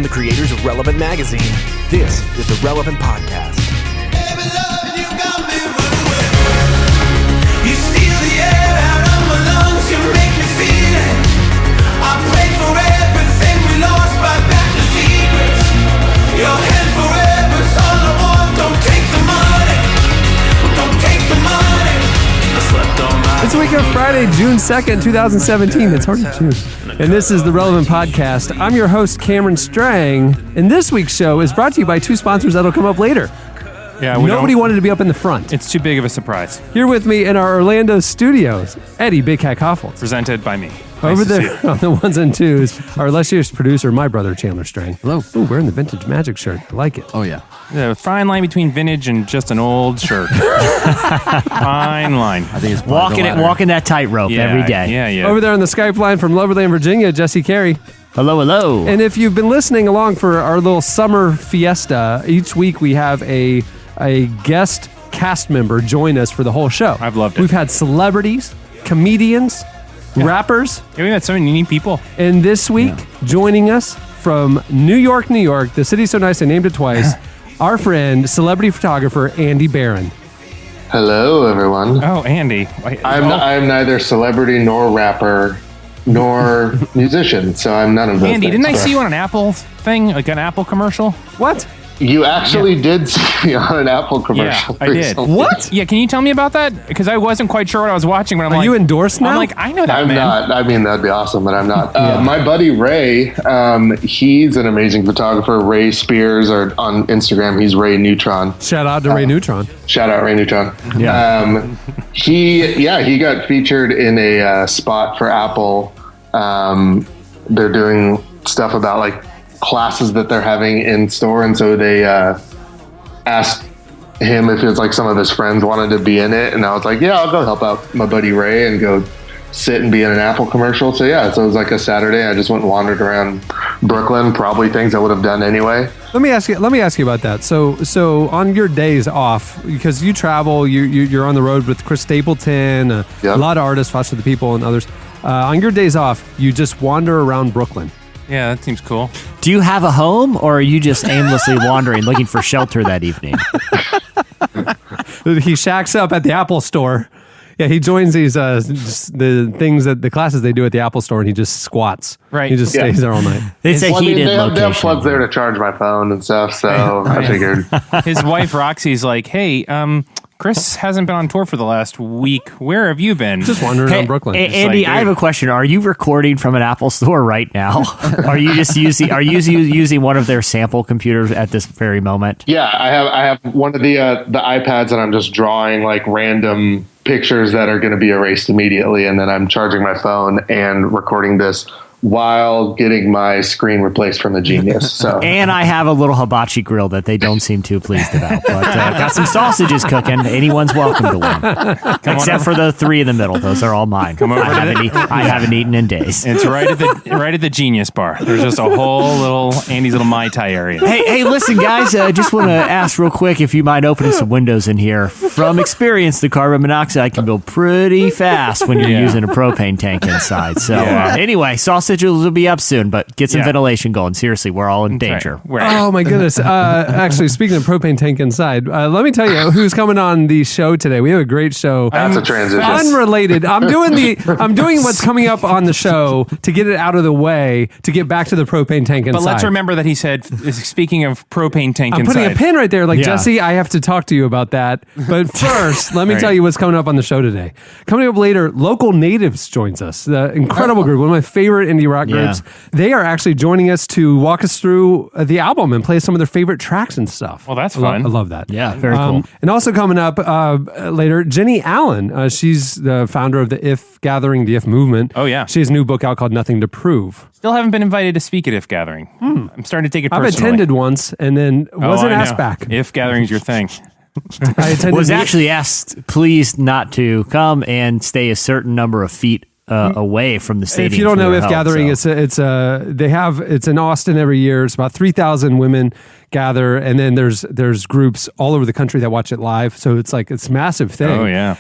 from the creators of Relevant Magazine. This is the Relevant Podcast. You steal the air out of my lungs, you make me feel it. I pray for everything we lost, but back to secrets. Your hand forever's all I want. Don't take the money, don't take the money. I slept all night. It's the week of Friday, June 2nd, 2017. It's hard to choose. And this is the Relevant Podcast. I'm your host, Cameron Strang. And this week's show is brought to you by two sponsors that'll come up later. Yeah, Nobody wanted to be up in the front. It's too big of a surprise. Here with me in our Orlando studios, Eddie Big Cat Koffold. Presented by me. Over Nice to see there you. on the ones and twos, our illustrious producer, my brother, Chandler Strang. Hello. Ooh, wearing the vintage Magic shirt. I like it. Oh, yeah. The fine line between vintage and just an old shirt. Fine line. I think it's Walking that tightrope every day. Yeah. Over there on the Skype line from Loverland, Virginia, Jesse Carey. Hello. And if you've been listening along for our little summer fiesta, each week we have a guest cast member join us for the whole show. I've loved it. We've had celebrities, comedians, rappers, Yeah, we met so many neat people. and this week joining us from New York, the city so nice I named it twice, our friend, celebrity photographer Andy Barron. Hello, everyone. Oh, Andy. I'm neither celebrity nor rapper nor musician, so I'm none of those Andy, things, didn't I but see you on an Apple thing, like an Apple commercial? What? You actually did see me on an Apple commercial. I did. recently. What? Yeah, can you tell me about that? Because I wasn't quite sure what I was watching, but I'm Are like... you endorsed now? I'm like, I know that I'm man. not. I mean, that'd be awesome, but I'm not. My buddy Ray, he's an amazing photographer. Ray Spears, or on Instagram, he's Ray Neutron. Shout out to Ray Neutron. Shout out Ray Neutron. Yeah. He got featured in a spot for Apple. They're doing stuff about like classes that they're having in store, and so they asked him if it was like some of his friends wanted to be in it, and I was like, yeah, I'll go help out my buddy Ray and go sit and be in an Apple commercial. So it was like a Saturday. I just went and wandered around Brooklyn, probably things I would have done anyway. Let me ask you about that. So on your days off, because you travel, you're on the road with Chris Stapleton, a lot of artists, Foster the People, and others. On your days off, you just wander around Brooklyn. Yeah, that seems cool. Do you have a home, or are you just aimlessly wandering, looking for shelter that evening? He shacks up at the Apple store. Yeah, he joins these the things that the classes they do at the Apple store, and he just squats. Right. He just stays there all night. It's a Well, I mean, heated they have location. plugs there to charge my phone and stuff, so I figured. His wife, Roxy's like, hey, Chris hasn't been on tour for the last week. Where have you been? Just wandering Hey, around Brooklyn. Andy, like, I have a question. Are you recording from an Apple store right now? Are you just using one of their sample computers at this very moment? Yeah, I have one of the iPads, and I'm just drawing like random pictures that are going to be erased immediately, and then I'm charging my phone and recording this while getting my screen replaced from the Genius. So And I have a little hibachi grill that they don't seem too pleased about. But got some sausages cooking. Anyone's welcome to one. Except for the three in the middle. Those are all mine. Come over I haven't eaten in days. It's right at the Genius Bar. There's just a whole little Andy's little Mai Tai area. Hey, listen, guys. I just want to ask real quick if you mind opening some windows in here. From experience, the carbon monoxide can build pretty fast when you're using a propane tank inside. So anyway, sausages will be up soon, but get some ventilation going. Seriously, we're all in danger. Right. Oh my goodness! Actually, speaking of propane tank inside, let me tell you who's coming on the show today. We have a great show. that's a transition. Unrelated. I'm doing what's coming up on the show to get it out of the way to get back to the propane tank inside. But let's remember that he said, speaking of propane tank I'm inside. putting a pin right there. Like, Yeah. Jesse, I have to talk to you about that. But first, let me Right. tell you what's coming up on the show today. Coming up later, Local Natives joins us. The incredible group, one of my favorite indie rock groups. They are actually joining us to walk us through the album and play some of their favorite tracks and stuff. Well, that's I fun. love that. Yeah, very cool. And also coming up later, Jennie Allen. She's the founder of the IF Gathering, the IF movement. Oh, yeah. She has a new book out called Nothing to Prove. Still haven't been invited to speak at IF Gathering. I'm starting to take it I've personally. attended once and then wasn't I know. asked back. IF Gathering's your thing. I attended Was the- actually asked, please not to come and stay a certain number of feet away from the stadium. If you don't know, for IF help, Gathering, so. it's in Austin every year. It's about 3,000 women gather, and then there's groups all over the country that watch it live. So it's a massive thing. Oh, yeah.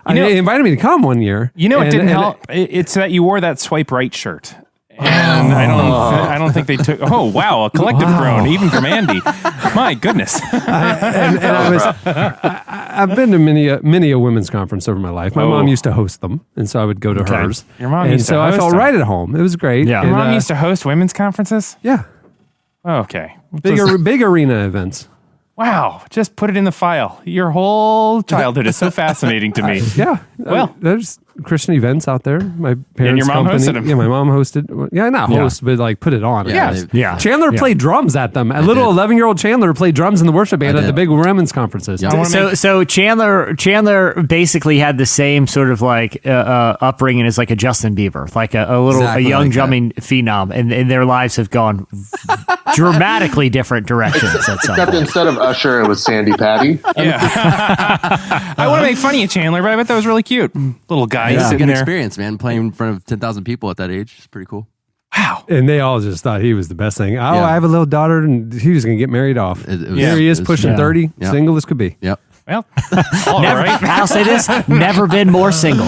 They invited me to come one year. You know, it didn't help. It's that you wore that swipe right shirt. And I don't think they took. Oh wow, a collective groan even from Andy. My goodness. I've been to many a women's conference over my life. My mom used to host them, and so I would go to hers. Your mom and used to so host I felt them. right at home. It was great. Yeah. And, Your mom used to host women's conferences. Yeah, Okay. big arena events. Wow, just put it in the file. Your whole childhood is so fascinating to me. Yeah. Well. There's Christian events out there. My parents' your mom company. hosted 'em. Yeah, my mom hosted. Yeah, not host, but like put it on. Yeah. I guess. Yeah. Chandler played drums at them. A little 11-year-old Chandler played drums in the worship band at the big women's conferences. Yeah. So Chandler basically had the same sort of like upbringing as like a Justin Bieber, like a Exactly young like that. drumming phenom, and their lives have gone dramatically different directions at some Except point. instead of Usher, it was Sandy Patty. Yeah. I want to make fun of you, Chandler, but I bet that was really cute. Little guy It's a sitting good there. experience, man. Playing in front of 10,000 people at that age is pretty cool. Wow. And they all just thought he was the best thing. Oh, Yeah. I have a little daughter, and he was going to get married off. It was- Here he is it was- pushing yeah. 30, Yeah. single as could be. Yep. Well, all Never, right. I'll say this: never been more single.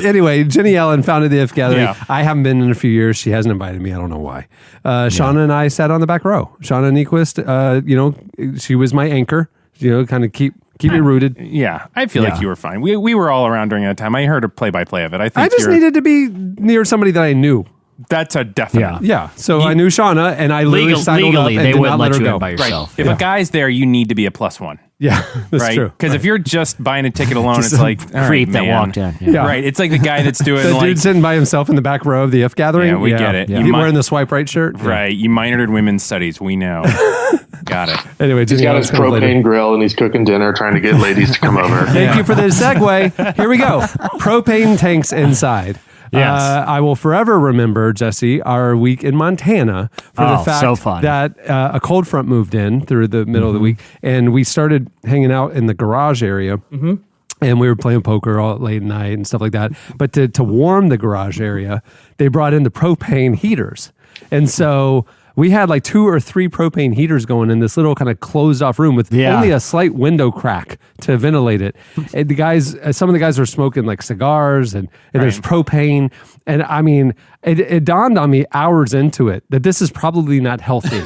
Anyway, Jennie Allen founded the If Gathering. Yeah. I haven't been in a few years. She hasn't invited me. I don't know why. Shauna and I sat on the back row. Shauna Nyquist, she was my anchor, kind of keep me rooted. Yeah, I feel like you were fine. We were all around during that time. I heard a play-by-play of it. I think I just needed to be near somebody that I knew. that's a definite. Yeah. So I knew Shauna, and I literally sidled up legally, and they did wouldn't not let let her you go. in by Right. yourself. If a guy's there, you need to be a +1. Yeah, that's Right? true. Because if you're just buying a ticket alone, it's like all right, Creep that man. walked in. Yeah. Right. It's like the guy that's doing The like dude sitting by himself in the back row of the If Gathering. Yeah, we get it. Yeah. You Wearing the swipe right shirt. right. You minored in women's studies. We know. Got it. Anyway, He's Jennie got Allen's his coming later. propane grill and he's cooking dinner, trying to get ladies to come over. Thank you for the segue. Here we go. Propane tanks inside. Yes. I will forever remember, Jesse, our week in Montana for the fact so fun. that a cold front moved in through the middle of the week, and we started hanging out in the garage area. Mm-hmm. And we were playing poker all late at night and stuff like that. But to warm the garage area, they brought in the propane heaters. And so we had like 2 or 3 propane heaters going in this little kind of closed off room with only a slight window crack to ventilate it. And some of the guys were smoking like cigars and there's propane. And I mean, it dawned on me hours into it that this is probably not healthy.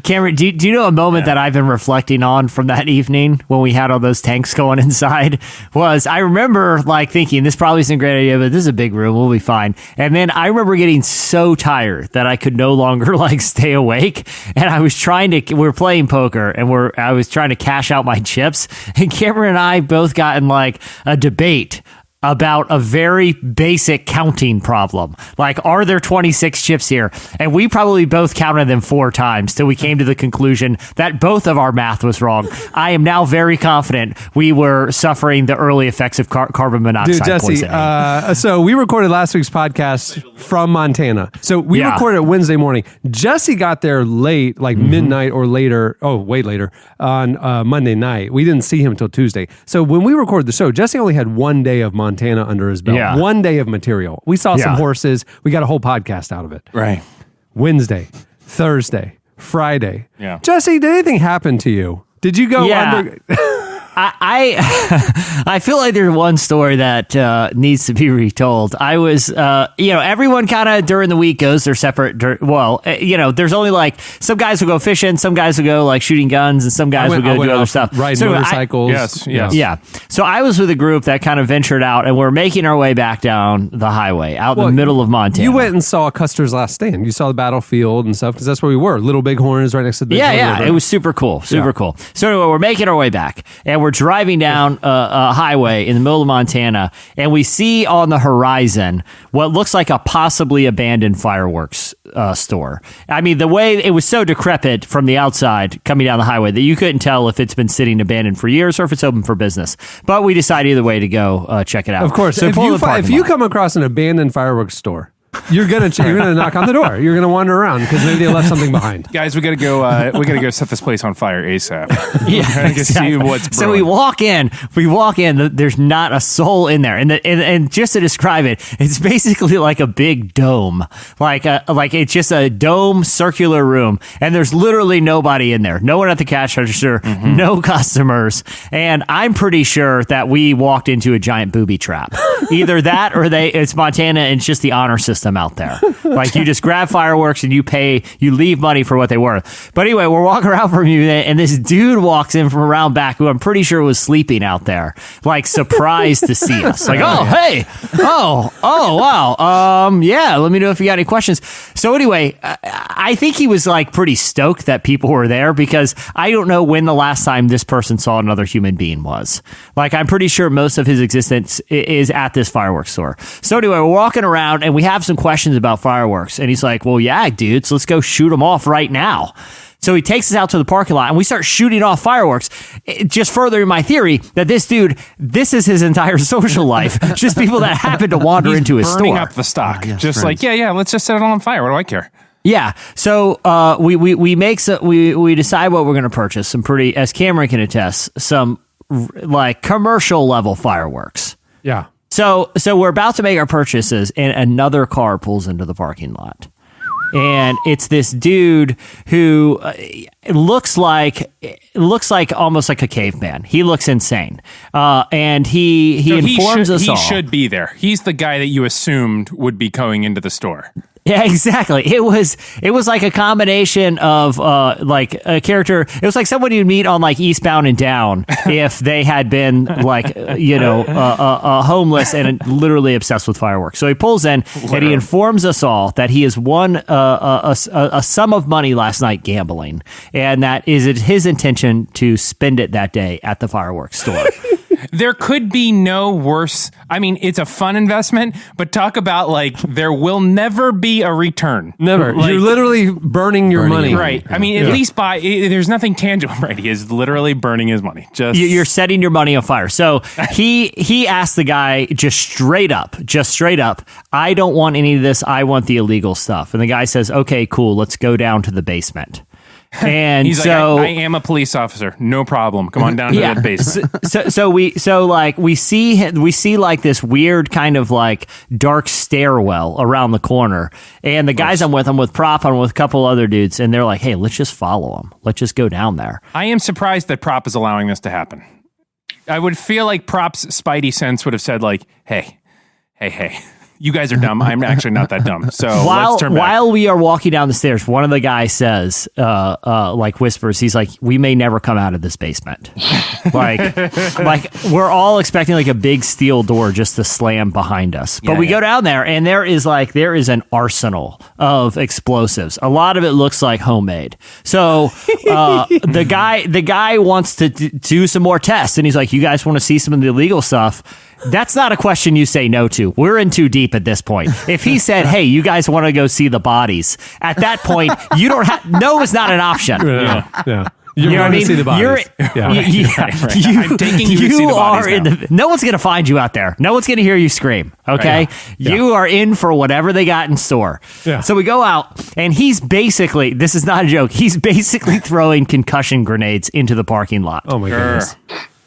Cameron, do you know a moment that I've been reflecting on from that evening when we had all those tanks going inside? Was I remember like thinking this probably isn't a great idea, but this is a big room, we'll be fine. And then I remember getting so tired that I could no longer like stay awake, and I was we were playing poker, and I was trying to cash out my chips, and Cameron and I both got in like a debate about a very basic counting problem. Like, are there 26 chips here? And we probably both counted them 4 times till we came to the conclusion that both of our math was wrong. I am now very confident we were suffering the early effects of carbon monoxide Dude, Jesse, poisoning. so we recorded last week's podcast from Montana. So we recorded it Wednesday morning. Jesse got there late, like midnight or later. Oh, way later on Monday night. We didn't see him until Tuesday. So when we recorded the show, Jesse only had 1 day of Montana under his belt. Yeah. 1 day of material. We saw some horses. We got a whole podcast out of it. Right. Wednesday, Thursday, Friday. Yeah. Jesse, did anything happen to you? Did you go under? I feel like there's one story that needs to be retold. I was, everyone kind of during the week goes their separate. There's only like some guys will go fishing, some guys will go like shooting guns, and some guys will go do other stuff. Ride So motorcycles. Yes. Yeah. So I was with a group that kind of ventured out, and we're making our way back down the highway out in the middle of Montana. You went and saw Custer's Last Stand. You saw the battlefield and stuff because that's where we were. Little Bighorn is right next to the Big Horn River. It was super cool. Cool. So anyway, we're making our way back, and we're driving down a highway in the middle of Montana, and we see on the horizon what looks like a possibly abandoned fireworks store. I mean, the way it was so decrepit from the outside coming down the highway that you couldn't tell if it's been sitting abandoned for years or if it's open for business. But we decided either way to go check it out. Of course, So if you come across an abandoned fireworks store, you're gonna knock on the door. You're gonna wander around because maybe they left something behind. Guys, we gotta go. We gotta go set this place on fire ASAP. See what's so we walk in. There's not a soul in there, and just to describe it, it's basically like a big dome, like it's just a dome circular room, and there's literally nobody in there. No one at the cash register, no customers, and I'm pretty sure that we walked into a giant booby trap. Either that or it's Montana and it's just the honor system out there. Like you just grab fireworks and you leave money for what they were. But anyway, we're walking around from you and this dude walks in from around back who I'm pretty sure was sleeping out there, like surprised to see us. Like, oh, hey, oh, wow. Yeah, let me know if you got any questions. So anyway, I think he was like pretty stoked that people were there because I don't know when the last time this person saw another human being was. Like, I'm pretty sure most of his existence is at this fireworks store. So anyway, we're walking around and we have some questions about fireworks. And he's like, well, yeah, dude, so let's go shoot them off right now. So he takes us out to the parking lot and we start shooting off fireworks. Just furthering my theory that this dude, this is his entire social life. Just people that happen to wander into his store. Burning up the stock. Just friends. Like, yeah, let's just set it all on fire. What do I care? Yeah. So we decide what we're going to purchase. Some pretty, as Cameron can attest, some like commercial level fireworks. Yeah. So we're about to make our purchases and another car pulls into the parking lot. And it's this dude who looks like almost like a caveman. He looks insane. And he informs us all. He should be there. He's the guy that you assumed would be going into the store. Yeah, exactly. It was like a combination of like a character. It was like someone you'd meet on like Eastbound and Down if they had been like homeless and literally obsessed with fireworks. So he pulls in and he informs us all that he has won a sum of money last night gambling, and that is it his intention to spend it that day at the fireworks store. There could be no worse. I mean, it's a fun investment, but talk about like there will never be a return. Never. Like, you're literally burning your money. Right. I mean, at least there's nothing tangible. Right. He is literally burning his money. You're setting your money on fire. So he asked the guy just straight up, I don't want any of this. I want the illegal stuff. And the guy says, okay, cool. Let's go down to the basement. And he's so, like, I am a police officer. No problem. Come on down to the basement. So we see like this weird kind of like dark stairwell around the corner. And the guys I'm with Prop, I'm with a couple other dudes, and they're like, hey, let's just follow him. Let's just go down there. I am surprised that Prop is allowing this to happen. I would feel like Prop's spidey sense would have said like, hey. You guys are dumb. I'm actually not that dumb. So let's turn back. While we are walking down the stairs, one of the guys says, like whispers, he's like, we may never come out of this basement. like we're all expecting like a big steel door just to slam behind us. But we go down there and there is an arsenal of explosives. A lot of it looks like homemade. So the guy wants to do some more tests, and he's like, you guys want to see some of the illegal stuff? That's not a question you say no to. We're in too deep at this point. If he said, hey, you guys want to go see the bodies, at that point, you don't have, no is not an option. Yeah. You know what I mean? See the bodies. I'm taking you to see the bodies no one's going to find you out there. No one's going to hear you scream. Okay? You are in for whatever they got in store. Yeah. So we go out, and he's basically, this is not a joke, he's basically throwing concussion grenades into the parking lot. Oh my goodness.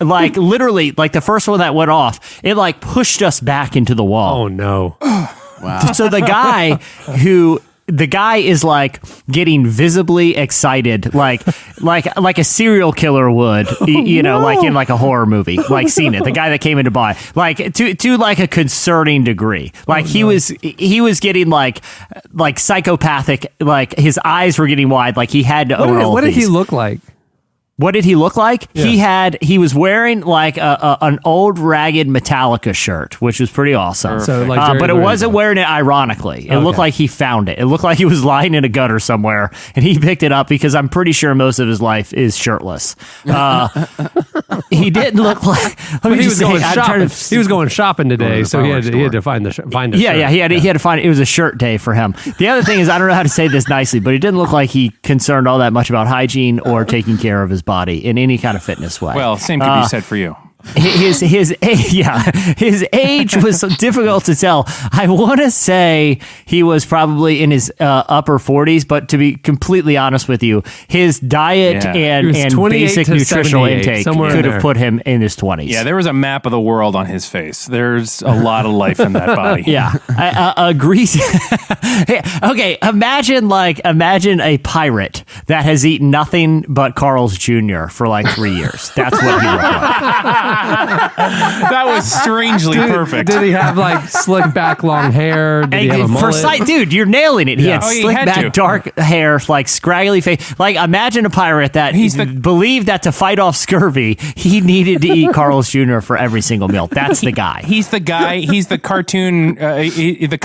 Like literally, like the first one that went off, it like pushed us back into the wall. Oh no. Wow. So the guy is like getting visibly excited, like a serial killer would, like in like a horror movie, like seeing it. The guy that came in to buy, like to like a concerning degree, like he was getting like psychopathic, like his eyes were getting wide, like he had to own all. What did these. he look like? What did he look like? Yeah. He was wearing like an old ragged Metallica shirt, which was pretty awesome. So, like but it wasn't wearing it ironically. It looked like he found it. It looked like he was lying in a gutter somewhere and he picked it up because I'm pretty sure most of his life is shirtless. He didn't look like. He was going shopping. He was going shopping today, so he had to find a shirt. Yeah, he had to find it. It was a shirt day for him. The other thing is, I don't know how to say this nicely, but he didn't look like he concerned all that much about hygiene or taking care of his body in any kind of fitness way. Well, same could be said for you. His age was difficult to tell. I want to say he was probably in his upper 40s, but to be completely honest with you, his diet and basic nutritional intake could have put him in his 20s. Yeah, there was a map of the world on his face. There's a lot of life in that body. Yeah, I agree. Okay, imagine a pirate that has eaten nothing but Carl's Jr. for like 3 years. That's what he looked like. That was strangely perfect. Did he have like slick back long hair? Did he have a mullet? Dude, you're nailing it. He had Oh, he slick had back, to. dark hair, like scraggly face. Like, imagine a pirate that believed that to fight off scurvy, he needed to eat Carl's Jr. for every single meal. That's the guy. He's the guy. He's the cartoon, the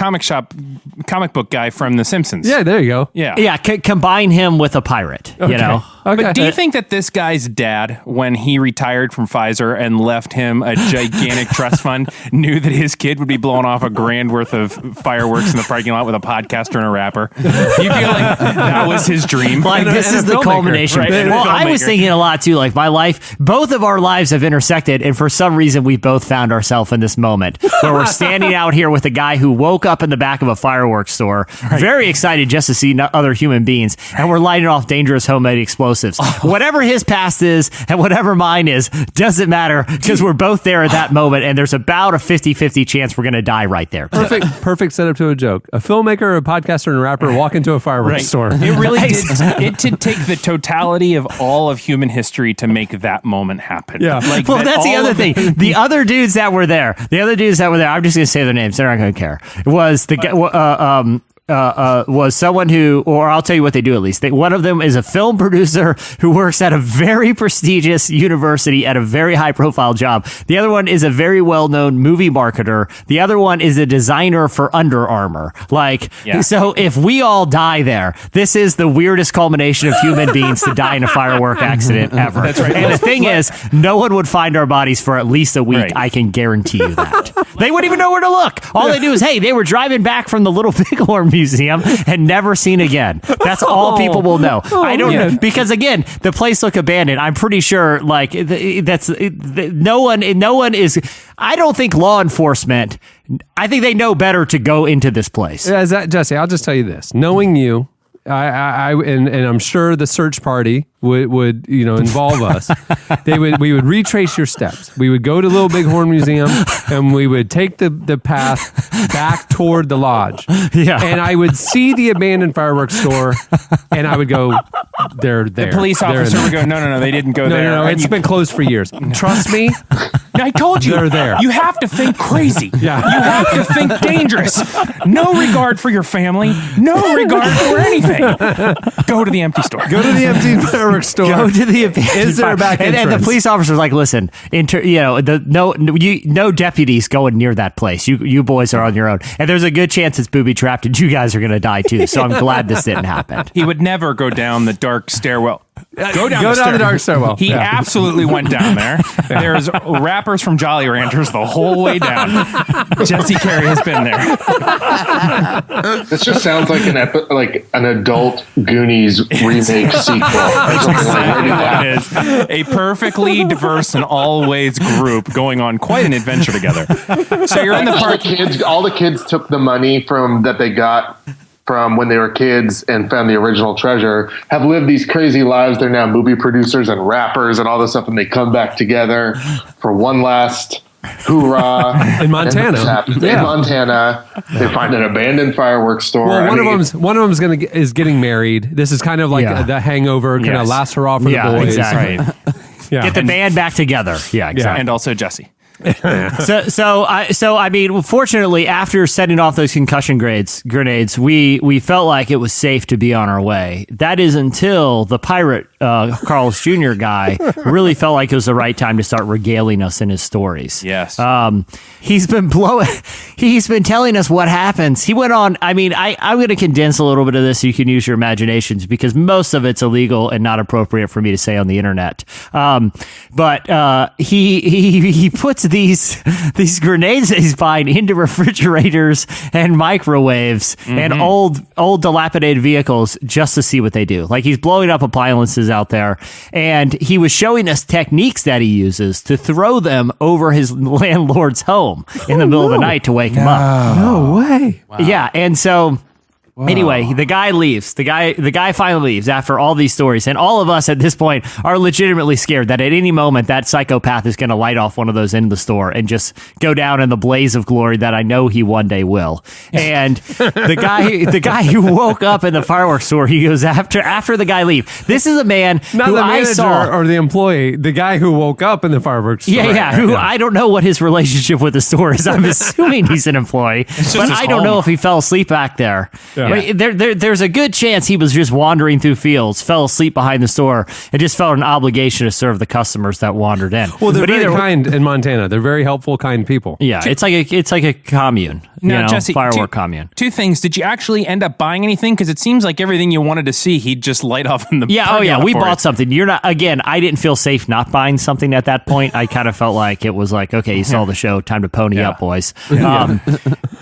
comic book guy from The Simpsons. Yeah, there you go. Yeah. Yeah, combine him with a pirate, you know? Okay. But do you think that this guy's dad, when he retired from Pfizer and left him a gigantic trust fund, knew that his kid would be blowing off $1,000 worth of fireworks in the parking lot with a podcaster and a rapper? Do you feel like that was his dream? Like, this is the culmination. Right, Well, I was thinking a lot too, like my life, both of our lives have intersected, and for some reason we both found ourselves in this moment where we're standing out here with a guy who woke up in the back of a fireworks store, very excited just to see other human beings, and we're lighting off dangerous homemade explosives. Whatever his past is and whatever mine is, doesn't matter, because we're both there at that moment, and there's about a 50-50 chance we're going to die right there. Perfect setup to a joke. A filmmaker, a podcaster, and a rapper walk into a fireworks store. It really did. It did take the totality of all of human history to make that moment happen. Yeah. Like Well, that's the other thing. The other dudes that were there, I'm just going to say their names. They're not going to care. Was the guy, was someone who, or I'll tell you what they do at least. One of them is a film producer who works at a very prestigious university at a very high profile job. The other one is a very well known movie marketer. The other one is a designer for Under Armour. Like, so if we all die there, this is the weirdest culmination of human beings to die in a firework accident ever. That's right. And the thing is, no one would find our bodies for at least a week. Right. I can guarantee you that. They wouldn't even know where to look. All they do is, hey, they were driving back from the Little Bighorn Museum and never seen again. That's all people will know. I don't know, because again, the place looked abandoned. I'm pretty sure, like, no one is. I don't think law enforcement. I think they know better to go into this place. Jesse, I'll just tell you this. Knowing you, and I'm sure the search party would involve us. We would retrace your steps. We would go to Little Bighorn Museum and we would take the path back toward the lodge. Yeah. And I would see the abandoned fireworks store and I would go, they're there. The police officer would go, no, they didn't go there. No, it's been closed for years. Trust me. I told you. They're there. You have to think crazy. Yeah. You have to think dangerous. No regard for your family. No regard for anything. Go to the empty store. Go to the empty fireworks store. Go to the abandoned Is there a back and entrance? the police officer's like, listen, no deputies going near that place. You boys are on your own, and there's a good chance it's booby trapped, and you guys are going to die too. So I'm glad this didn't happen. He would never go down the dark stairwell. Go down the dark stairwell. He absolutely went down there. There's rappers from Jolly Ranchers the whole way down. Jesse Carey has been there. This just sounds like an adult Goonies remake sequel. That's exactly what it is. A perfectly diverse and always group going on quite an adventure together. So you're in the park. All the kids took the money that they got from when they were kids and found the original treasure, have lived these crazy lives. They're now movie producers and rappers and all this stuff, and they come back together for one last hoorah in Montana. In Montana, they find an abandoned fireworks store. Well, one of them is getting married. This is kind of like the Hangover, kind of last hurrah for the boys. Exactly. Right. Get the band back together. Yeah, exactly. And also Jesse. So I mean, fortunately, after setting off those concussion grenades, we felt like it was safe to be on our way. That is until the pirate Carl's Jr. guy really felt like it was the right time to start regaling us in his stories. Yes. He's been telling us what happens. He went on. I mean, I'm going to condense a little bit of this so you can use your imaginations, because most of it's illegal and not appropriate for me to say on the internet. But he puts these grenades that he's buying into refrigerators and microwaves and old dilapidated vehicles just to see what they do. Like, he's blowing up appliances out there, and he was showing us techniques that he uses to throw them over his landlord's home in the middle of the night to wake him up. No way. Wow. Yeah, and so Anyway, the guy leaves. The guy finally leaves after all these stories. And all of us at this point are legitimately scared that at any moment that psychopath is going to light off one of those in the store and just go down in the blaze of glory that I know he one day will. And the guy who woke up in the fireworks store, he goes after the guy leave. This is a man Not who the I manager saw. or the employee, the guy who woke up in the fireworks store. Yeah, who I don't know what his relationship with the store is. I'm assuming he's an employee, but I don't know if he fell asleep back there. Yeah. Right, there's a good chance he was just wandering through fields, fell asleep behind the store, and just felt an obligation to serve the customers that wandered in. Well, they're But very either- kind in Montana. They're very helpful, kind people. Yeah, it's like a commune. Now, Jesse, firework commune. Two things. Did you actually end up buying anything? Because it seems like everything you wanted to see, he'd just light off in the Yeah, parking lot we for bought it. something. You're not. Again, I didn't feel safe not buying something at that point. I kind of felt like it was like, okay, you saw the show, time to pony up, boys. So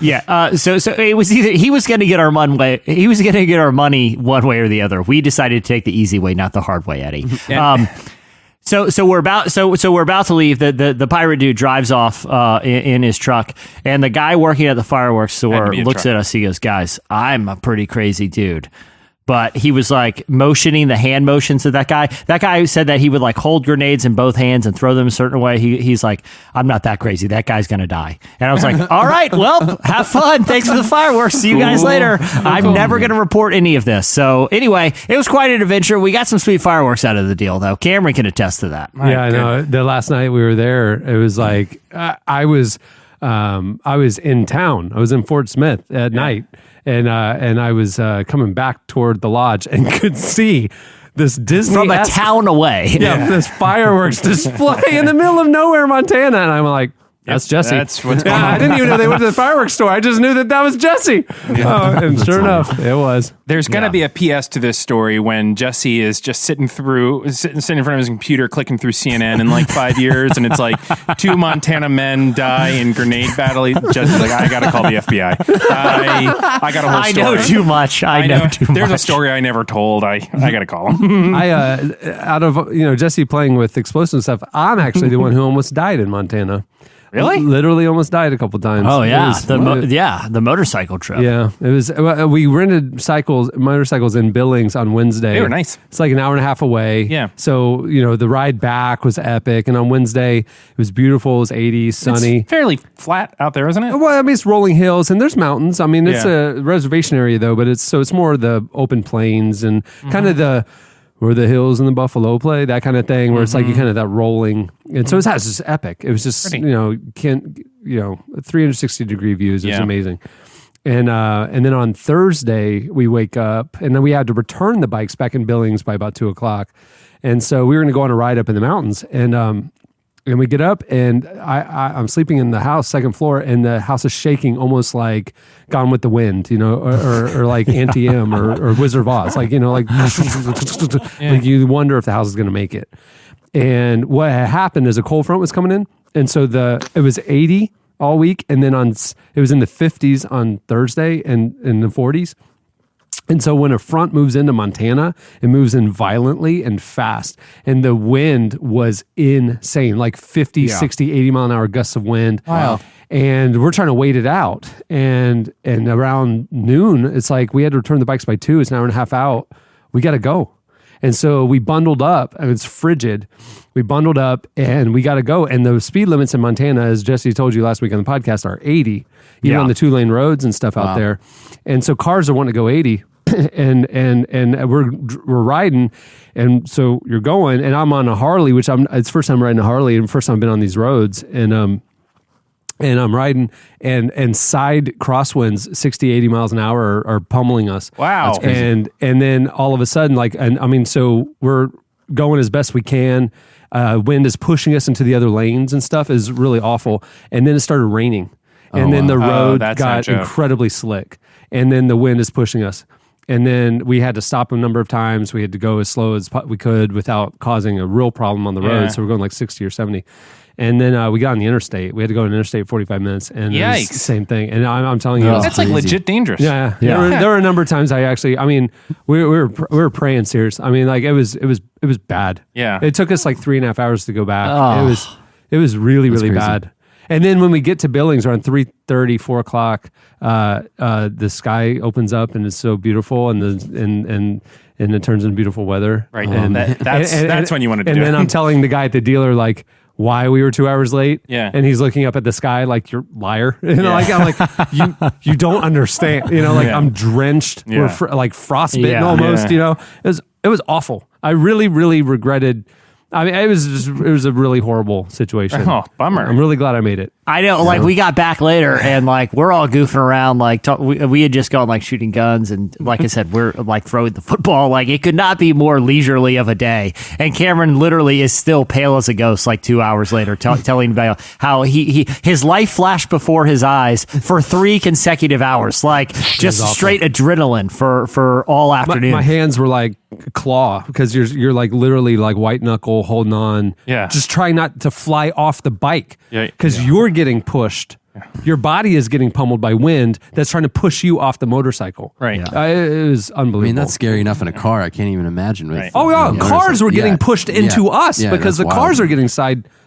it was either he was going to get our money. He was going to get our money one way or the other. We decided to take the easy way, not the hard way, Eddie. So we're about to leave. The pirate dude drives off in his truck, and the guy working at the fireworks store looks at us. He goes, "Guys, I'm a pretty crazy dude." But he was like motioning the hand motions of that guy. That guy said that he would like hold grenades in both hands and throw them a certain way. He's like, I'm not that crazy. That guy's going to die. And I was like, all right, well, have fun. Thanks for the fireworks. See you guys later. I'm never going to report any of this. So anyway, it was quite an adventure. We got some sweet fireworks out of the deal, though. Cameron can attest to that. Yeah, I know. The last night we were there, it was like I was in town. I was in Fort Smith at night, and I was coming back toward the lodge and could see this Disney From a town away. Yeah, this fireworks display in the middle of nowhere, Montana, and I'm like, that's Jesse. That's what's going on. I didn't even know they went to the fireworks store. I just knew that was Jesse. And sure enough, it was. There's going to be a PS to this story when Jesse is just sitting in front of his computer, clicking through CNN in like 5 years, and it's like 2 Montana men die in grenade battle. Jesse's like, I got to call the FBI. I got a whole story. I know too much. I know too much. There's a story I never told. I got to call him. Out of Jesse playing with explosive stuff, I'm actually the one who almost died in Montana. Really? Literally almost died a couple times. Oh yeah, It was- the motorcycle trip. Yeah, it was. We rented motorcycles in Billings on Wednesday. They were nice. It's like an hour and a half away. Yeah. So the ride back was epic, and on Wednesday it was beautiful. It was 80s, sunny. It's fairly flat out there, isn't it? Well, I mean, it's rolling hills and there's mountains. I mean, it's Yeah. a reservation area though, but it's more the open plains and kind of where the hills and the buffalo play, that kind of thing, where it's like you kind of that rolling. And so it was just epic. It was just, Pretty. 360-degree views. It was Yeah. amazing. And then on Thursday, we wake up and then we had to return the bikes back in Billings by about 2:00. And so we were going to go on a ride up in the mountains. And we get up and I'm sleeping in the house, second floor, and the house is shaking almost like Gone with the Wind, or like Anti-M or Wizard of Oz. Like, like you wonder if the house is going to make it. And what had happened is a cold front was coming in. And so it was 80 all week. And then it was in the 50s on Thursday and in the 40s. And so when a front moves into Montana, it moves in violently and fast. And the wind was insane, like 50, 60, 80 mile an hour gusts of wind. Wow. And we're trying to wait it out. And around noon, it's like we had to return the bikes by 2. It's an hour and a half out. We got to go. And so we bundled up. And it's frigid. We bundled up and we got to go. And the speed limits in Montana, as Jesse told you last week on the podcast, are 80, even on the 2-lane roads and stuff out there. And so cars are wanting to go 80. And we're riding, and so you're going, and I'm on a Harley, which it's first time riding a Harley, and first time I've been on these roads, and I'm riding, and side crosswinds 60, 80 miles an hour are pummeling us. Wow. That's And then all of a sudden, so we're going as best we can. Wind is pushing us into the other lanes and stuff is really awful. And then it started raining, and then the road that's no got joke. incredibly slick, and then the wind is pushing us. And then we had to stop a number of times. We had to go as slow as we could without causing a real problem on the road. Yeah. So we're going like 60 or 70. And then we got on the interstate. We had to go on the interstate 45 minutes. And it was Yikes. the same thing. And I'm telling you, it was That's like legit dangerous. yeah. There were a number of times we were praying serious. I mean, like it was bad. Yeah. It took us like 3.5 hours to go back. It was really, really crazy. bad. And then when we get to Billings around 3:30, 4 o'clock, the sky opens up and it's so beautiful, and it turns into beautiful weather. Right. And that's when you want to do it. And then I'm telling the guy at the dealer, like, why we were 2 hours late. Yeah. And he's looking up at the sky like, you're liar. You know, like, I'm like, you don't understand. You know, like, I'm drenched. Yeah. We're like frostbitten Yeah. almost, Yeah. you know. It was awful. I really, really regretted. I mean, it was a really horrible situation. Oh, bummer. I'm really glad I made it. I know, like, we got back later and, like, we're all goofing around, like, we had just gone, like, shooting guns, and, like I said, we're, like, throwing the football. Like, it could not be more leisurely of a day. And Cameron literally is still pale as a ghost, like, 2 hours later, telling about how his life flashed before his eyes for 3 consecutive hours. Like, just straight adrenaline for all afternoon. My hands were like claw, because you're like literally like white knuckle holding on. Yeah. Just trying not to fly off the bike, Yeah. because you're getting pushed. Your body is getting pummeled by wind that's trying to push you off the motorcycle. Right. It was unbelievable. I mean, that's scary enough in a car. I can't even imagine. With, Right. Oh yeah, the cars were getting yeah. pushed into Yeah. us Yeah, because the that's cars wild. are getting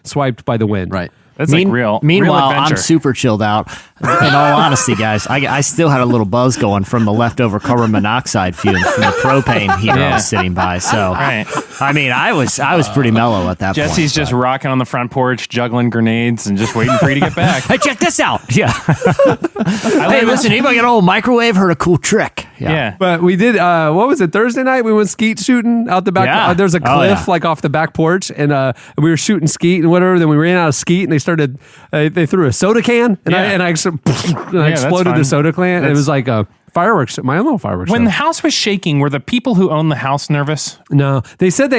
swiped by the wind. Right. That's like real. Meanwhile, real I'm adventure. super chilled out. In all honesty, guys, I still had a little buzz going from the leftover carbon monoxide fumes from the propane heater I was sitting by. So, Right. I mean, I was pretty mellow at that point. Jesse's just rocking on the front porch, juggling grenades, and just waiting for you to get back. Hey, check this out. Yeah. Hey, listen, anybody got an old microwave? Heard a cool trick. Yeah. But we did, what was it, Thursday night? We went skeet shooting out the back. Yeah. There's a Oh, cliff yeah. like off the back porch, and we were shooting skeet and whatever. Then we ran out of skeet, and they started, they threw a soda can, and Yeah. I that's exploded the fun. soda can. And it was like a fireworks, my own little fireworks When show. the house was shaking, were the people who owned the house nervous? No, they said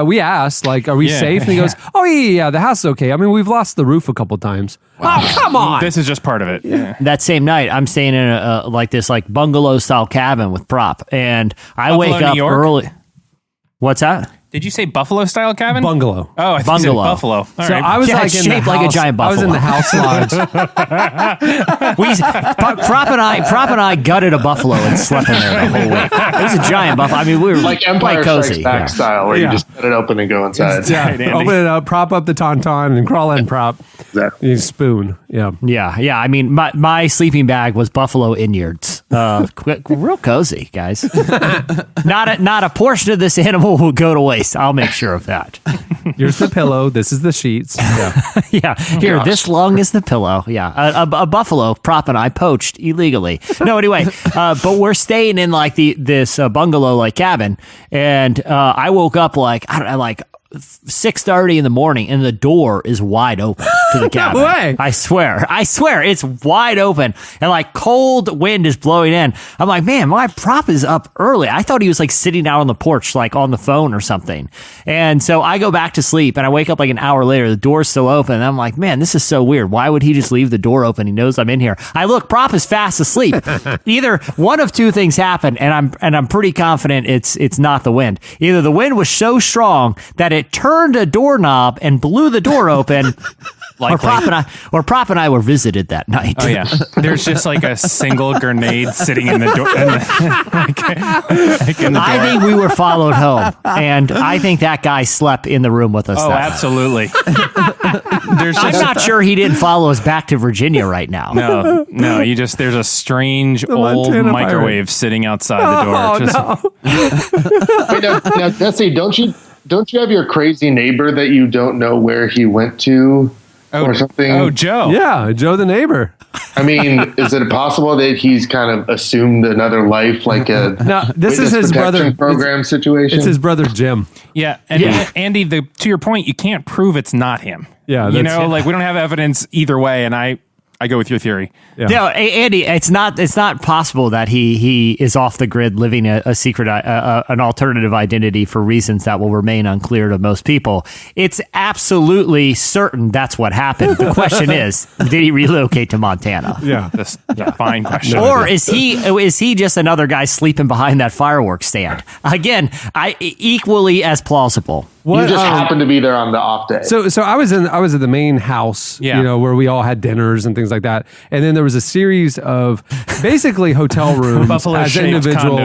we asked, like, are we Yeah. safe? And he goes, oh, yeah, the house is okay. I mean, we've lost the roof a couple times. Oh, come on. This is just part of it. Yeah. That same night, I'm staying in a like this bungalow style cabin with prop, and I Buffalo, wake New up York? early. What's that? Did you say buffalo style cabin? Bungalow. Oh, I think you said Bungalow. buffalo. All So right. I was Yeah, like it's in the shaped like a house- giant I was in the house lodge. Prop and I gutted a buffalo and slept in there the whole week. It was a giant buffalo. I mean, we were Like Empire quite cozy. Strikes Back yeah. style, where Yeah. you just cut it open and go inside. Yeah, Right, Andy. open it up, prop up the tauntaun, and crawl in prop. Exactly. You spoon. Yeah. Yeah. I mean, my sleeping bag was buffalo innards. Real cozy, guys. Not a portion of this animal will go to waste. I'll make sure of that. Here's the pillow. This is the sheets. Yeah. Yeah. Here, this long is the pillow. Yeah. A buffalo prop and I poached illegally. No, anyway, but we're staying in like this bungalow like cabin, and I woke up like 6:30 in the morning, and the door is wide open to the cabin. way. I swear, it's wide open, and like cold wind is blowing in. I'm like, man, my prop is up early. I thought he was like sitting out on the porch, like on the phone or something. And so I go back to sleep, and I wake up like an hour later. The door's still open, and I'm like, man, this is so weird. Why would he just leave the door open? He knows I'm in here. I look, prop is fast asleep. Either one of two things happened, and I'm pretty confident it's not the wind. Either the wind was so strong that it turned a doorknob and blew the door open, or Prop and I were visited that night. Oh yeah, there's just like a single grenade sitting in the door. Like in the door. I think we were followed home, and I think that guy slept in the room with us. Oh, that night. absolutely. There's I'm just not sure he didn't follow us back to Virginia right now. no. There's a strange old Montana microwave sitting outside the door. Oh, no. Wait, now, Jesse, don't you have your crazy neighbor that you don't know where he went to or something? Oh, Joe. Yeah, Joe the neighbor. I mean, is it possible that he's kind of assumed another life, like a No, this is witness his brother. protection program situation? It's his brother Jim. Yeah, and Andy, to your point, you can't prove it's not him. Yeah, you that's- know, like we don't have evidence either way, and I go with your theory. Yeah. No, Andy, it's not possible that he is off the grid, living a secret, an alternative identity for reasons that will remain unclear to most people. It's absolutely certain that's what happened. The question is, did he relocate to Montana? Yeah. That's a fine question. Or is he just another guy sleeping behind that fireworks stand? Again, equally as plausible. You just happened to be there on the off day. So I was at the main house, where we all had dinners and things like that. And then there was a series of basically hotel rooms as individual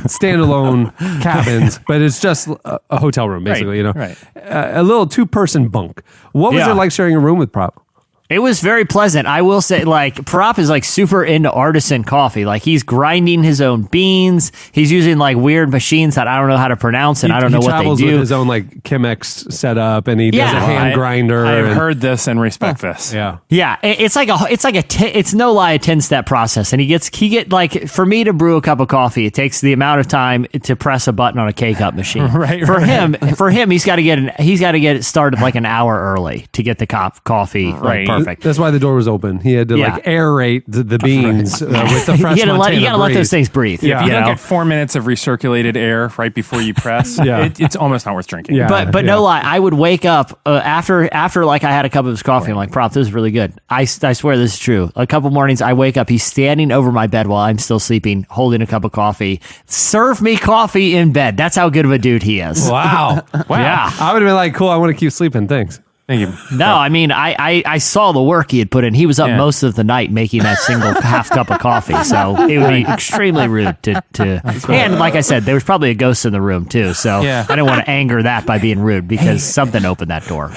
standalone cabins, but it's just a hotel room basically, a little 2-person bunk. What was it like sharing a room with Prop? It was very pleasant. I will say, like, Prop is like super into artisan coffee. Like, he's grinding his own beans. He's using like weird machines that I don't know how to pronounce, and I don't know what they do. He travels with his own like Chemex setup, and he does a hand grinder. I've heard this and respect this. Yeah. It's no lie, a 10-step process. And he get like, for me to brew a cup of coffee, it takes the amount of time to press a button on a K-cup machine. For him, he's got to get it started like an hour early to get the coffee perfect. That's why the door was open. He had to like aerate the beans with the fresh you gotta let those things breathe. Yeah. If you don't get 4 minutes of recirculated air right before you press, it's almost not worth drinking. Yeah. But no lie, I would wake up after like I had a cup of his coffee. I'm like, Prop, this is really good. I swear this is true. A couple mornings I wake up, he's standing over my bed while I'm still sleeping, holding a cup of coffee. Serve me coffee in bed. That's how good of a dude he is. Wow. Yeah. I would have been like, cool, I want to keep sleeping. Thanks. Thank you. No, I mean, I saw the work he had put in. He was up most of the night making that single half cup of coffee. So it would be extremely rude to and like I said, there was probably a ghost in the room too. So I didn't want to anger that by being rude because something opened that door.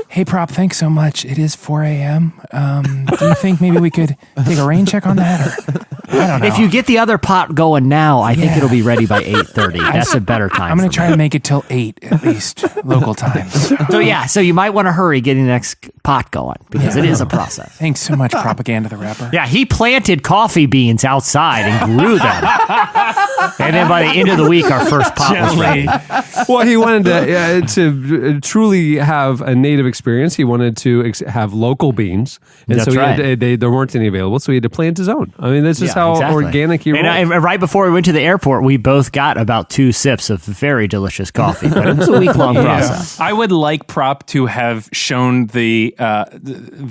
Hey, Prop, thanks so much. It is 4 a.m. Do you think maybe we could take a rain check on that? Or, I don't know. If you get the other pot going now, I think it'll be ready by 8:30. That's a better time. I'm going to try to make it till 8 at least, local time. So you might want to hurry getting the next pot going because it is a process. Thanks so much, Propaganda the Rapper. Yeah, he planted coffee beans outside and grew them. And then by the end of the week, our first pot was ready. Well, he wanted to truly have a native experience. He wanted to have local beans. And That's so right. There weren't any available, so he had to plant his own. I mean, this is how organic he was. And right before we went to the airport, we both got about 2 sips of very delicious coffee. But it was a week-long process. I would like Prop to have shown the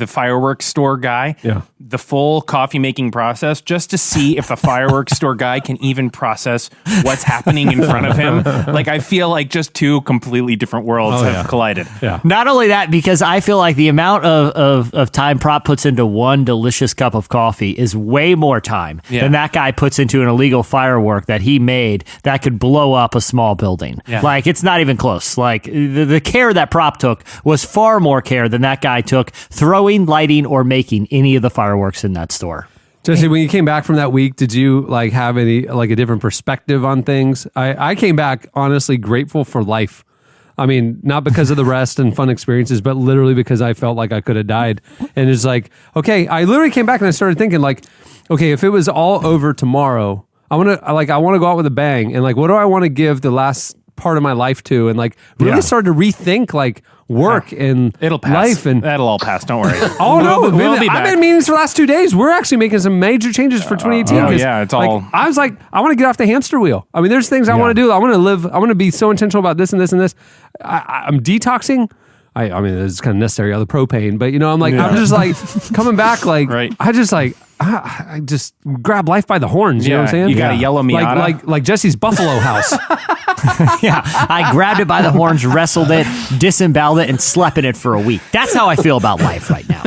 fireworks store guy the full coffee making process just to see if the fireworks store guy can even process what's happening in front of him. Like, I feel like just 2 completely different worlds have collided. Yeah. Not only that, because I feel like the amount of time Prop puts into one delicious cup of coffee is way more time than that guy puts into an illegal firework that he made that could blow up a small building. Yeah. Like, it's not even close. Like, the care that Prop took was far more care than that guy took throwing, lighting, or making any of the fireworks in that store. Jesse, when you came back from that week, did you like have any like a different perspective on things? I came back honestly grateful for life. I mean, not because of the rest and fun experiences, but literally because I felt like I could have died. And it's like, okay, I literally came back and I started thinking like, okay, if it was all over tomorrow, I want to go out with a bang. And like, what do I want to give the last part of my life to? And like really started to rethink like work and life, and that'll all pass. Don't worry. Oh no, I've been in meetings for the last 2 days. We're actually making some major changes for 2018. It's all. I was like, I want to get off the hamster wheel. I mean, there's things I want to do. I want to live. I want to be so intentional about this and this and this. I'm detoxing. I mean, it's kind of necessary, the propane, but I'm like, I'm just like coming back. Like, I just grab life by the horns. You know what I'm saying? You got a yellow Miata. Like Jesse's Buffalo House. I grabbed it by the horns, wrestled it, disemboweled it, and slept in it for a week. That's how I feel about life right now.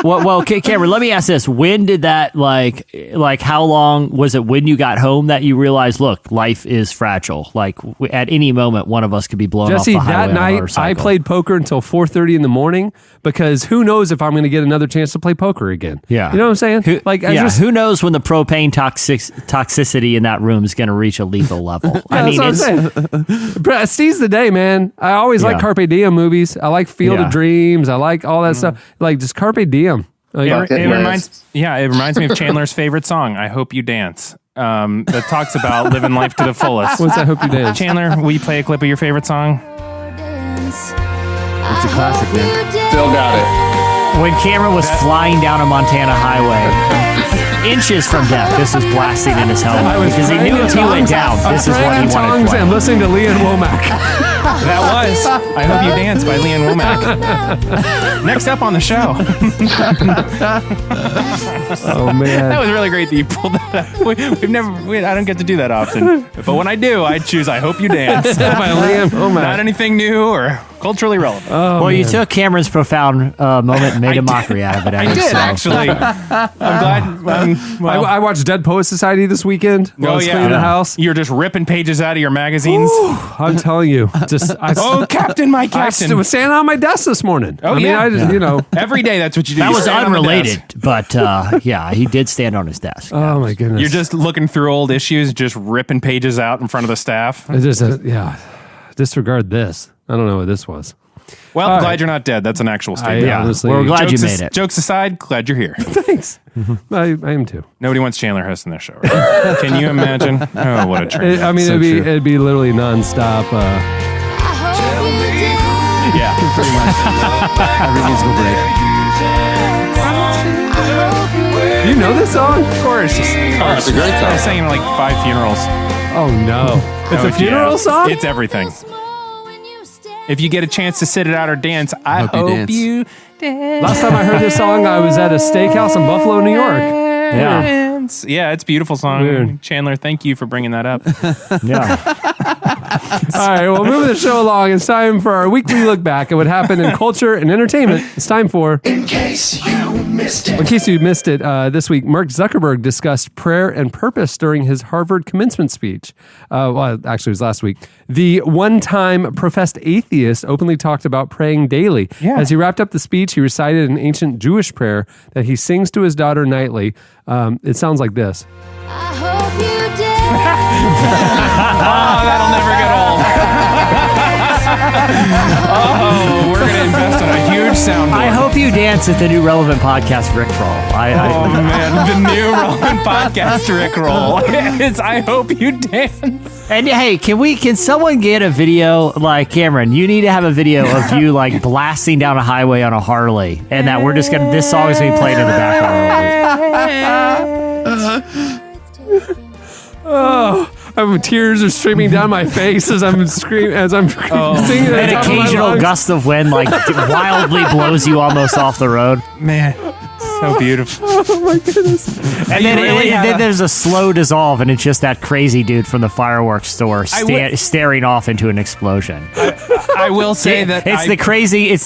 Well, Cameron, let me ask this: when did that like how long was it when you got home that you realized, look, life is fragile? Like at any moment, one of us could be blown off the highway. Jesse, that night I played poker until 4:30 in the morning because who knows if I'm going to get another chance to play poker again? Yeah, you know what I'm saying? Who knows when the propane toxicity in that room is going to reach a lethal level? I mean, it's seize the day, man. I always like Carpe Diem movies. I like Field of Dreams. I like all that stuff. Like just Carpe Diem. Like, it reminds me of Chandler's favorite song, "I Hope You Dance." That talks about living life to the fullest. What's that? Hope You Dance? Chandler, will you play a clip of your favorite song? It's a classic, man. Still got it. When Cameron was flying down a Montana highway. inches from death, this was blasting in his helmet because he knew if he went down, this is what he wanted to play. And listening to Leanne Womack. That was I Hope You Dance by Leanne Womack. Next up on the show. Oh, man. That was really great that you pulled that up. I don't get to do that often. But when I do, I choose I Hope You Dance by Leanne Womack. Not anything new or culturally relevant. Well, you took Cameron's profound moment and made a mockery out of it. I did, actually. I'm glad. I watched Dead Poets Society this weekend while I was cleaning the house. You're just ripping pages out of your magazines. I'm telling you. Captain, my captain. I was standing on my desk this morning. Every day that's what you do. That was unrelated, but he did stand on his desk. Oh, my goodness. You're just looking through old issues, just ripping pages out in front of the staff. Disregard this. I don't know what this was. Well, I'm glad you're not dead. That's an actual statement. Honestly, we're glad you made it. Jokes aside, glad you're here. Thanks. I am too. Nobody wants Chandler hosting their show. Right? Can you imagine? Oh, what a train. It'd be literally nonstop. Yeah, pretty much. Every musical break. You know this song? Of course. It's a great song. I sang in like 5 funerals. Oh no! It's a funeral song. It's everything. If you get a chance to sit it out or dance, I hope you dance. Last time I heard this song, I was at a steakhouse in Buffalo, New York. Yeah, it's a beautiful song. Weird. Chandler, thank you for bringing that up. Yeah. All right, well, moving the show along, it's time for our weekly look back at what happened in culture and entertainment. It's time for In case you missed it. In case you missed it, this week, Mark Zuckerberg discussed prayer and purpose during his Harvard commencement speech. Well, actually, it was last week. The one-time professed atheist openly talked about praying daily. Yeah. As he wrapped up the speech, he recited an ancient Jewish prayer that he sings to his daughter nightly. It sounds like this. I hope you did. Oh, that'll never get old. Oh, we're going to invest in a huge soundboard. I hope you dance at the new Relevant Podcast Rickroll. Oh, man. The new Relevant Podcast Rickroll. It's I Hope You Dance. And hey, can someone get a video, like Cameron, you need to have a video of you like blasting down a highway on a Harley, and that this song is being played in the background. Tears are streaming down my face as I'm singing. An occasional gust of wind like wildly blows you almost off the road. Man, so beautiful. Oh my goodness. And then there's a slow dissolve, and it's just that crazy dude from the fireworks store staring off into an explosion. I will say that it's the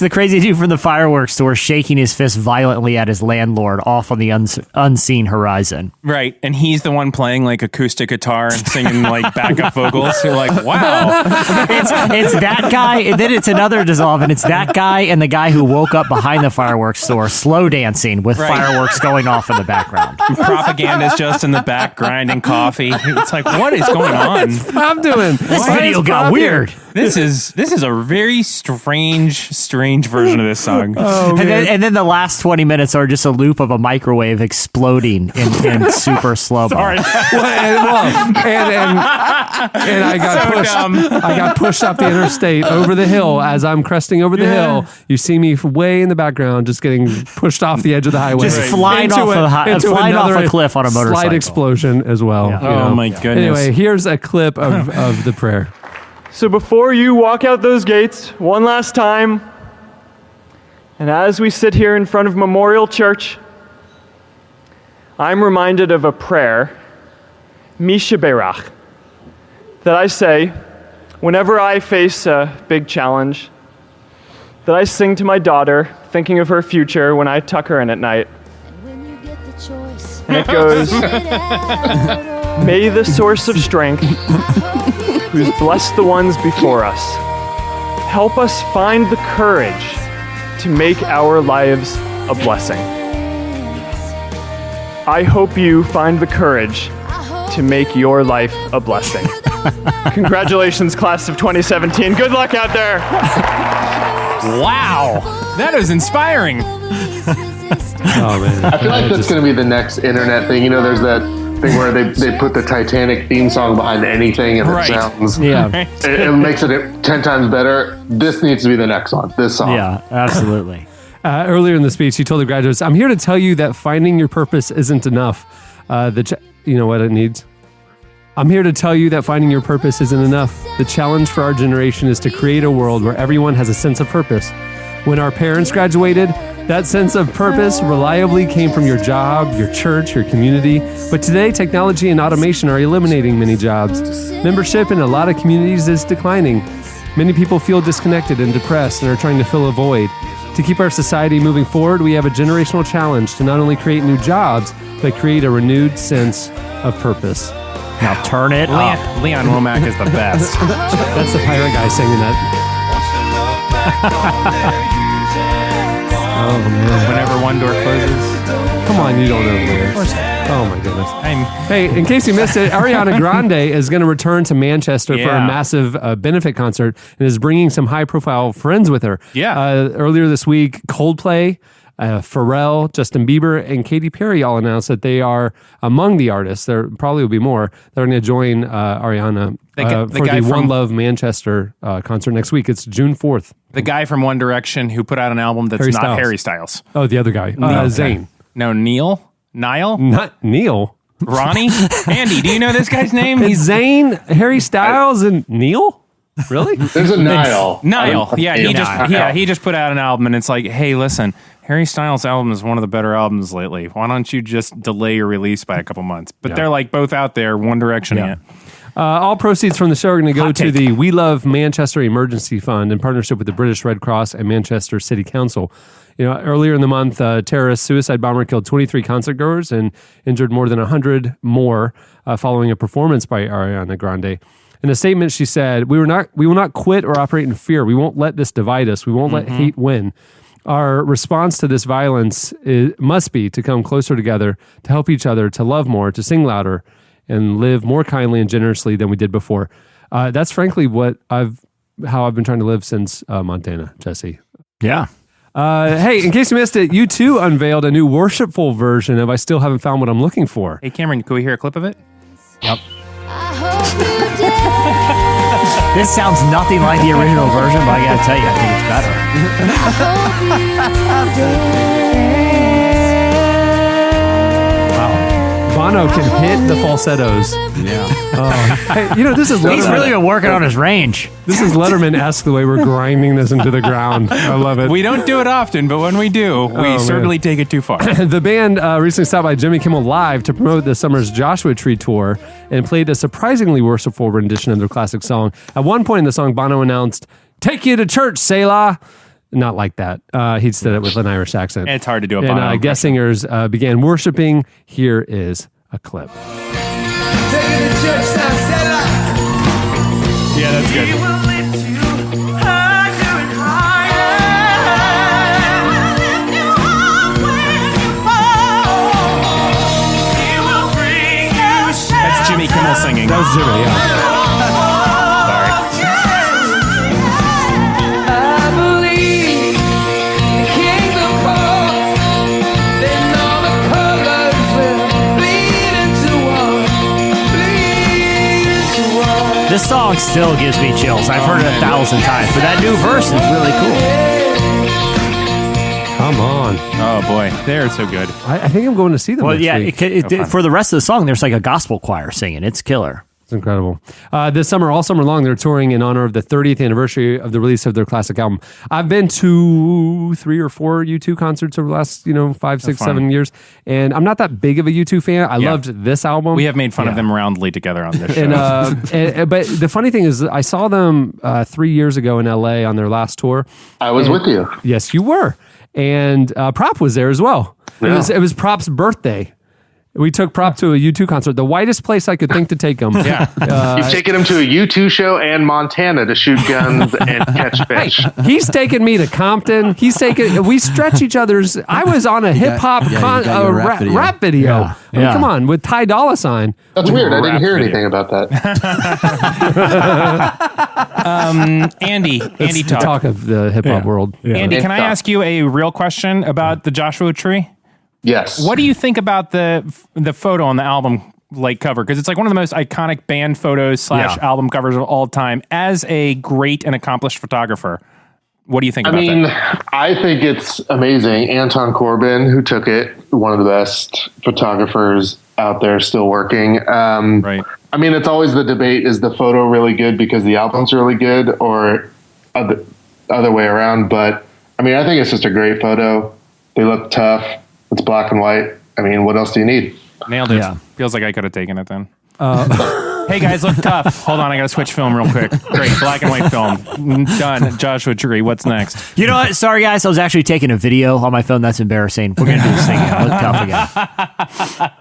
crazy dude from the fireworks store shaking his fist violently at his landlord off on the unseen horizon. Right, and he's the one playing like acoustic guitar and singing like backup vocals. You're like, wow. It's that guy, and then it's another dissolve, and it's that guy and the guy who woke up behind the fireworks store slow dancing with fireworks going off in the background. Propaganda's just in the back grinding coffee. It's like, what is going on? I'm doing. This video got weird. This is a very strange version of this song. Oh, and then the last 20 minutes are just a loop of a microwave exploding in super slow-mo. Sorry. And I got pushed off the interstate over the hill. As I'm cresting over the hill, you see me way in the background, just getting pushed off the edge of the highway, just flying off a cliff on a motorcycle. Slight explosion as well. Yeah. You know? My goodness. Anyway, here's a clip of the prayer. So before you walk out those gates one last time, and as we sit here in front of Memorial Church, I'm reminded of a prayer, Misha Berach, that I say whenever I face a big challenge, that I sing to my daughter, thinking of her future when I tuck her in at night. And it goes, may the source of strength, who's blessed the ones before us, help us find the courage to make our lives a blessing. I hope you find the courage to make your life a blessing. Congratulations, class of 2017. Good luck out there. Wow. That is inspiring. Oh, man. I feel like that's going to be the next internet thing. You know, there's that thing where they put the Titanic theme song behind anything and it sounds... Yeah. It makes it 10 times better. This needs to be the next one, this song. Yeah, absolutely. Earlier in the speech, he told the graduates, I'm here to tell you that finding your purpose isn't enough. You know what it needs? I'm here to tell you that finding your purpose isn't enough. The challenge for our generation is to create a world where everyone has a sense of purpose. When our parents graduated, that sense of purpose reliably came from your job, your church, your community. But today, technology and automation are eliminating many jobs. Membership in a lot of communities is declining. Many people feel disconnected and depressed and are trying to fill a void. To keep our society moving forward, we have a generational challenge to not only create new jobs, but create a renewed sense of purpose. Now turn it up. Leon Womack is the best. That's the pirate guy singing that. Oh, man. Whenever one door closes. Come on, you don't know the lyrics. Oh, my goodness. Hey, in case you missed it, Ariana Grande is going to return to Manchester for a massive benefit concert and is bringing some high-profile friends with her. Yeah. Earlier this week, Coldplay, Pharrell, Justin Bieber, and Katy Perry all announced that they are among the artists. There probably will be more that are going to join Ariana for the One Love Manchester concert next week. It's June 4th. The guy from One Direction who put out an album that's not Harry Styles. Oh, the other guy. Zayn. No, Neil? Niall? Not Neil. Ronnie? Andy, do you know this guy's name? It's Zayn, Harry Styles, and Neil? Really? There's a Niall. Niall. Yeah, he just put out an album and it's like, hey, listen, Harry Styles' album is one of the better albums lately. Why don't you just delay your release by a couple months? But they're like both out there, One Direction it. All proceeds from the show are going to go to the We Love Manchester Emergency Fund in partnership with the British Red Cross and Manchester City Council. You know, earlier in the month, a terrorist suicide bomber killed 23 concert goers and injured more than 100 more following a performance by Ariana Grande. In a statement, she said, "We will not quit or operate in fear. We won't let this divide us. We won't let hate win. Our response to this violence must be to come closer together, to help each other, to love more, to sing louder, and live more kindly and generously than we did before." That's frankly how I've been trying to live since Montana, Jesse. Yeah. Hey, in case you missed it, U2 unveiled a new worshipful version of I Still Haven't Found What I'm Looking For. Hey, Cameron, can we hear a clip of it? Yep. This sounds nothing like the original version, but I gotta tell you, I think it's better. Bono can hit the falsettos. Yeah. Hey, this is Letterman. He's really been working on his range. This is Letterman-esque the way we're grinding this into the ground. I love it. We don't do it often, but when we do, we certainly take it too far. The band recently stopped by Jimmy Kimmel Live to promote this summer's Joshua Tree Tour and played a surprisingly worshipful rendition of their classic song. At one point in the song, Bono announced, "Take you to church, Selah." Not like that. He said it with an Irish accent. It's hard to do a Bono. And guest singers began worshiping. Here is a clip. Yeah, that's good. That's Jimmy Kimmel singing. That was Jimmy, yeah. This song still gives me chills. I've heard it 1,000 times, but that new verse is really cool. Come on. Oh, boy. They're so good. I think I'm going to see them next week. For the rest of the song, there's like a gospel choir singing. It's killer. It's incredible. This summer, all summer long, they're touring in honor of the 30th anniversary of the release of their classic album. I've been to 3 or 4 U2 concerts over the last, 5, 6, 7 years, and I'm not that big of a U2 fan. I loved this album. We have made fun of them roundly together on this show. But the funny thing is, I saw them 3 years ago in LA on their last tour. I was with you. Yes, you were. And Prop was there as well. Yeah. It was Prop's birthday. We took Prop to a U2 concert, the whitest place I could think to take him. You've taken him to a U2 show and Montana to shoot guns and catch fish. He's taken me to Compton. We stretch each other's. I was on a hip hop rap video. Yeah. I mean, come on, with Ty Dolla $ign. That's weird. I didn't hear anything about that. Andy, The talk of the hip hop world. Yeah. Andy, can I ask you a real question about the Joshua Tree? Yes. What do you think about the photo on the album cover? Because it's like one of the most iconic band photos / album covers of all time. As a great and accomplished photographer, What do you think I about mean, that? I think it's amazing. Anton Corbin, who took it, one of the best photographers out there, still working. Right. I mean, it's always the debate: is the photo really good because the album's really good, or other way around? But I mean, I think it's just a great photo. They look tough. It's black and white. I mean, what else do you need? Nailed it. Yeah. Feels like I could have taken it then. Hey guys, look tough. Hold on, I gotta switch film real quick. Great, black and white film. Done. Joshua Tree, what's next? You know what? Sorry, guys. I was actually taking a video on my phone. That's embarrassing. We're gonna do this thing again. Look tough again.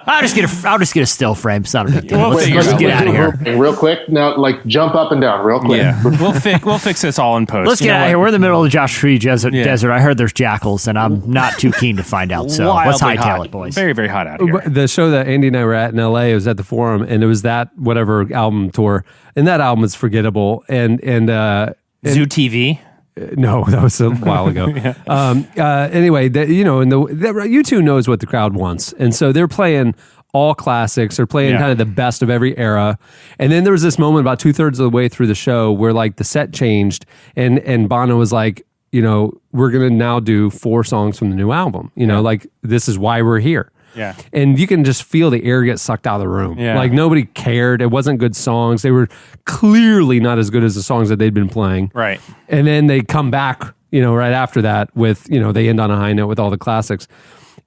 I'll just get a still frame. It's not a big deal. We'll figure Let's it get out. out of here. Real quick. Now, like, jump up and down real quick. Yeah, we'll fix this all in post. Let's get out of here. We're in the middle of the Joshua Tree desert. I heard there's jackals, and I'm not too keen to find out. So let's Wildly hightail hot. it, boys. Very, very hot out here. The show that Andy and I were at in LA, it was at the Forum, and it was that whatever album tour, and that album is forgettable. And Zoo TV. no, that was a while ago. Anyway, and U2 knows what the crowd wants, and so they're playing all classics. They're playing kind of the best of every era. And then there was this moment about 2/3 of the way through the show where like the set changed, and Bono was like, we're gonna now do 4 songs from the new album. Like this is why we're here. Yeah. And you can just feel the air get sucked out of the room. Yeah. Like nobody cared. It wasn't good songs. They were clearly not as good as the songs that they'd been playing. Right. And then they come back, right after that with, they end on a high note with all the classics.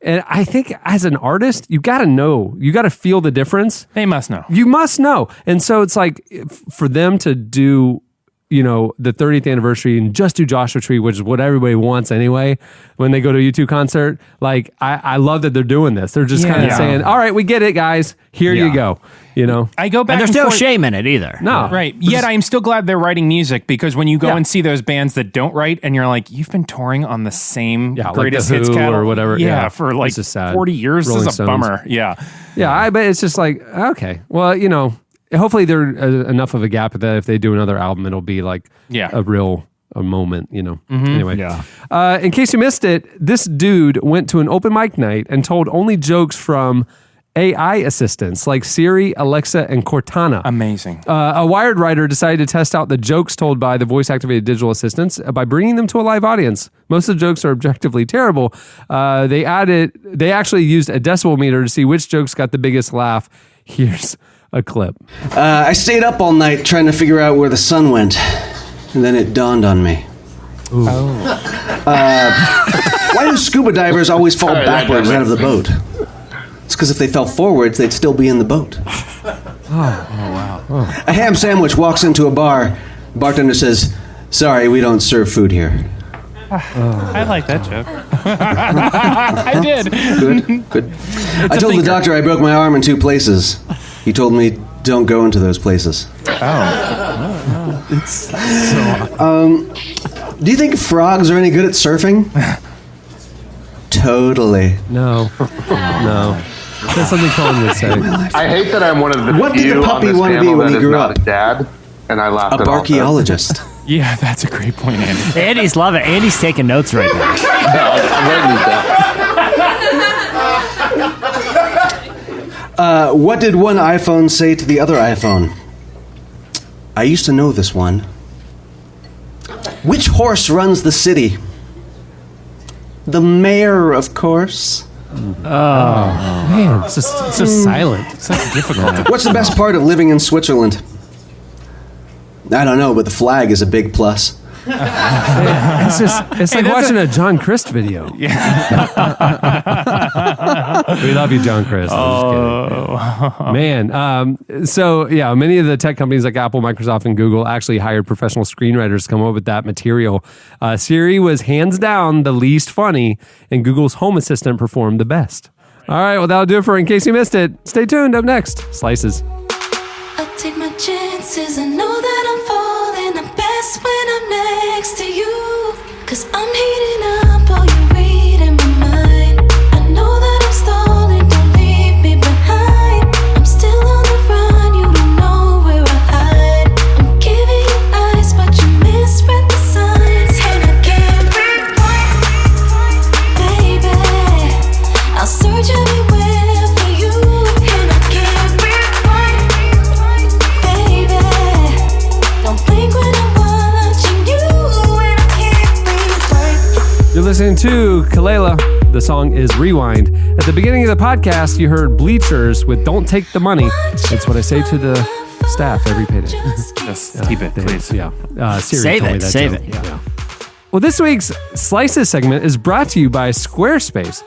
And I think as an artist, you got to know, you got to feel the difference. They must know. You must know. And so it's like for them to do, the 30th anniversary and just do Joshua Tree, which is what everybody wants anyway, when they go to a U2 concert. Like, I love that they're doing this. They're just kind of saying, all right, we get it, guys. Here you go. I go back And there's and no forth. shame in it either. No. Right. Yet I'm still glad they're writing music because when you go and see those bands that don't write and you're like, you've been touring on the same like greatest The hits Who catalog or whatever. Yeah, for like It's just sad. 40 years. Rolling This is a Stones. bummer. Yeah. Yeah, but it's just like, okay. Well, hopefully there's enough of a gap that if they do another album, it'll be like a real moment, Anyway, in case you missed it, this dude went to an open mic night and told only jokes from AI assistants like Siri, Alexa, and Cortana. Amazing. A Wired writer decided to test out the jokes told by the voice-activated digital assistants by bringing them to a live audience. Most of the jokes are objectively terrible. They actually used a decibel meter to see which jokes got the biggest laugh. Here's a clip. I stayed up all night trying to figure out where the sun went, and then it dawned on me. Why do scuba divers always fall backwards out of the boat? It's because if they fell forwards, they'd still be in the boat. Wow. A ham sandwich walks into a bar. Bartender says, "Sorry, we don't serve food here." I like that joke. I did. Good. I told the doctor I broke my arm in 2 places. He told me, "Don't go into those places." Do you think frogs are any good at surfing? Totally. No. That's something Colin would say. I hate that I'm one of the What did few the puppy on this want to be panel when that he is grew not up? a dad, and I laughed A at all that. barchaeologist. Yeah, that's a great point, Andy. Andy's loving it. Andy's taking notes right now. I'm writing these down. What did one iPhone say to the other iPhone? I used to know this one. Which horse runs the city? The mayor, of course. Man, it's just silent. Such difficult. What's the best part of living in Switzerland? I don't know, but the flag is a big plus. It's like watching a John Christ video. We love you, John Christ. I'm just kidding. Man. Many of the tech companies like Apple, Microsoft, and Google actually hired professional screenwriters to come up with that material. Siri was hands down the least funny, and Google's Home Assistant performed the best. All right, well, that'll do it for In Case You Missed It. Stay tuned. Up next, Slices. I take my chances, I know that I'm falling. I'm best when I'm next to you. 'Cause I'm heating up while you read in my mind. I know that I'm stalling, don't leave me behind. I'm still on the run, you don't know where I hide. I'm giving you eyes, but you misread the signs. And I can't rewind, baby. I'll search everywhere for you. And I can't rewind, baby. listening to Kalela. The song is Rewind. At the beginning of the podcast, you heard Bleachers with Don't Take the Money. It's what I say to the staff every payday. Just keep it, please. Yeah. Siri Save told me it, that save joke. it. Yeah. Well, this week's Slices segment is brought to you by Squarespace.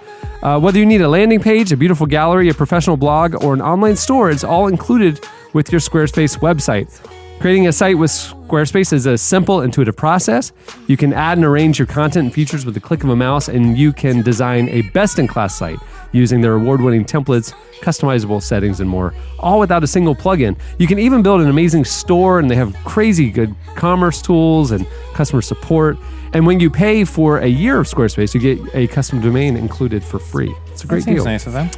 Whether you need a landing page, a beautiful gallery, a professional blog, or an online store, it's all included with your Squarespace website. Creating a site with Squarespace is a simple, intuitive process. You can add and arrange your content and features with the click of a mouse, and you can design a best-in-class site using their award-winning templates, customizable settings, and more, all without a single plugin. You can even build an amazing store, and they have crazy good commerce tools and customer support. And when you pay for a year of Squarespace, you get a custom domain included for free. It's a great deal. Nice of them.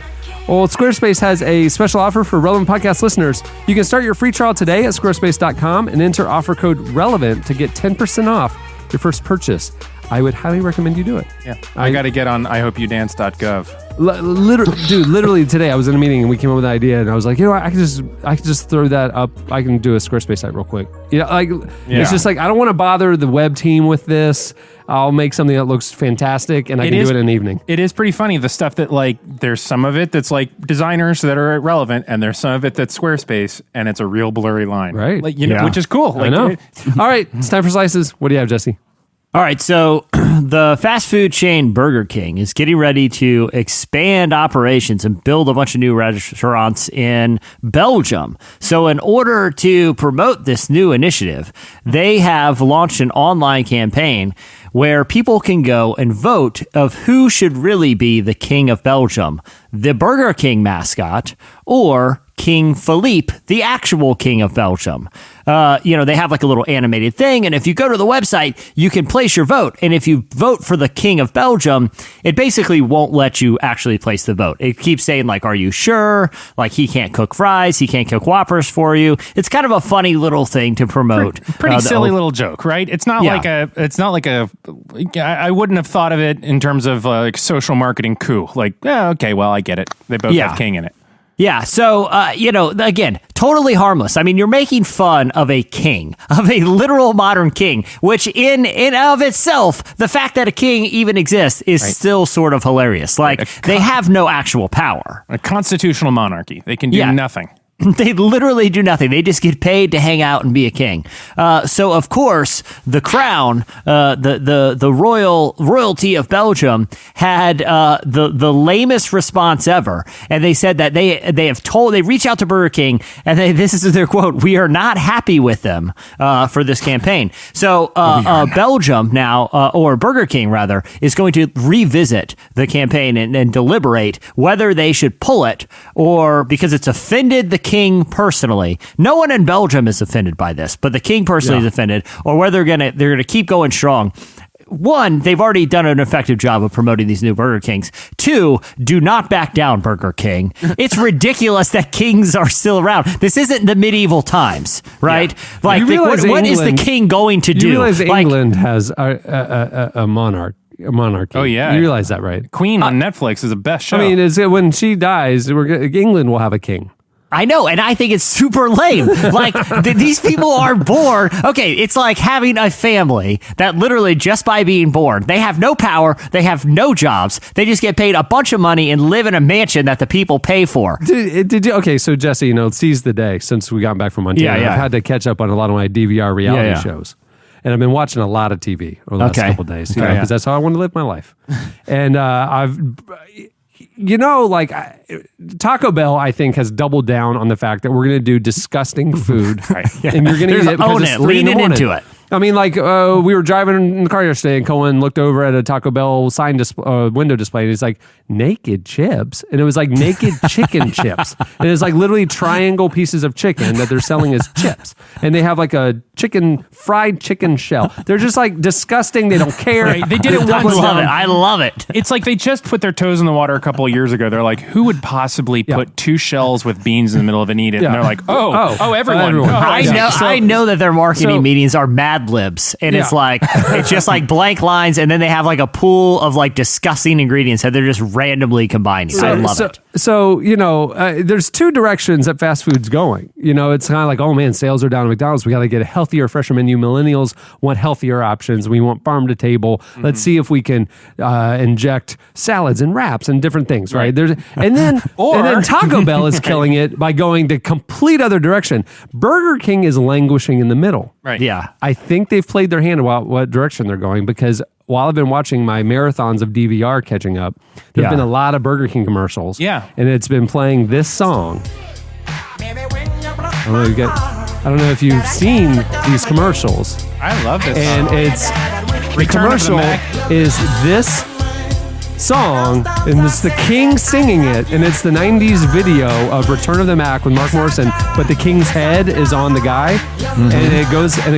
Well, Squarespace has a special offer for Relevant Podcast listeners. You can start your free trial today at squarespace.com and enter offer code RELEVANT to get 10% off your first purchase. I would highly recommend you do it. Yeah. I got to get on ihopeyouDance.gov. Literally today I was in a meeting and we came up with an idea and I was like, you know what, I can just throw that up. I can do a Squarespace site real quick. You know, like it's just like I don't want to bother the web team with this. I'll make something that looks fantastic and I can do it in an evening. It is pretty funny. The stuff that like there's some of it that's like designers that are relevant and there's some of it that's Squarespace and it's a real blurry line. Right. Like you know, which is cool. I know. All right, it's time for Slices. What do you have, Jesse? All right, so the fast food chain Burger King is getting ready to expand operations and build a bunch of new restaurants in Belgium. So in order to promote this new initiative, they have launched an online campaign where people can go and vote of who should really be the king of Belgium, the Burger King mascot or King Philippe, the actual king of Belgium. They have like a little animated thing, and if you go to the website, you can place your vote. And if you vote for the king of Belgium, it basically won't let you actually place the vote. It keeps saying like, "Are you sure?" Like he can't cook fries, he can't cook Whoppers for you. It's kind of a funny little thing to promote. Pretty silly little joke, right? It's not like I wouldn't have thought of it in terms of like social marketing coup. Like, okay, well, I get it. They both have king in it. Yeah, so, again, totally harmless. I mean, you're making fun of a king, of a literal modern king, which in of itself, the fact that a king even exists is still sort of hilarious. Like, they have no actual power. A constitutional monarchy. They can do nothing. They literally do nothing. They just get paid to hang out and be a king. So of course, the crown, the royalty of Belgium had the lamest response ever, and they said that they reached out to Burger King and this is their quote: "We are not happy with them for this campaign." So Belgium now, or Burger King rather, is going to revisit the campaign and deliberate whether they should pull it or because it's offended the king personally. No one in Belgium is offended by this, but the king personally is offended, or whether they're gonna keep going strong. One, they've already done an effective job of promoting these new Burger Kings. Two, do not back down, Burger King. It's ridiculous that kings are still around. This isn't the medieval times, right? Yeah. Like, what is the king going to do? You realize England has a monarchy. Oh yeah, you realize that, right? Queen on Netflix is the best show. I mean, when she dies, England will have a king. I know, and I think it's super lame. Like, these people are born. Okay, it's like having a family that literally just by being born, they have no power, they have no jobs, they just get paid a bunch of money and live in a mansion that the people pay for. Okay, so Jesse, seize the day since we got back from Montana. I've had to catch up on a lot of my DVR reality shows. And I've been watching a lot of TV over the last couple of days, because that's how I want to live my life. And Taco Bell, I think, has doubled down on the fact that we're going to do disgusting food, and you're going to eat it because it's 3 in the morning. Into it. I mean, like, we were driving in the car yesterday, and Cohen looked over at a Taco Bell window display, and he's like, naked chips. And it was like naked chicken chips. And it's like literally triangle pieces of chicken that they're selling as chips. And they have like a fried chicken shell. They're just like disgusting. They don't care. Right. They did it once. I love it. It's like they just put their toes in the water a couple couple of years ago. They're like, who would possibly put 2 shells with beans in the middle of and eat it? And they're like, everyone. I know that their marketing meetings are Mad Libs, and it's like it's just like blank lines, and then they have like a pool of like disgusting ingredients that they're just randomly combining. I love it. So, there's 2 directions that fast food's going. It's kind of like, oh man, sales are down at McDonald's. We got to get a healthier, fresher menu. Millennials want healthier options. We want farm to table. Let's see if we can inject salads and wraps and different things, right? And then Taco Bell is killing it by going the complete other direction. Burger King is languishing in the middle. Right. Yeah. I think they've played their hand about what direction they're going, because while I've been watching my marathons of DVR catching up, there's been a lot of Burger King commercials. Yeah. And it's been playing this song. I don't know if you've seen these commercials. I love this And song. it's the Return of the commercial Mac. is this song, and it's the King singing it, and it's the 90s video of Return of the Mac with Mark Morrison, but the King's head is on the guy, and it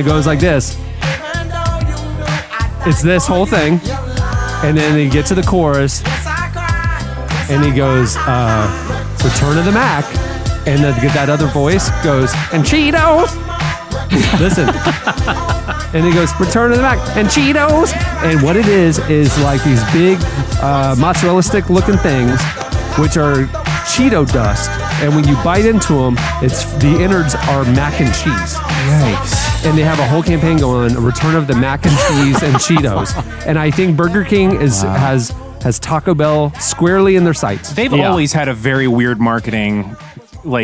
goes like this. It's this whole thing, and then they get to the chorus, and he goes, Return of the Mac, and then that other voice goes, and Cheetos. Listen. And he goes, Return of the Mac, and Cheetos. And what it is like these big mozzarella stick looking things, which are Cheeto dust. And when you bite into them, the innards are mac and cheese. Yikes. And they have a whole campaign going on, Return of the Mac and Cheese and Cheetos. And I think Burger King has Taco Bell squarely in their sights. They've always had a very weird marketing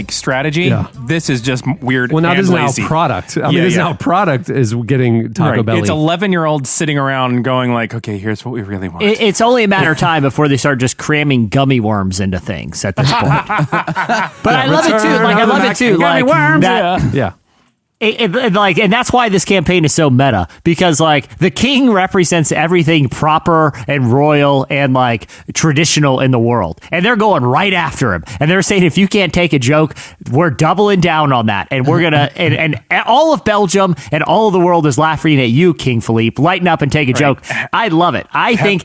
strategy. Yeah. This is just weird. Well, now and this is lazy. now product. Now product is getting Taco Bell. It's 11-year-olds sitting around going like, okay, here's what we really want. It's only a matter of time before they start just cramming gummy worms into things at this point. But I love it too. I love it too. Gummy worms. That, yeah. And that's why this campaign is so meta, because like the king represents everything proper and royal and like traditional in the world, and they're going right after him, and they're saying, if you can't take a joke, we're doubling down on that, and we're gonna and all of Belgium and all of the world is laughing at you, King Philippe. Lighten up and take a joke. I love it. I think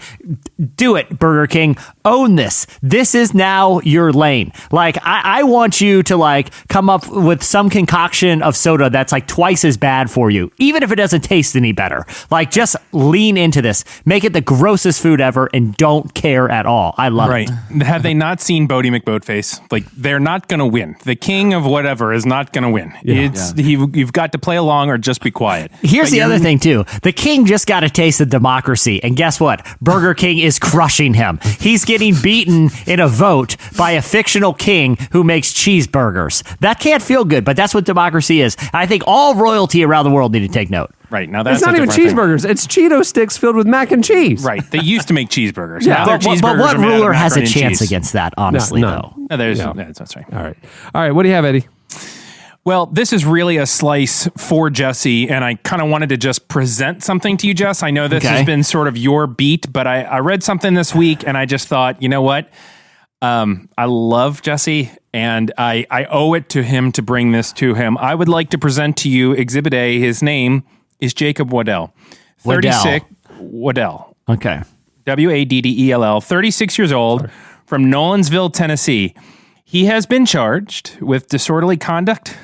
do it, Burger King. Own this. This is now your lane. Like I want you to like come up with some concoction of soda that's like twice as bad for you, even if it doesn't taste any better. Like, just lean into this. Make it the grossest food ever and don't care at all. I love it. Have they not seen Bodie McBoatface? Like, they're not going to win. The king of whatever is not going to win. You've got to play along or just be quiet. Here's the other thing, too. The king just got a taste of democracy. And guess what? Burger King is crushing him. He's getting beaten in a vote by a fictional king who makes cheeseburgers. That can't feel good, but that's what democracy is. I think all royalty around the world need to take note. Right. Now that's it's not even cheeseburgers. It's Cheeto sticks filled with mac and cheese. Right. They used to make cheeseburgers. Yeah. Now But what ruler has a chance against that, honestly, though? No, that's right. All right. What do you have, Eddie? Well, this is really a slice for Jesse, and I kind of wanted to just present something to you, Jess. I know this has been sort of your beat, but I read something this week, and I just thought, you know what? I love Jesse, and I owe it to him to bring this to him. I would like to present to you Exhibit A. His name is Jacob Waddell. 36. Waddell. Okay. Waddell. 36 years old, from Nolensville, Tennessee. He has been charged with disorderly conduct,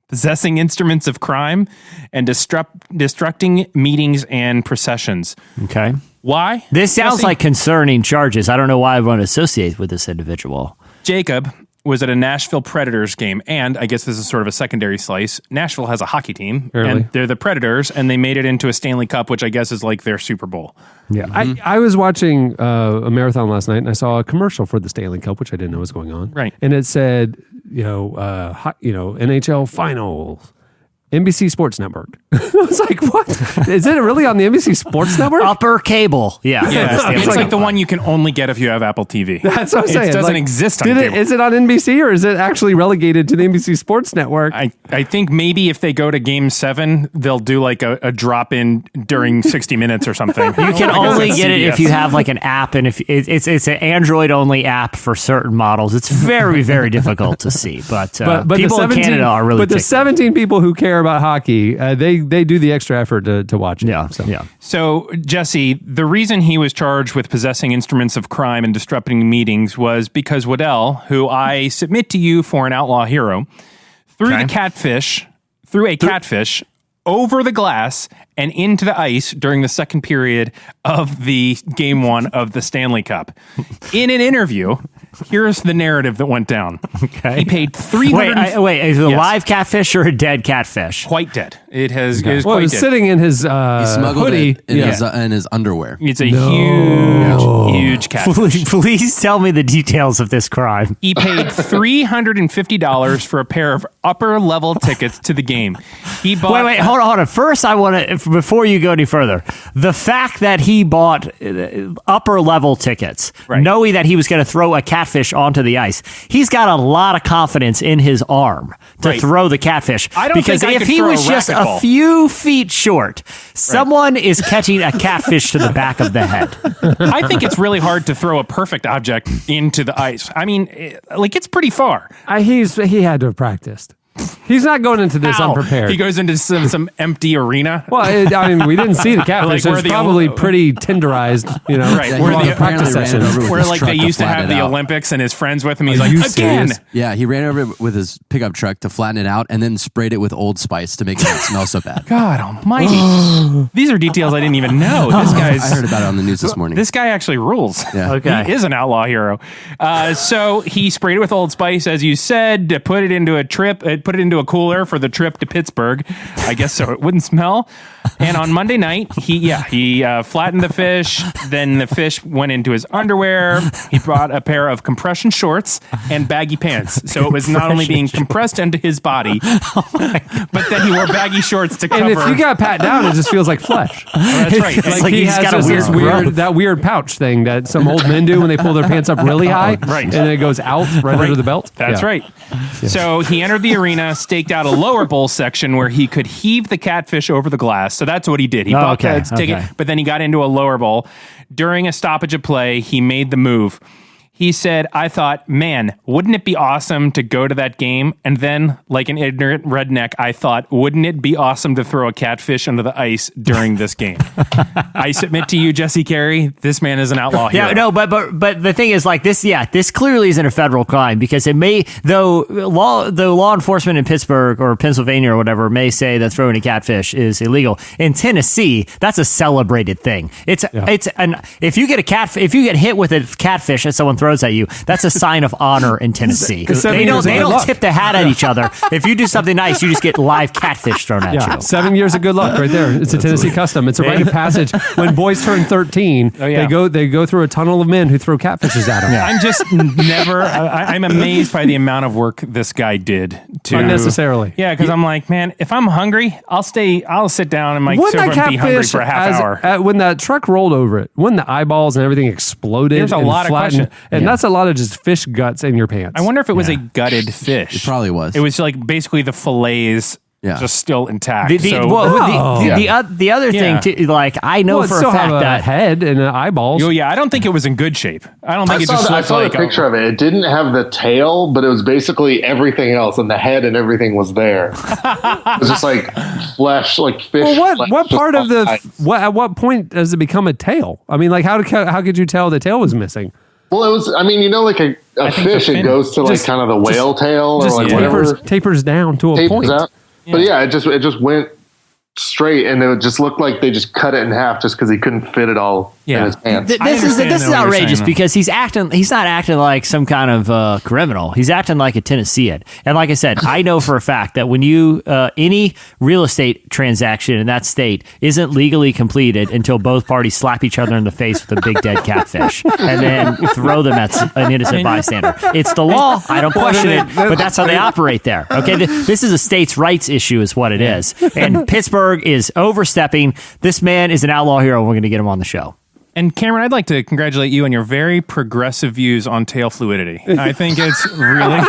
possessing instruments of crime, and disrupting meetings and processions. Okay. Why? This sounds like concerning charges. I don't know why I want to associate with this individual. Jacob was at a Nashville Predators game, and I guess this is sort of a secondary slice. Nashville has a hockey team, and they're the Predators, and they made it into a Stanley Cup, which I guess is like their Super Bowl. Yeah, I was watching a marathon last night, and I saw a commercial for the Stanley Cup, which I didn't know was going on. Right, and it said, NHL Finals. NBC Sports Network. I was like, what? Is it really on the NBC Sports Network? Upper cable. Yeah. It's like the one you can only get if you have Apple TV. That's what I'm saying. It doesn't exist on cable. Is it on NBC or is it actually relegated to the NBC Sports Network? I think maybe if they go to Game 7, they'll do like a drop-in during 60 Minutes or something. You can only get it if you have like an app, and if it's an Android-only app for certain models. It's very, very difficult to see. But people in Canada are really the 17 people who care about hockey, they do the extra effort to watch it. Yeah. So, Jesse, the reason he was charged with possessing instruments of crime and disrupting meetings was because Waddell, who I submit to you for an outlaw hero, threw a catfish over the glass and into the ice during the second period of the Game 1 of the Stanley Cup. In an interview, here's the narrative that went down. Okay. He paid $300. Wait, is it a live catfish or a dead catfish? Quite dead. It is Well, quite it was dead. sitting in his He smuggled hoodie. it in his underwear. It's a huge catfish. Please tell me the details of this crime. He paid $350 for a pair of upper-level tickets to the game. He bought. Wait, hold on. First, I want to, before you go any further, the fact that he bought upper-level tickets, knowing that he was going to throw a catfish onto the ice, he's got a lot of confidence in his arm to throw the catfish. I don't because think I if could he throw was a just racquetball. a few feet short, someone is catching a catfish to the back of the head. I think it's really hard to throw a perfect object into the ice. I mean, it's pretty far. He had to have practiced. He's not going into this unprepared. He goes into some empty arena. Well, we didn't see the catfish. It's probably pretty tenderized, Right. Where the practice sessions. Where they used to have the Olympics and his friends with him. He's like, again. Yeah, he ran over it with his pickup truck to flatten it out and then sprayed it with Old Spice to make it not smell so bad. God almighty. These are details I didn't even know. This guy's. I heard about it on the news this morning. This guy actually rules. Yeah. Okay. He is an outlaw hero. So he sprayed it with Old Spice, as you said, put it into a cooler for the trip to Pittsburgh, I guess, so it wouldn't smell. And on Monday night, he flattened the fish. Then the fish went into his underwear. He brought a pair of compression shorts and baggy pants. So it was not only being compressed into his body, but then he wore baggy shorts to cover. And if you got pat down, it just feels like flesh. That's right. It's like he he's has got a this weird that weird pouch thing that some old men do when they pull their pants up really high, Right. and then it goes out right under the belt. That's right. So he entered the arena, staked out a lower bowl section where he could heave the catfish over the glass. So that's what he did. He bought that ticket, but then he got into a lower bowl. During a stoppage of play, he made the move. He said, I thought, man, wouldn't it be awesome to go to that game? And then, like an ignorant redneck, I thought, wouldn't it be awesome to throw a catfish under the ice during this game? I submit to you, Jesse Carey, this man is an outlaw hero. Yeah, no, but the thing is, like this, this clearly isn't a federal crime because it may, though law enforcement in Pittsburgh or Pennsylvania or whatever may say that throwing a catfish is illegal. In Tennessee, that's a celebrated thing. If you get hit with a catfish and someone throws at you, that's a sign of honor in Tennessee. They don't tip the hat at each other. If you do something nice, you just get live catfish thrown at you. 7 years of good luck right there. It's a Tennessee custom. It's a rite of passage. When boys turn 13, they go through a tunnel of men who throw catfishes at them. I'm just I'm amazed by the amount of work this guy did to unnecessarily. Yeah, because I'm like, man, if I'm hungry, I'll sit down in my sofa and be hungry for a half hour. When that truck rolled over it, when the eyeballs and everything exploded, there's a lot of questions. And that's a lot of just fish guts in your pants. I wonder if it was a gutted fish. It probably was. It was like basically the fillets just still intact. The other thing, too, like I know for a fact that head and eyeballs. Oh yeah, I don't think it was in good shape. I don't think I saw a picture of it. It didn't have the tail, but it was basically everything else, and the head and everything was there. It was just like flesh, like fish. Well, what part of at what point does it become a tail? I mean, like how could you tell the tail was missing? Well, it was. I mean, like a fish, it goes to like kind of the whale tail or like whatever. Tapers down to a point. Out. Yeah. But yeah, it just went straight, and it just looked like they just cut it in half just because he couldn't fit it all in his pants. This is outrageous because he's not acting like some kind of criminal. He's acting like a Tennessean. And like I said, I know for a fact that when you any real estate transaction in that state isn't legally completed until both parties slap each other in the face with a big dead catfish and then throw them at an innocent bystander. It's the law. I don't question it, but that's how they operate there. Okay, this is a states' rights issue, is what it is. And Pittsburgh is overstepping. This man is an outlaw hero. We're going to get him on the show. And Cameron, I'd like to congratulate you on your very progressive views on tail fluidity. I think it's really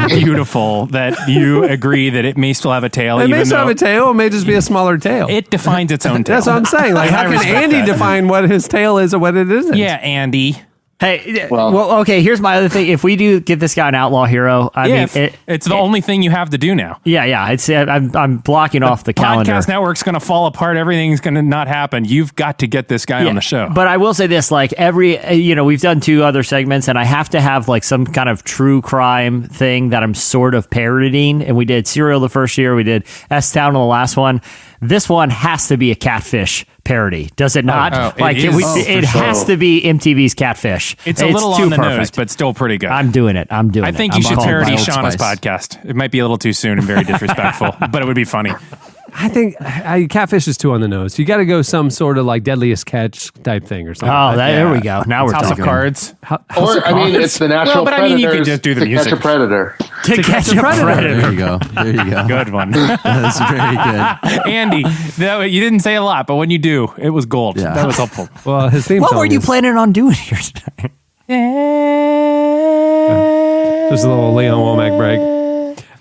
beautiful that you agree that it may still have a tail. It may still have a tail. It may just be a smaller tail. It defines its own tail. That's what I'm saying. Like, how can Andy define what his tail is or what it isn't? Yeah, Andy. Hey, well, okay. Here's my other thing. If we do get this guy an outlaw hero, I mean, it's the only thing you have to do now. Yeah. It's I'm blocking off the calendar. Podcast network's going to fall apart. Everything's going to not happen. You've got to get this guy on the show. But I will say this: like we've done 2 other segments, and I have to have like some kind of true crime thing that I'm sort of parodying. And we did Serial the first year. We did S-Town on the last one. This one has to be a Catfish parody, does it not? It has to be MTV's Catfish. It's a little on the nose, but still pretty good. I'm doing it. I think you should parody Shauna's podcast. It might be a little too soon and very disrespectful, but it would be funny. I think Catfish is too on the nose. You got to go some sort of like Deadliest Catch type thing or something. Oh, there we go. Now we're House talking. of Cards. It's the National Predators. You could just do the music. Catch a Predator. To catch a predator. There you go. Good one. That's very good. Andy, you didn't say a lot, but when you do, it was gold. Yeah. That was helpful. Well, his theme What song were you planning on doing here tonight? Just a little Leon Womack break.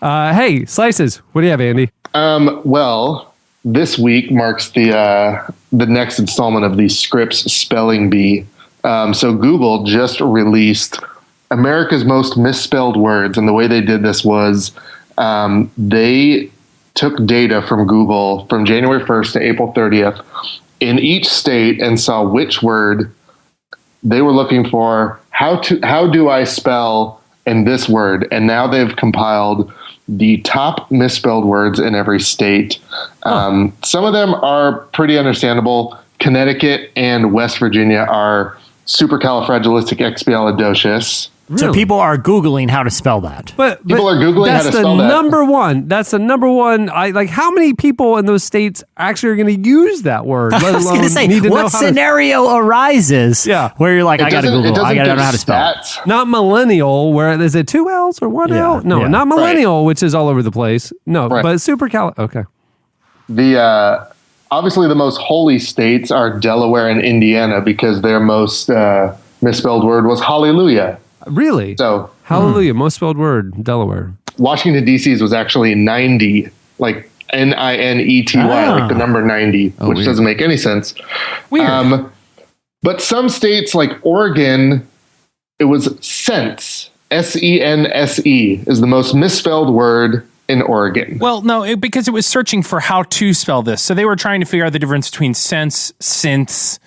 Hey, Slices, what do you have, Andy? Well, this week marks the next installment of the Scripps Spelling Bee. So Google just released America's most misspelled words, and the way they did this was they took data from Google from January 1st to April 30th in each state and saw which word they were looking for. How do I spell in this word? And now they've compiled the top misspelled words in every state. Some of them are pretty understandable. Connecticut and West Virginia are supercalifragilisticexpialidocious. Really? So people are Googling how to spell that. But people are Googling how to spell that. That's the number one. How many people in those states actually are going to use that word? Let I was alone going to say, need to know what how scenario arises where you're like, I got to Google, I got to know how to spell it. Not millennial, where is it 2 L's or 1 L? No, not millennial, which is all over the place. No, but okay. The obviously the most holy states are Delaware and Indiana because their most misspelled word was hallelujah. Really? So hallelujah, most spelled word, Delaware. Washington D.C.'s was actually 90, like NINETY, like the number 90, which weird. doesn't make any sense. Weird. But some states like Oregon, it was sense. SENSE is the most misspelled word in Oregon. Well, no, because it was searching for how to spell this. So they were trying to figure out the difference between sense, since,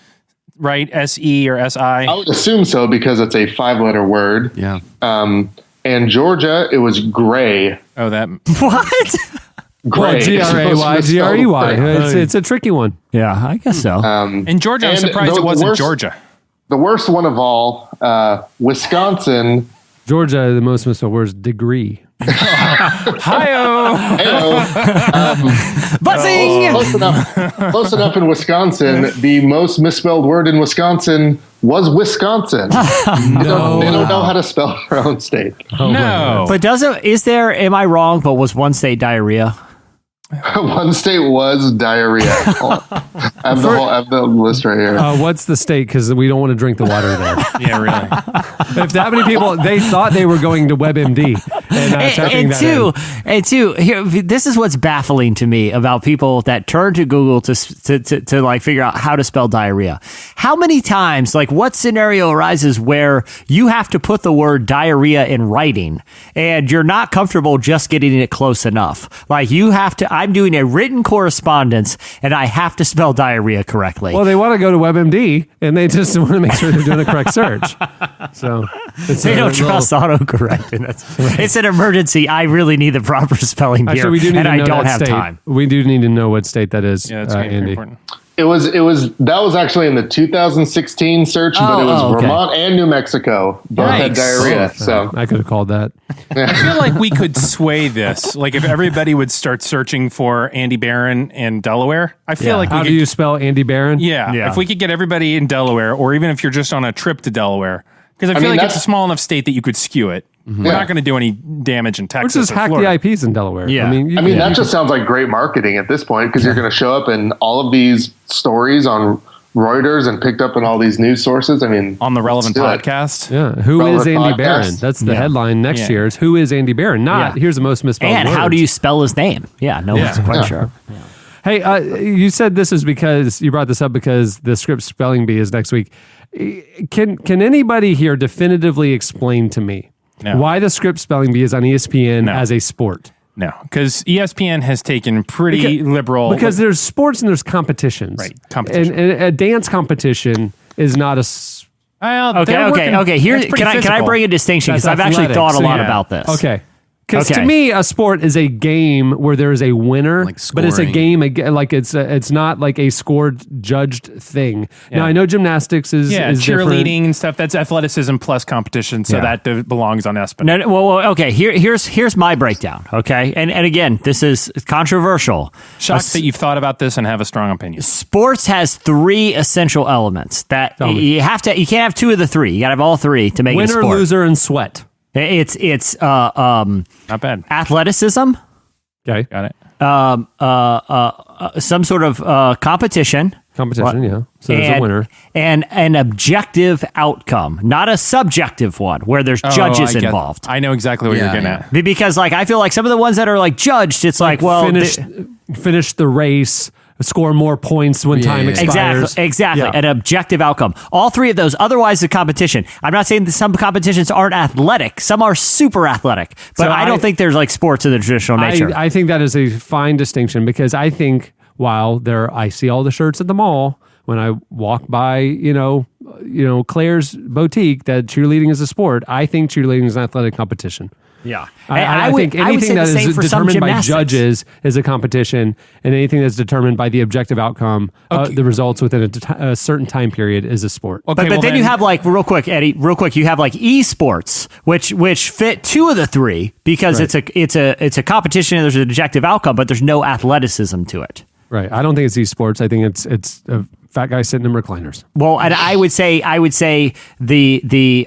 right? S-E or S-I. I would assume so because it's a 5-letter word. Yeah. And Georgia, it was gray. Oh, that. What? Gray. G-R-A-Y, G-R-E-Y. It's a tricky one. Yeah, I guess so. In Georgia, I'm surprised it wasn't Georgia. The worst one of all, Wisconsin. Georgia, the most misspelled word is degree. Hi-oh. Buzzing! Close enough in Wisconsin. The most misspelled word in Wisconsin was Wisconsin. They don't know how to spell their own state. No. But am I wrong, but was one state diarrhea? One state was diarrhea. I have the list right here. What's the state? Because we don't want to drink the water there. Yeah, really. If that many people, they thought they were going to WebMD. And two, here, this is what's baffling to me about people that turn to Google to like figure out how to spell diarrhea. How many times, like what scenario arises where you have to put the word diarrhea in writing and you're not comfortable just getting it close enough? Like you have to, I'm doing a written correspondence and I have to spell diarrhea correctly. Well, they want to go to WebMD and they just want to make sure they're doing the correct search. So they don't trust autocorrect. It's an emergency. I really need the proper spelling here, we do need and to know I don't have state. time. We do need to know what state that is. Yeah, that's Andy. important. That was actually in the 2016 search, but it was Vermont and New Mexico. Both had diarrhea. So I could have called that. I feel like we could sway this. Like if everybody would start searching for Andy Barron in Delaware, I feel like How do you spell Andy Barron? Yeah, if we could get everybody in Delaware, or even if you're just on a trip to Delaware, because I feel like it's a small enough state that you could skew it. Mm-hmm. We're not going to do any damage in Texas. Or just hack the IPs in Delaware. Yeah. I mean that just sounds like great marketing at this point because you're going to show up in all of these stories on Reuters and picked up in all these news sources. I mean, on the Relevant podcast. Yeah. Who is Andy Barron? That's the headline next year is Who is Andy Barron? Not here's the most misspelled And words. how do you spell his name? Yeah, no one's quite sure. Yeah. Hey, you said this is because you brought this up because the script spelling bee is next week. Can anybody here definitively explain to me why the script spelling bee is on ESPN as a sport? No, because ESPN has taken pretty liberal. Because there's sports and there's competitions. Right, competition. And a dance competition is not a. Okay. Here, can I bring a distinction? Because I've actually thought a lot about this. Okay. Because to me, a sport is a game where there is a winner, but it's a game like it's not like a scored judged thing. Yeah. Now I know gymnastics is cheerleading different. and stuff. That's athleticism plus competition, so that belongs on ESPN. No, well, okay. Here's my breakdown. Okay, and again, this is controversial. Shocked that you've thought about this and have a strong opinion. Sports has 3 essential elements that you can't have 2 of the 3. You got to have all 3 to make it a sport. Winner, loser, and sweat. It's not bad. Athleticism. Okay, got it. Some sort of competition. Competition, yeah. So there's a winner. And an objective outcome, not a subjective one where there's judges involved. I know exactly what you're getting at. Because like I feel like some of the ones that are like judged, it's like well, finish the race. Score more points when time expires. Exactly. An objective outcome. All 3 of those. Otherwise, the competition. I'm not saying that some competitions aren't athletic. Some are super athletic. But I don't think there's like sports in the traditional nature. I think that is a fine distinction because I think while I see all the shirts at the mall when I walk by, Claire's boutique that cheerleading is a sport. I think cheerleading is an athletic competition. Yeah. I think anything that is determined by judges is a competition, and anything that's determined by the objective outcome, the results within a certain time period is a sport. Okay, but then you have like, real quick, Eddie, you have like esports, which fit 2 of the 3 because it's a competition and there's an objective outcome, but there's no athleticism to it. Right. I don't think it's esports. I think it's a fat guy sitting in recliners. Well, and I would say the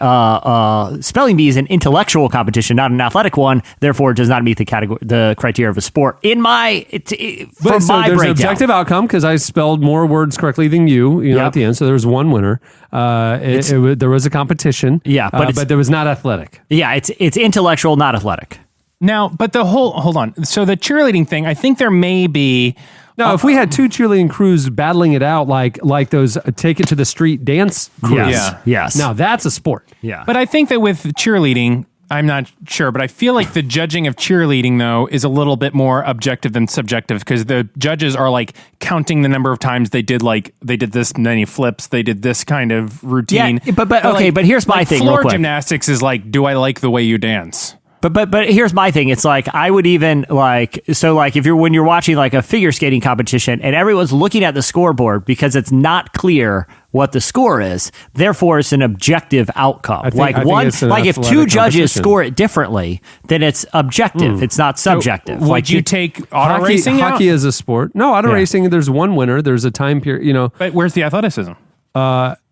spelling bee is an intellectual competition, not an athletic one. Therefore, it does not meet the criteria of a sport. In my there's an objective outcome because I spelled more words correctly than you. At the end, so there was one winner. There was a competition. Yeah, but there was not athletic. Yeah, it's intellectual, not athletic. Now, but hold on. So the cheerleading thing, I think there may be. No, if we had 2 cheerleading crews battling it out like those Take It to the Street dance crews. Yes. Now that's a sport. Yeah. But I think that with cheerleading, I'm not sure, but I feel like the judging of cheerleading, though, is a little bit more objective than subjective because the judges are like counting the number of times they did this many flips, they did this kind of routine. Yeah, but here's my thing. Floor real quick. Gymnastics is like, do I like the way you dance? But here's my thing. It's like I would even like when you're watching like a figure skating competition and everyone's looking at the scoreboard because it's not clear what the score is. Therefore, it's an objective outcome. I think if 2 judges score it differently, then it's objective. It's not subjective. So would you take auto racing? Hockey is a sport. No, auto racing. There's one winner. There's a time period. But where's the athleticism?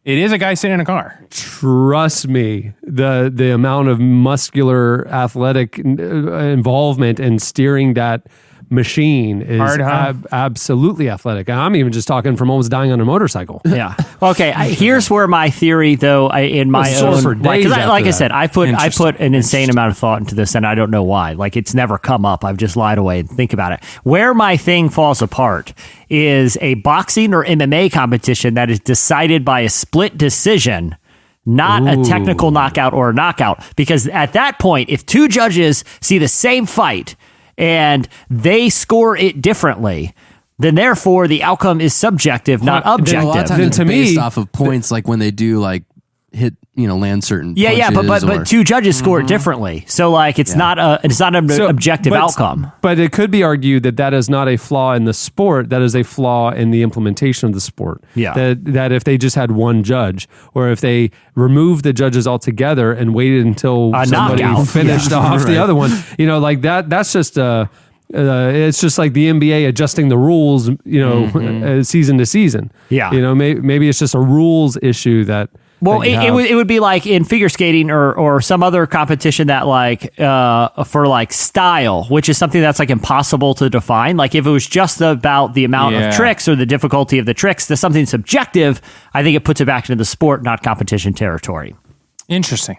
It is a guy sitting in a car. Trust me, the amount of muscular athletic involvement in steering that machine is absolutely athletic. I'm even just talking from almost dying on a motorcycle. Yeah. Okay. Here's where my theory, though, in my own, like I said, I put an insane amount of thought into this, and I don't know why. Like it's never come up. I've just lied away and think about it. Where my thing falls apart is a boxing or MMA competition that is decided by a split decision. Not a technical knockout or a knockout. Because at that point, if 2 judges see the same fight and they score it differently, then therefore the outcome is subjective, not objective. A lot of times it's based off of points like when they do like hit, land certain punches. But 2 judges score it differently. So like it's not an objective outcome. But it could be argued that is not a flaw in the sport, that is a flaw in the implementation of the sport. Yeah. That if they just had one judge or if they removed the judges altogether and waited until somebody finished off the other one, like that's just it's just like the NBA adjusting the rules, season to season. Yeah. Maybe it's just a rules issue that. Well, it would be like in figure skating or some other competition that like for like style, which is something that's like impossible to define. Like if it was just about the amount of tricks or the difficulty of the tricks, there's something subjective. I think it puts it back into the sport, not competition territory. Interesting.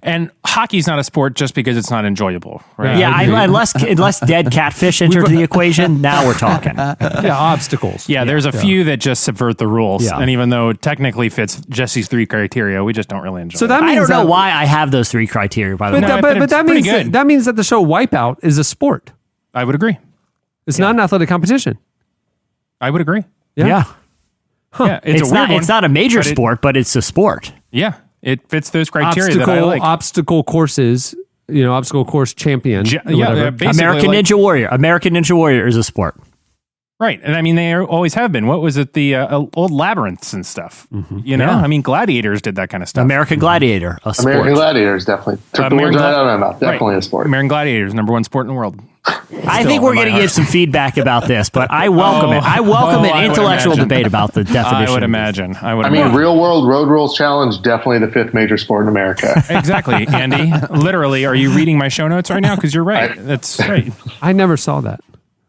And hockey's not a sport just because it's not enjoyable, right? Yeah, unless dead catfish enter the equation, now we're talking. Yeah, obstacles. Yeah, there's a few that just subvert the rules. Yeah. And even though it technically fits Jesse's 3 criteria, we just don't really enjoy So it. that means I don't know that- why I have those 3 criteria, by the way. But that pretty means good. that means that the show Wipeout is a sport. I would agree. It's not an athletic competition. I would agree. Yeah. Yeah, it's a weird not. one, It's not a major but it- sport, but it's a sport. Yeah, it fits those criteria that I like. Obstacle courses, obstacle course champion. Whatever. Basically American Ninja Warrior. American Ninja Warrior is a sport. Right. And I mean, they always have been. What was it? The old labyrinths and stuff. Yeah. I mean, gladiators did that kind of stuff. American Gladiator, a sport. American Gladiators definitely took the words right out of my mouth. Definitely a sport. American Gladiators, number 1 sport in the world. I think we're going to get some feedback about this, but I welcome it. I welcome an intellectual debate about the definition. I would imagine. I mean, Real World Road Rules Challenge, definitely the 5th major sport in America. Exactly, Andy. Literally, are you reading my show notes right now? Because you're right. That's right. I never saw that.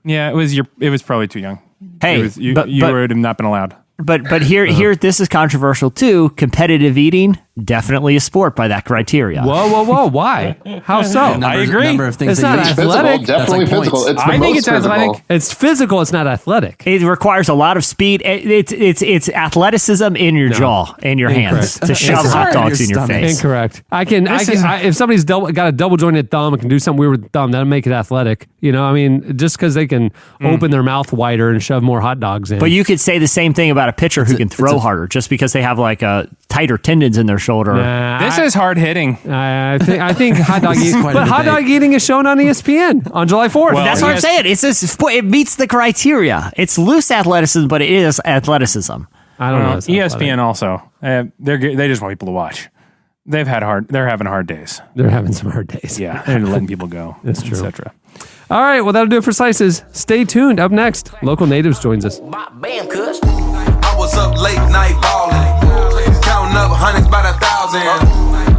Yeah, it was probably too young. Hey, you but would have not been allowed. But here, this is controversial too. Competitive eating, definitely a sport by that criteria. Whoa! Why? How so? I agree. Number of things It's that not you Physical, athletic. definitely That's like physical. points. It's the I most think it's physical. athletic. It's physical. It's not athletic. It requires a lot of speed. It's athleticism in your jaw and your hands to shove It's hot hard in dogs your in your stomach. face. Incorrect. If somebody's got a double jointed thumb and can do something weird with the thumb, that'll make it athletic. I mean, just because they can open their mouth wider and shove more hot dogs in. But you could say the same thing about a pitcher who can throw harder just because they have like tighter tendons in their shoulder. This is hard hitting. I think hot dog eating. quite a But hot debate. dog eating is shown on ESPN on July 4th. Well, That's what I'm saying. It meets the criteria. It's loose athleticism, but it is athleticism. I don't know. It's ESPN athletic. also. They just want people to watch. They're having hard days. They're having some hard days. Yeah, and letting people go. That's true. etc. All right. Well, that'll do it for Slices. Stay tuned. Up next, Local Natives joins us. Bam, cuz. I was up late night ballin', counting up hundreds by the thousand.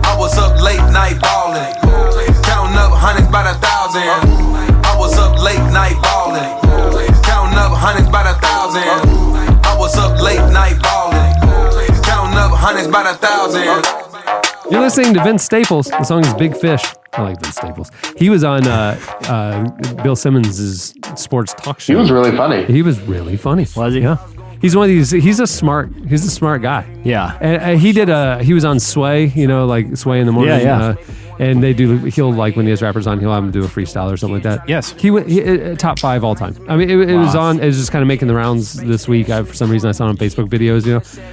I was up late night ballin', counting up hundreds by the thousand. I was up late night ballin', counting up hundreds by the thousand. I was up late night ballin', counting up hundreds by the thousand. You're listening to Vince Staples. The song is Big Fish. I like Vince Staples. He was on Bill Simmons' sports talk show. He was really funny. He was really funny. Was he? Yeah. He's one of these. He's a smart guy. Yeah. And he was on Sway. Like Sway in the morning. Yeah. And he'll like when he has rappers on, he'll have them do a freestyle or something like that. Yes. He top 5 all time. I mean, it was just kind of making the rounds this week. For some reason I saw it on Facebook videos,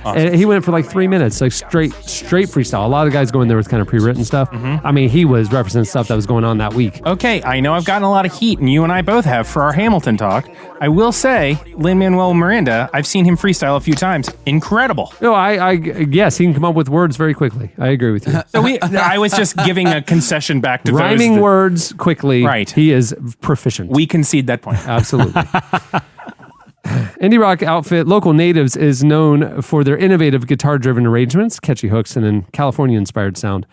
and he went for like 3 minutes, like straight freestyle. A lot of guys go in there with kind of pre-written stuff. I mean, he was representing stuff that was going on that week. Okay, I know I've gotten a lot of heat, and you and I both have for our Hamilton talk. I will say, Lin-Manuel Miranda, I've seen him freestyle a few times. Incredible. No, yes, he can come up with words very quickly. I agree with you. So I was just giving a concession back to Rhyming those words quickly. Right. He is proficient. We concede that point. Absolutely. Indie rock outfit Local Natives is known for their innovative guitar-driven arrangements, catchy hooks, and an California-inspired sound.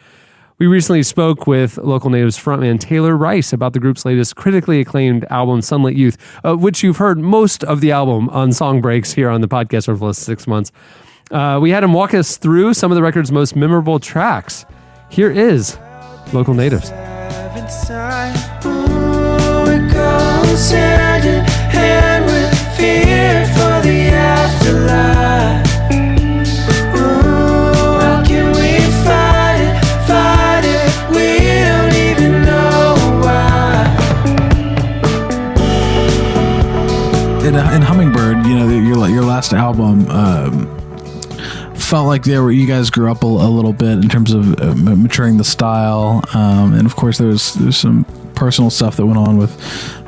We recently spoke with Local Natives frontman Taylor Rice about the group's latest critically acclaimed album, Sunlit Youth, which you've heard most of the album on song breaks here on the podcast over the last 6 months. We had him walk us through some of the record's most memorable tracks. Here is Local Natives. In Hummingbird, your last album felt like you guys grew up a little bit in terms of maturing the style, and of course there's some personal stuff that went on with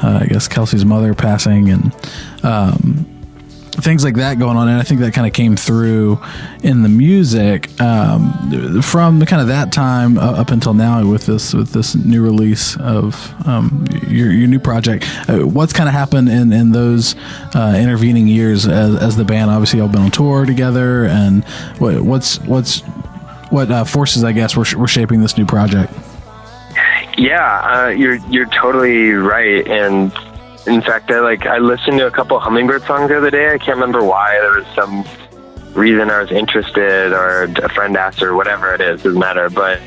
I guess Kelsey's mother passing and things like that going on, and I think that kind of came through in the music from kind of that time up until now with this new release of your new project. What's kind of happened in those intervening years as the band? Obviously, y'all been on tour together, and what forces, I guess, were shaping this new project? Yeah, you're totally right, and in fact, I listened to a couple Hummingbird songs the other day. I can't remember why. There was some reason I was interested, or a friend asked, or whatever it is, doesn't matter. But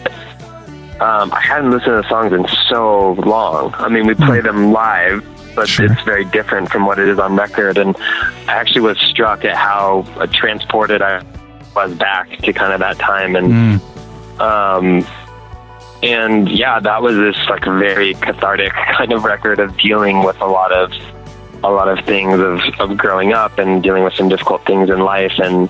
I hadn't listened to the songs in so long. I mean, we play them live, but it's very different from what it is on record. And I actually was struck at how transported I was back to kind of that time. And yeah, that was this like very cathartic kind of record of dealing with a lot of things of growing up and dealing with some difficult things in life. And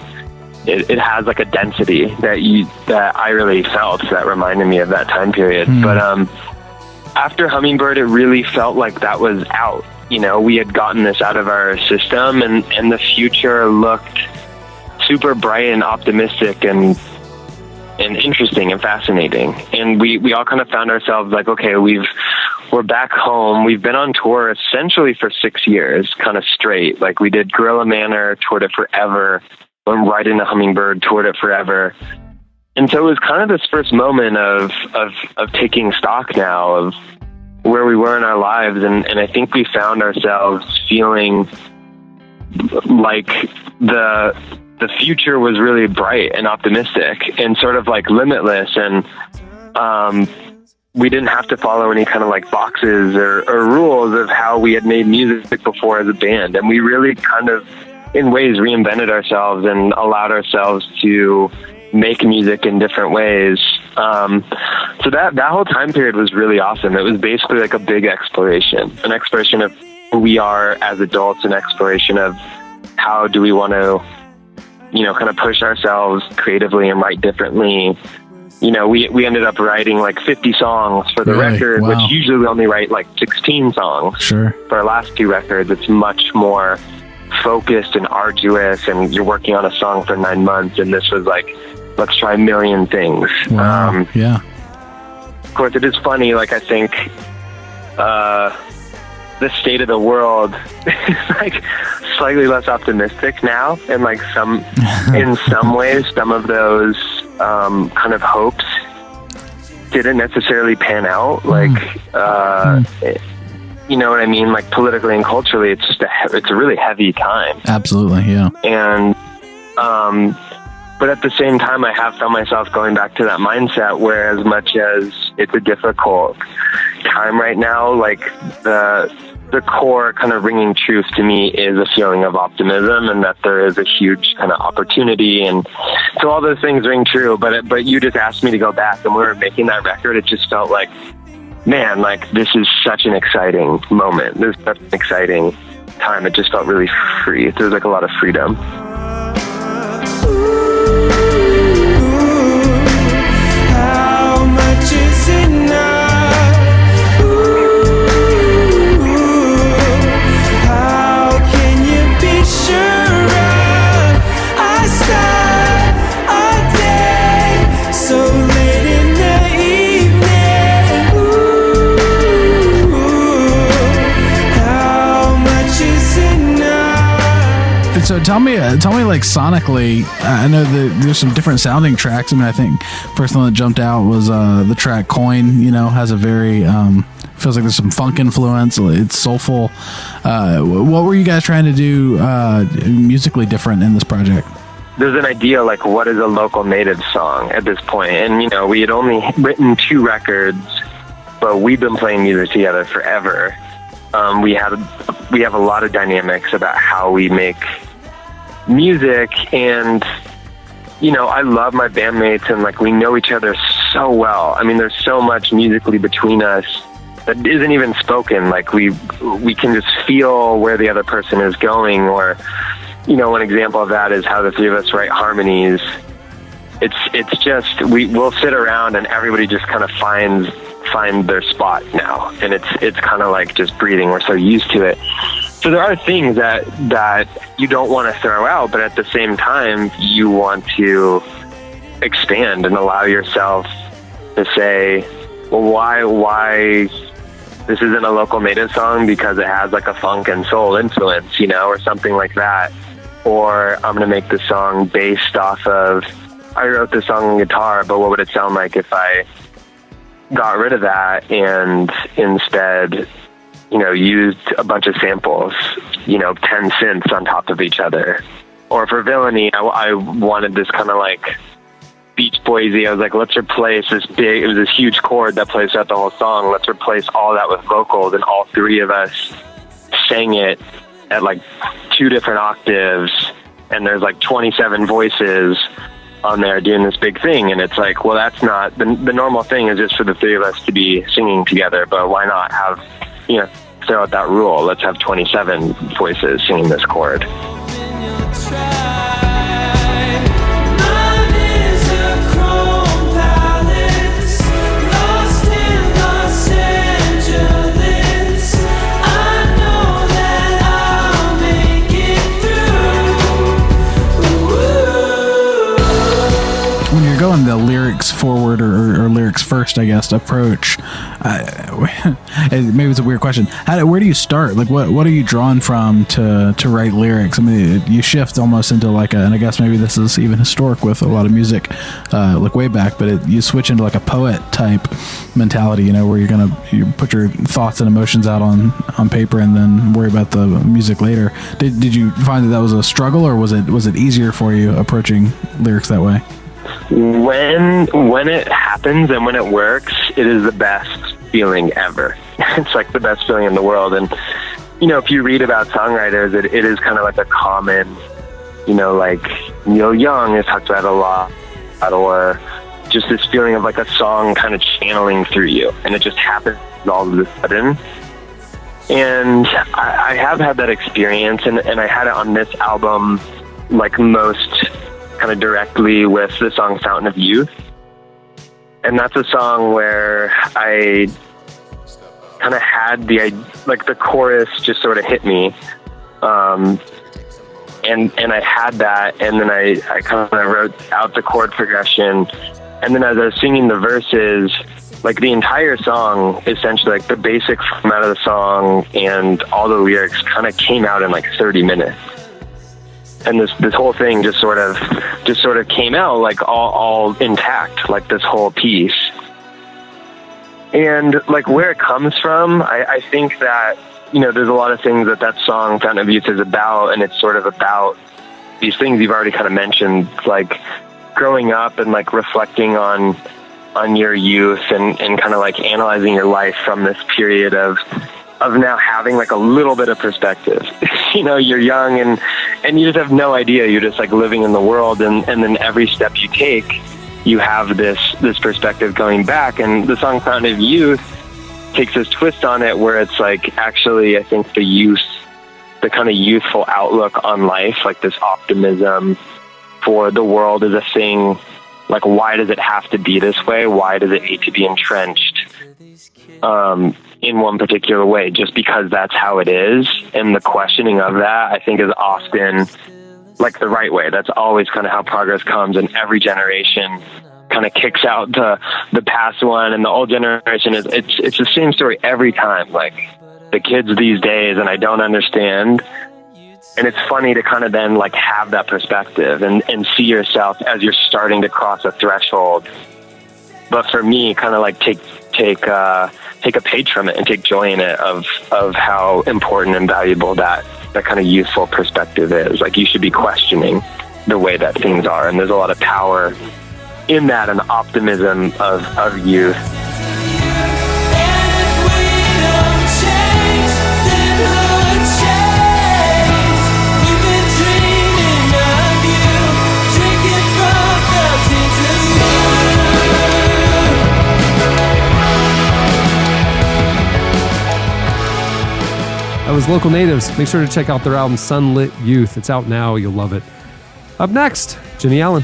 it has like a density that I really felt that reminded me of that time period. But after Hummingbird, it really felt like that was out. You know, we had gotten this out of our system, and the future looked super bright and optimistic and interesting and fascinating. And we all kind of found ourselves like, okay, we're back home. We've been on tour essentially for 6 years, kind of straight. Like we did Gorilla Manor, toured it forever, went right into Hummingbird, toured it forever. And so it was kind of this first moment of taking stock now of where we were in our lives. And I think we found ourselves feeling like the future was really bright and optimistic and sort of like limitless. And we didn't have to follow any kind of like boxes or rules of how we had made music before as a band. And we really kind of, in ways, reinvented ourselves and allowed ourselves to make music in different ways. So that whole time period was really awesome. It was basically like a big exploration, an exploration of who we are as adults, an exploration of how do we want to, you know, kind of push ourselves creatively and write differently. You know, we ended up writing like 50 songs for the record, which usually we only write like 16 songs. For our last 2 records. It's much more focused and arduous, and you're working on a song for 9 months, and this was like, let's try a million things. Of course, it is funny, like I think the state of the world is like slightly less optimistic now, and like in some ways, some of those kind of hopes didn't necessarily pan out. Like, you know what I mean? Like politically and culturally, it's just it's a really heavy time. Absolutely, yeah. And but at the same time, I have found myself going back to that mindset where, as much as it's a difficult time right now, like the core kind of ringing truth to me is a feeling of optimism, and that there is a huge kind of opportunity. And so all those things ring true, but you just asked me to go back, and when we were making that record, it just felt like, man, like this is such an exciting moment. This is such an exciting time. It just felt really free. There was like a lot of freedom. How much is enough? So tell me, like sonically, I know that there's some different sounding tracks. I mean, I think first one that jumped out was the track "Coin." You know, has a very feels like there's some funk influence. It's soulful. What were you guys trying to do musically different in this project? There's an idea like, what is a local native song at this point? And you know, we had only written 2 records, but we've been playing music together forever. We have a lot of dynamics about how we make music, and you know, I love my bandmates, and like we know each other so well. I mean, there's so much musically between us that isn't even spoken. Like we can just feel where the other person is going. Or, you know, one example of that is how the 3 of us write harmonies. It's just we'll sit around and everybody just kind of find their spot now, and it's kind of like just breathing. We're so used to it. So there are things that you don't want to throw out, but at the same time, you want to expand and allow yourself to say, well, why this isn't a local native song because it has like a funk and soul influence, you know, or something like that. Or I'm going to make the song based off of, I wrote this song on guitar, but what would it sound like if I got rid of that and instead, you know, used a bunch of samples, you know, 10 synths on top of each other. Or for Villainy, I wanted this kind of like Beach Boysy. I was like, let's replace it was this huge chord that plays throughout the whole song. Let's replace all that with vocals, and all three of us sang it at like 2 different octaves, and there's like 27 voices on there doing this big thing. And it's like, well, that's not the normal thing is just for the three of us to be singing together, but why not have, throw out that rule? Let's have 27 voices singing this chord. Going the lyrics forward or lyrics first, I guess, approach. Maybe it's a weird question. Where do you start? Like, what are you drawn from to write lyrics? I mean, you shift almost into like and I guess maybe this is even historic with a lot of music, like way back, but you switch into like a poet type mentality, where you put your thoughts and emotions out on paper and then worry about the music later. Did you find that was a struggle, or was it easier for you approaching lyrics that way? When it happens and when it works, it is the best feeling ever. It's like the best feeling in the world. And, if you read about songwriters, it is kind of like a common, like Neil Young has talked about a lot, or just this feeling of like a song kind of channeling through you. And it just happens all of a sudden. And I have had that experience, and I had it on this album, like most kind of directly with the song Fountain of Youth. And that's a song where I kind of had the chorus just sort of hit me. And I had that, and then I kind of wrote out the chord progression. And then as I was singing the verses, like the entire song, essentially like the basic format of the song and all the lyrics kind of came out in like 30 minutes. And this whole thing just sort of came out like all intact, like this whole piece. And like where it comes from, I think that, there's a lot of things that song Fountain of Youth is about, and it's sort of about these things you've already kind of mentioned, like growing up and like reflecting on your youth and kind of like analyzing your life from this period of now having like a little bit of perspective. You're young and you just have no idea. You're just like living in the world, and then every step you take, you have this perspective going back. And the song Fountain of Youth takes this twist on it where it's like, actually, I think the kind of youthful outlook on life, like this optimism for the world is a thing. Like, why does it have to be this way? Why does it need to be entrenched in one particular way, just because that's how it is? And the questioning of that, I think, is often like the right way. That's always kind of how progress comes, and every generation kind of kicks out the past one, and the old generation it's the same story every time. Like the kids these days, and I don't understand. And it's funny to kind of then like have that perspective and see yourself as you're starting to cross a threshold. But for me, kind of like take a page from it and take joy in it of how important and valuable that kind of youthful perspective is. Like, you should be questioning the way that things are. And there's a lot of power in that, and the optimism of youth. That was Local Natives. Make sure to check out their album Sunlit Youth. It's out now. You'll love it. Up next, Jennie Allen.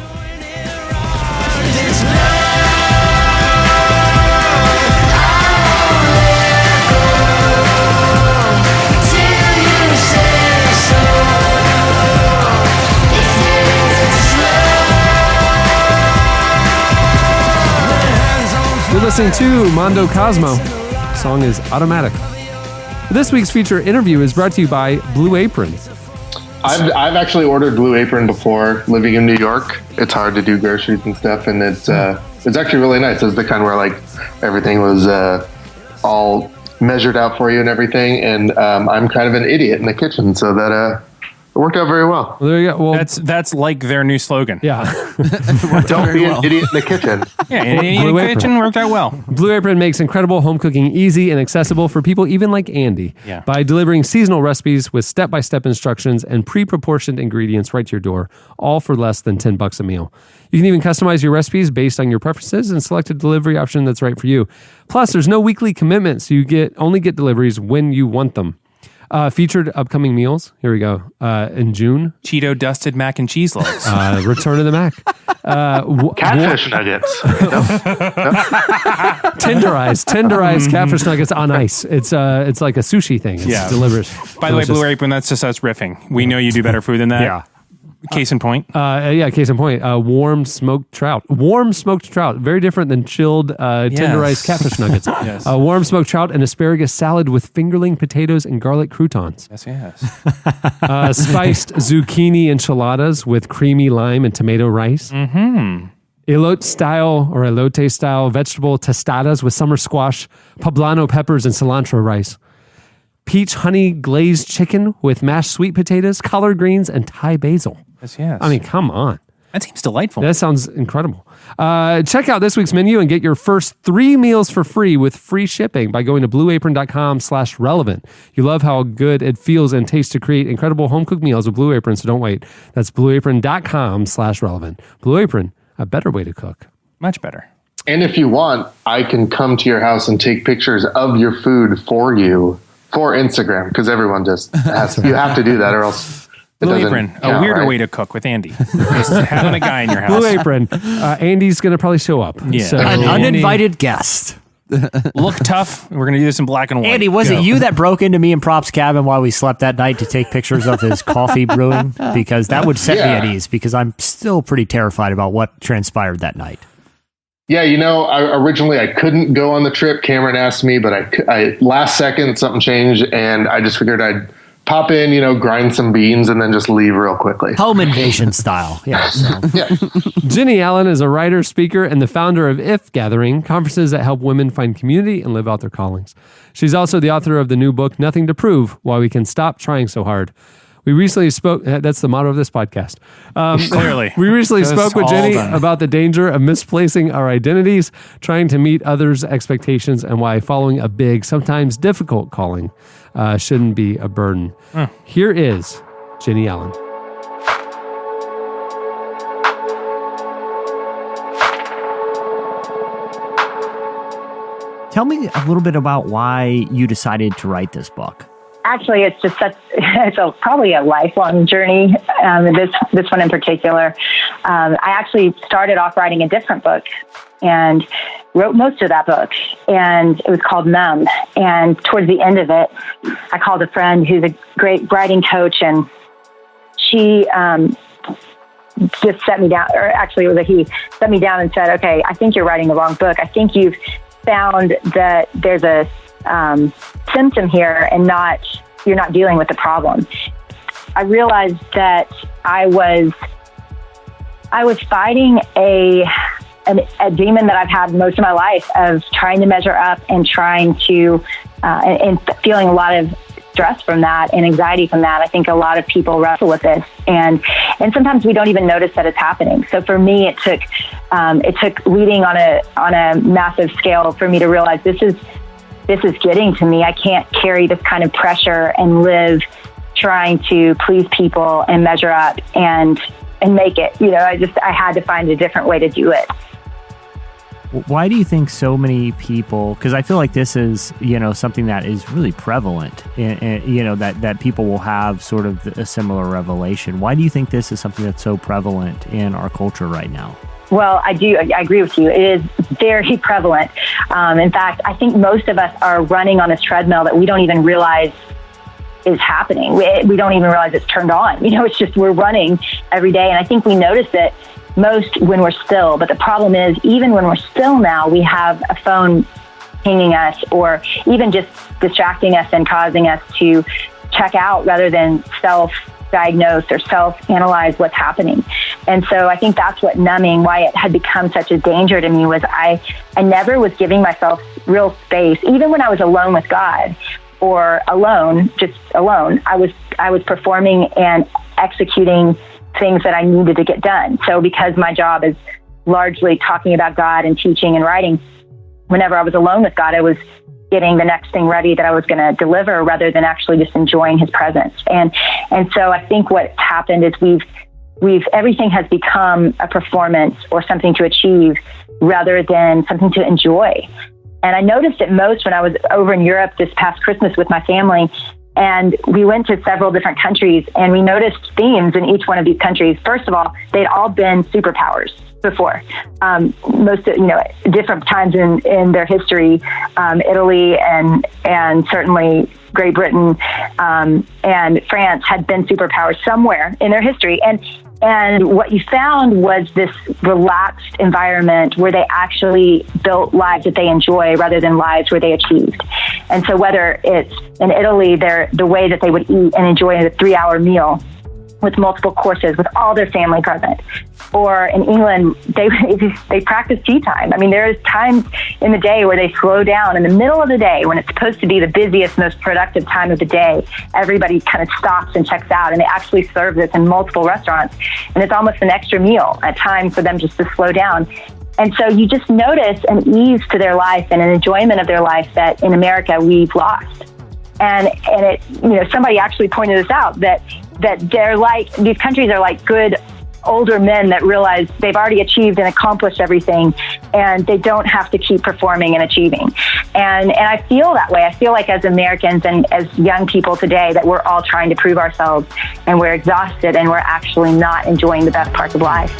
You're listening to Mondo Cosmo. The song is Automatic. This week's feature interview is brought to you by Blue Apron. I've actually ordered Blue Apron before living in New York. It's hard to do groceries and stuff, and it's actually really nice. It's the kind where like everything was all measured out for you and everything. And I'm kind of an idiot in the kitchen, so that worked out very well. Well, there you go. Well, That's like their new slogan. yeah. Don't be an idiot in the kitchen. Yeah, in Blue the Apron. kitchen worked out well. Blue Apron makes incredible home cooking easy and accessible for people even like Andy Yeah. by delivering seasonal recipes with step-by-step instructions and pre-proportioned ingredients right to your door, all for less than $10 a meal. You can even customize your recipes based on your preferences and select a delivery option that's right for you. Plus, there's no weekly commitment, so you only get deliveries when you want them. Featured upcoming meals. Here we go. In June, Cheeto dusted mac and cheese loaves. Return of the Mac. Catfish nuggets. Tenderized catfish nuggets on ice. It's like a sushi thing. It's Yeah. delivers. By the way, Blue Apron, that's just us riffing. We know you do better food than that. Yeah. Case in point. Case in point. Warm smoked trout. Warm smoked trout. Very different than chilled tenderized catfish nuggets. Yes. Warm smoked trout and asparagus salad with fingerling potatoes and garlic croutons. Yes. Spiced zucchini enchiladas with creamy lime and tomato rice. Mm-hmm. Elote style vegetable tostadas with summer squash, poblano peppers, and cilantro rice. Peach honey glazed chicken with mashed sweet potatoes, collard greens, and Thai basil. Yes. I mean, come on. That seems delightful. That sounds incredible. Check out this week's menu and get your first 3 meals for free with free shipping by going to blueapron.com/relevant. You love how good it feels and tastes to create incredible home-cooked meals with Blue Apron, so don't wait. That's blueapron.com/relevant. Blue Apron, a better way to cook. Much better. And if you want, I can come to your house and take pictures of your food for you for Instagram, because everyone just has, you have to do that or else it Blue doesn't Apron, a count, weirder right? way to cook with Andy. Just having a guy in your house. Blue Apron. Andy's going to probably show up. Yeah. So, An Andy- uninvited guest. Look tough. We're going to do this in black and white. Andy, was Go. it you that broke into me and Prop's cabin while we slept that night to take pictures of his coffee brewing? Because that would set me at ease, because I'm still pretty terrified about what transpired that night. Yeah, originally I couldn't go on the trip. Cameron asked me, but I last second something changed, and I just figured I'd pop in, grind some beans, and then just leave real quickly. Home invasion style. Yeah. So. Yeah. Jennie Allen is a writer, speaker, and the founder of If Gathering, conferences that help women find community and live out their callings. She's also the author of the new book, Nothing to Prove, Why We Can Stop Trying So Hard. We recently spoke, that's the motto of this podcast. Clearly. We recently Just spoke with all Jennie done. about the danger of misplacing our identities, trying to meet others' expectations, and why following a big, sometimes difficult calling shouldn't be a burden. Here is Jennie Allen. Tell me a little bit about why you decided to write this book. Actually, it's just probably a lifelong journey. This one in particular, I actually started off writing a different book and wrote most of that book, and it was called Numb. And towards the end of it, I called a friend who's a great writing coach, and she just set me down, or actually it was a he, set me down and said, "Okay, I think you're writing the wrong book. I think you've found that there's a symptom here and you're not dealing with the problem." I realized that I was fighting a demon that I've had most of my life of trying to measure up and trying to and feeling a lot of stress from that and anxiety from that. I think a lot of people wrestle with this, and sometimes we don't even notice that it's happening. So for me, it took leading on a massive scale for me to realize this is getting to me. I can't carry this kind of pressure and live trying to please people and measure up and make it. I had to find a different way to do it. Why do you think so many people, because I feel like this is, something that is really prevalent, that people will have sort of a similar revelation. Why do you think this is something that's so prevalent in our culture right now? Well, I agree with you. It is very prevalent. In fact, I think most of us are running on this treadmill that we don't even realize is happening. We don't even realize it's turned on. It's just we're running every day. And I think we notice it most when we're still. But the problem is, even when we're still now, we have a phone pinging us or even just distracting us and causing us to check out rather than self-diagnose or self-analyze what's happening. And so I think that's what numbing, why it had become such a danger to me, was I never was giving myself real space. Even when I was alone with God or alone, just alone, I was performing and executing things that I needed to get done. So because my job is largely talking about God and teaching and writing, whenever I was alone with God, I was getting the next thing ready that I was going to deliver rather than actually just enjoying his presence. And so I think what happened is everything has become a performance or something to achieve rather than something to enjoy. And I noticed it most when I was over in Europe this past Christmas with my family. And we went to several different countries, and we noticed themes in each one of these countries. First of all, they'd all been superpowers before. Most, different times in their history, Italy and certainly Great Britain and France had been superpowers somewhere in their history. And what you found was this relaxed environment where they actually built lives that they enjoy rather than lives where they achieved. And so whether it's in Italy, the way that they would eat and enjoy a 3-hour meal with multiple courses with all their family present, or in England, they practice tea time. I mean, there's times in the day where they slow down in the middle of the day when it's supposed to be the busiest, most productive time of the day. Everybody kind of stops and checks out, and they actually serve this in multiple restaurants. And it's almost an extra meal at times for them just to slow down. And so you just notice an ease to their life and an enjoyment of their life that in America we've lost. And it, somebody actually pointed this out that they're like, these countries are like good older men that realize they've already achieved and accomplished everything, and they don't have to keep performing and achieving. And I feel that way. I feel like as Americans and as young people today that we're all trying to prove ourselves, and we're exhausted, and we're actually not enjoying the best parts of life.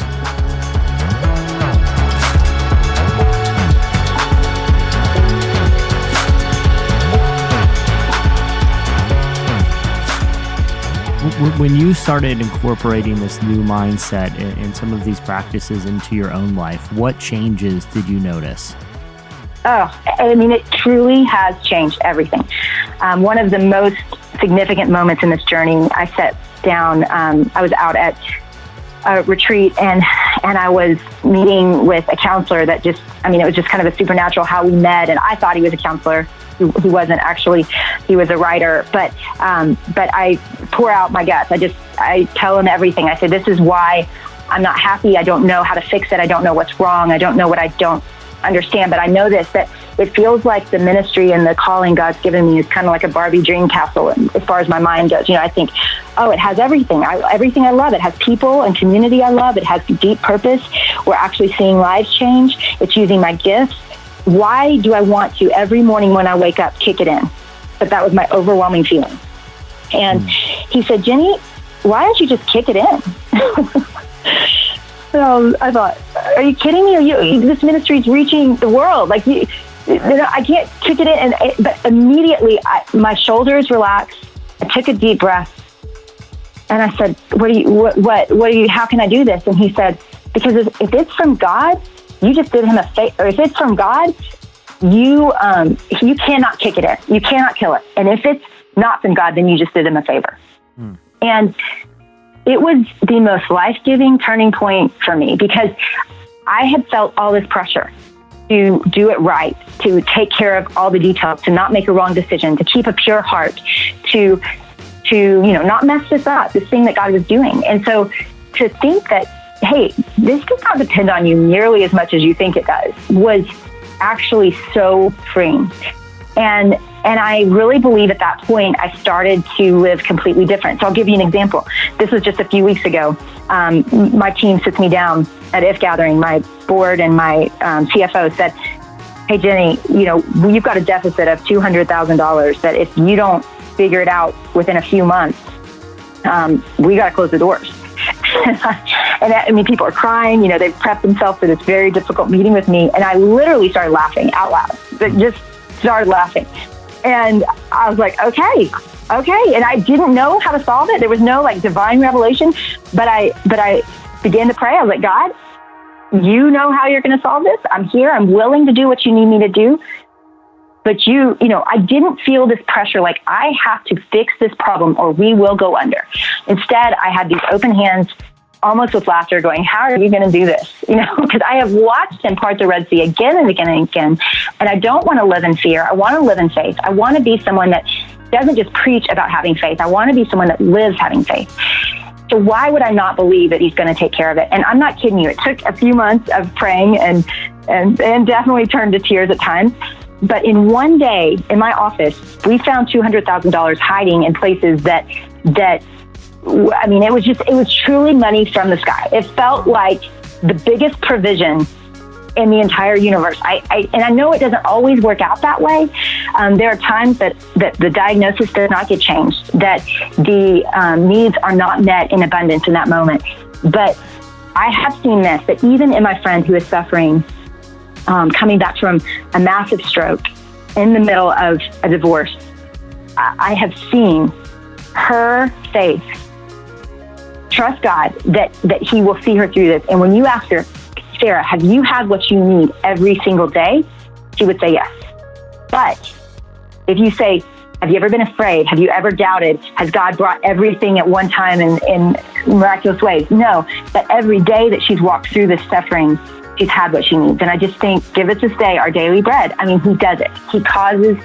When you started incorporating this new mindset and some of these practices into your own life, what changes did you notice? Oh, I mean, it truly has changed everything. One of the most significant moments in this journey, I sat down, I was out at a retreat and I was meeting with a counselor that it was just kind of a supernatural how we met. And I thought he was a counselor. He wasn't actually. He was a writer, but I pour out my guts. I tell him everything. I say, this is why I'm not happy. I don't know how to fix it. I don't know what's wrong. I don't know what I don't understand, but I know this, that it feels like the ministry and the calling God's given me is kind of like a Barbie dream castle as far as my mind goes. I think, it has everything. Everything I love. It has people and community I love. It has deep purpose. We're actually seeing lives change. It's using my gifts. Why do I want to every morning when I wake up kick it in? But that was my overwhelming feeling. And he said, Jennie, why don't you just kick it in? So I thought, are you kidding me? This ministry is reaching the world. Like, I can't kick it in. But immediately, my shoulders relaxed. I took a deep breath, and I said, how can I do this? And he said, because if it's from God, you just did him a favor. Or if it's from God, you cannot kick it in. You cannot kill it. And if it's not from God, then you just did him a favor. And it was the most life-giving turning point for me, because I had felt all this pressure to do it right, to take care of all the details, to not make a wrong decision, to keep a pure heart, to not mess this up, this thing that God was doing. And so to think that, hey, this does not depend on you nearly as much as you think it does, was actually so freeing. And I really believe at that point, I started to live completely different. So I'll give you an example. This was just a few weeks ago. My team sits me down at IF Gathering. My board and my CFO said, hey, Jennie, you've got a deficit of $200,000 that if you don't figure it out within a few months, we got to close the doors. And people are crying, they've prepped themselves for this very difficult meeting with me. And I literally started laughing out loud, just started laughing. And I was like, okay. And I didn't know how to solve it. There was no divine revelation, but I began to pray. I was like, God, you know how you're going to solve this. I'm here. I'm willing to do what you need me to do. But I didn't feel this pressure, like I have to fix this problem or we will go under. Instead, I had these open hands, almost with laughter, going, how are you going to do this? Because I have watched him part the Red Sea again and again and again. And I don't want to live in fear. I want to live in faith. I want to be someone that doesn't just preach about having faith. I want to be someone that lives having faith. So why would I not believe that he's going to take care of it? And I'm not kidding you. It took a few months of praying and definitely turned to tears at times. But in one day in my office, we found $200,000 hiding in places that I mean, it was truly money from the sky. It felt like the biggest provision in the entire universe. And I know it doesn't always work out that way. There are times that the diagnosis does not get changed, that the needs are not met in abundance in that moment. But I have seen this, that even in my friend who is suffering, coming back from a massive stroke in the middle of a divorce, I have seen her faith trust God that he will see her through this. And when you ask her, Sarah, have you had what you need every single day? She would say yes. But if you say, have you ever been afraid? Have you ever doubted? Has God brought everything at one time in miraculous ways? No. But every day that she's walked through this suffering, she's had what she needs. And I just think, give us this day our daily bread. I mean, he does it. He causes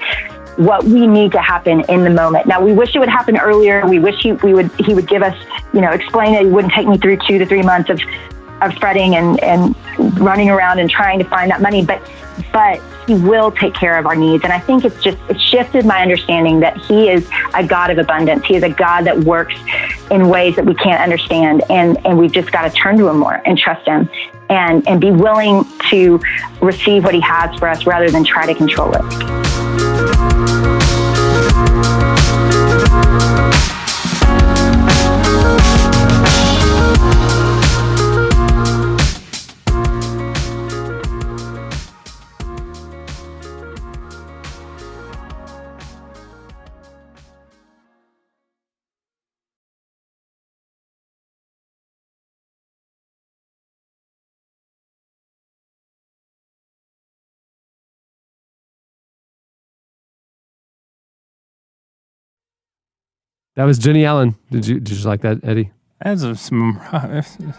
what we need to happen in the moment. Now, we wish it would happen earlier. We wish he would give us, explain that it wouldn't take me through 2 to 3 months of fretting and running around and trying to find that money. But he will take care of our needs. And I think it's shifted my understanding that he is a God of abundance. He is a God that works in ways that we can't understand. And we've just got to turn to him more and trust him and be willing to receive what he has for us rather than try to control it. That was Jennie Allen. Did you like that, Eddie? That's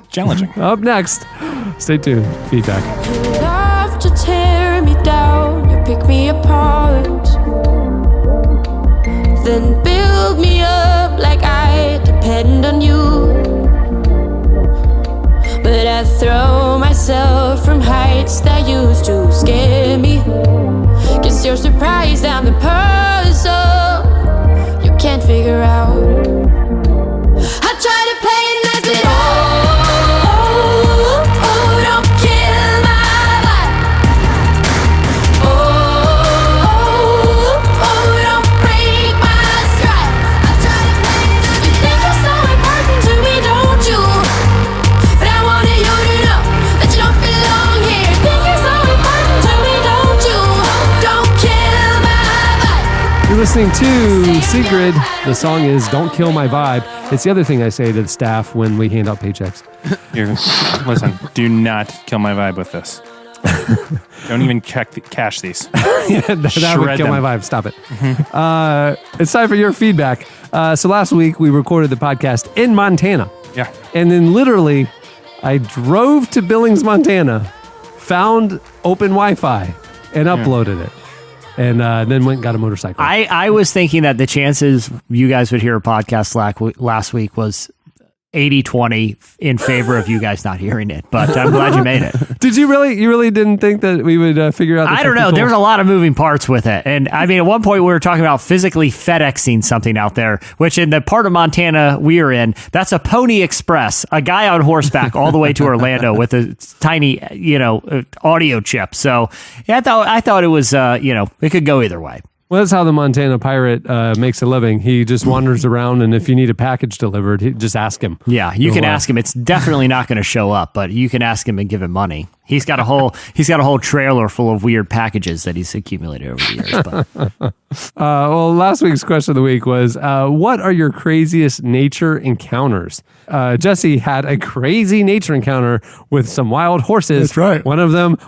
challenging. Up next, stay tuned. Feedback. You love to tear me down, you pick me apart, then build me up like I depend on you. But I throw myself from heights that used to scare me. Guess you're surprised I'm the puzzle you can't figure out. I try to play it nice, but don't kill my vibe. Don't break my stride. I try to play it nice. You think you're so important to me, don't you? But I wanted you to know that you don't belong here. Think you're so important to me, don't you? Don't kill my vibe. You're listening to Sigrid. The song is Don't Kill My Vibe. It's the other thing I say to the staff when we hand out paychecks. Listen, do not kill my vibe with this. Don't even cash these. that would kill my vibe. Stop it. It's time for your feedback. So last week we recorded the podcast in Montana. Yeah. And then literally I drove to Billings, Montana, found open Wi-Fi, and uploaded it. And then went and got a motorcycle. I was thinking that the chances you guys would hear a podcast last week was 80-20 in favor of you guys not hearing it, but I'm glad you made it. Did you really? You really didn't think that we would figure out? I don't know. There was a lot of moving parts with it, and I mean, at one point we were talking about physically FedExing something out there, which in the part of Montana we are in, that's a Pony Express, a guy on horseback all the way to Orlando with a tiny, audio chip. So yeah, I thought it was, it could go either way. Well, that's how the Montana pirate makes a living. He just wanders around, and if you need a package delivered, just ask him. Yeah, you can ask him. It's definitely not going to show up, but you can ask him and give him money. He's got a whole trailer full of weird packages that he's accumulated over the years. But. Well, last week's question of the week was, what are your craziest nature encounters? Jesse had a crazy nature encounter with some wild horses. That's right. One of them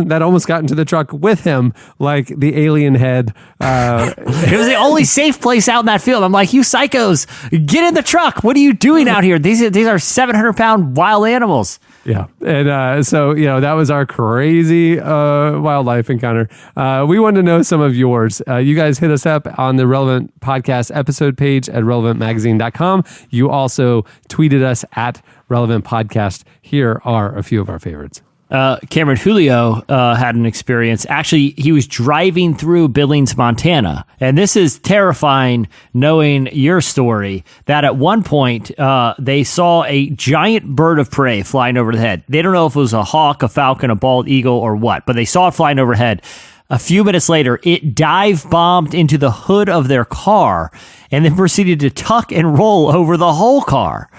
that almost got into the truck with him, like the alien head. It was the only safe place out in that field. I'm like, you psychos, get in the truck. What are you doing out here? These are 700-pound wild animals. Yeah. And so, that was our crazy wildlife encounter. We wanted to know some of yours. You guys hit us up on the Relevant Podcast episode page at relevantmagazine.com. You also tweeted us at Relevant Podcast. Here are a few of our favorites. Cameron Julio had an experience. Actually, he was driving through Billings, Montana. And this is terrifying knowing your story, that at one point they saw a giant bird of prey flying over the head. They don't know if it was a hawk, a falcon, a bald eagle, or what, but they saw it flying overhead. A few minutes later, it dive bombed into the hood of their car and then proceeded to tuck and roll over the whole car.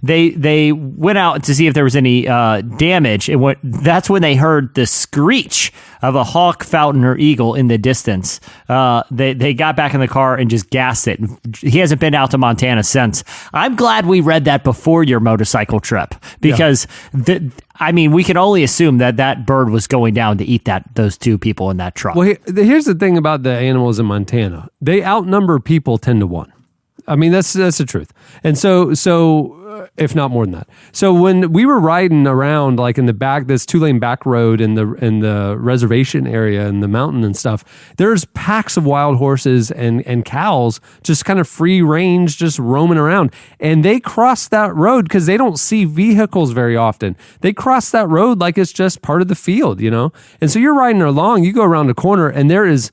They went out to see if there was any damage, and that's when they heard the screech of a hawk, falcon, or eagle in the distance. They got back in the car and just gassed it. He hasn't been out to Montana since. I'm glad we read that before your motorcycle trip, because we can only assume that bird was going down to eat those two people in that truck. Well, here's the thing about the animals in Montana. They outnumber people 10 to 1. I mean, that's the truth. And so if not more than that. So when we were riding around, like in the back, this 2-lane back road in the reservation area and the mountain and stuff, there's packs of wild horses and cows just kind of free range, just roaming around. And they cross that road because they don't see vehicles very often. They cross that road like it's just part of the field, And so you're riding along, you go around a corner, and there is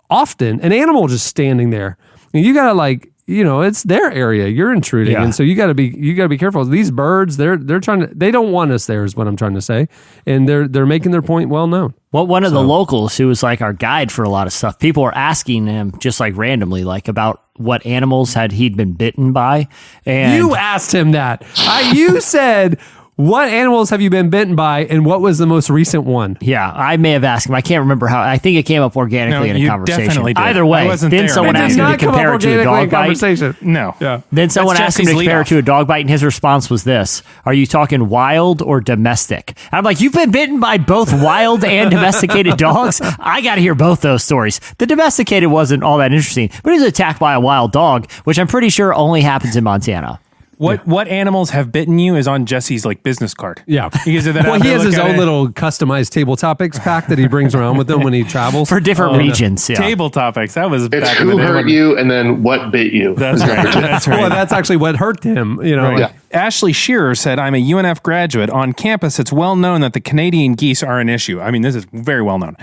often an animal just standing there. And you gotta it's their area. You're intruding, and so you gotta be careful. These birds, they don't want us there, is what I'm trying to say, and they're making their point well known. Well, one of the locals who was like our guide for a lot of stuff, people were asking him just like randomly, like about what animals he'd been bitten by, and you asked him that. You said, what animals have you been bitten by, and what was the most recent one? Yeah, I may have asked him. I can't remember how. I think it came up organically in a conversation. Definitely did. Either way, then someone asked him to compare it to a dog bite. No. Yeah. Then someone asked him to compare it to a dog bite, and his response was this: "Are you talking wild or domestic?" And I'm like, "You've been bitten by both wild and domesticated dogs? I got to hear both those stories." The domesticated wasn't all that interesting, but he was attacked by a wild dog, which I'm pretty sure only happens in Montana. What animals have bitten you is on Jesse's business card. Yeah. Because of that. Well, he has his own little customized table topics pack that he brings around with him when he travels. For different regions, yeah. Table topics. That was It's back who in the day. hurt you and then what bit you. That's right. That's right. Well, that's actually what hurt him, Right. Yeah. Ashley Shearer said, "I'm a UNF graduate. On campus, it's well known that the Canadian geese are an issue." I mean, this is very well known.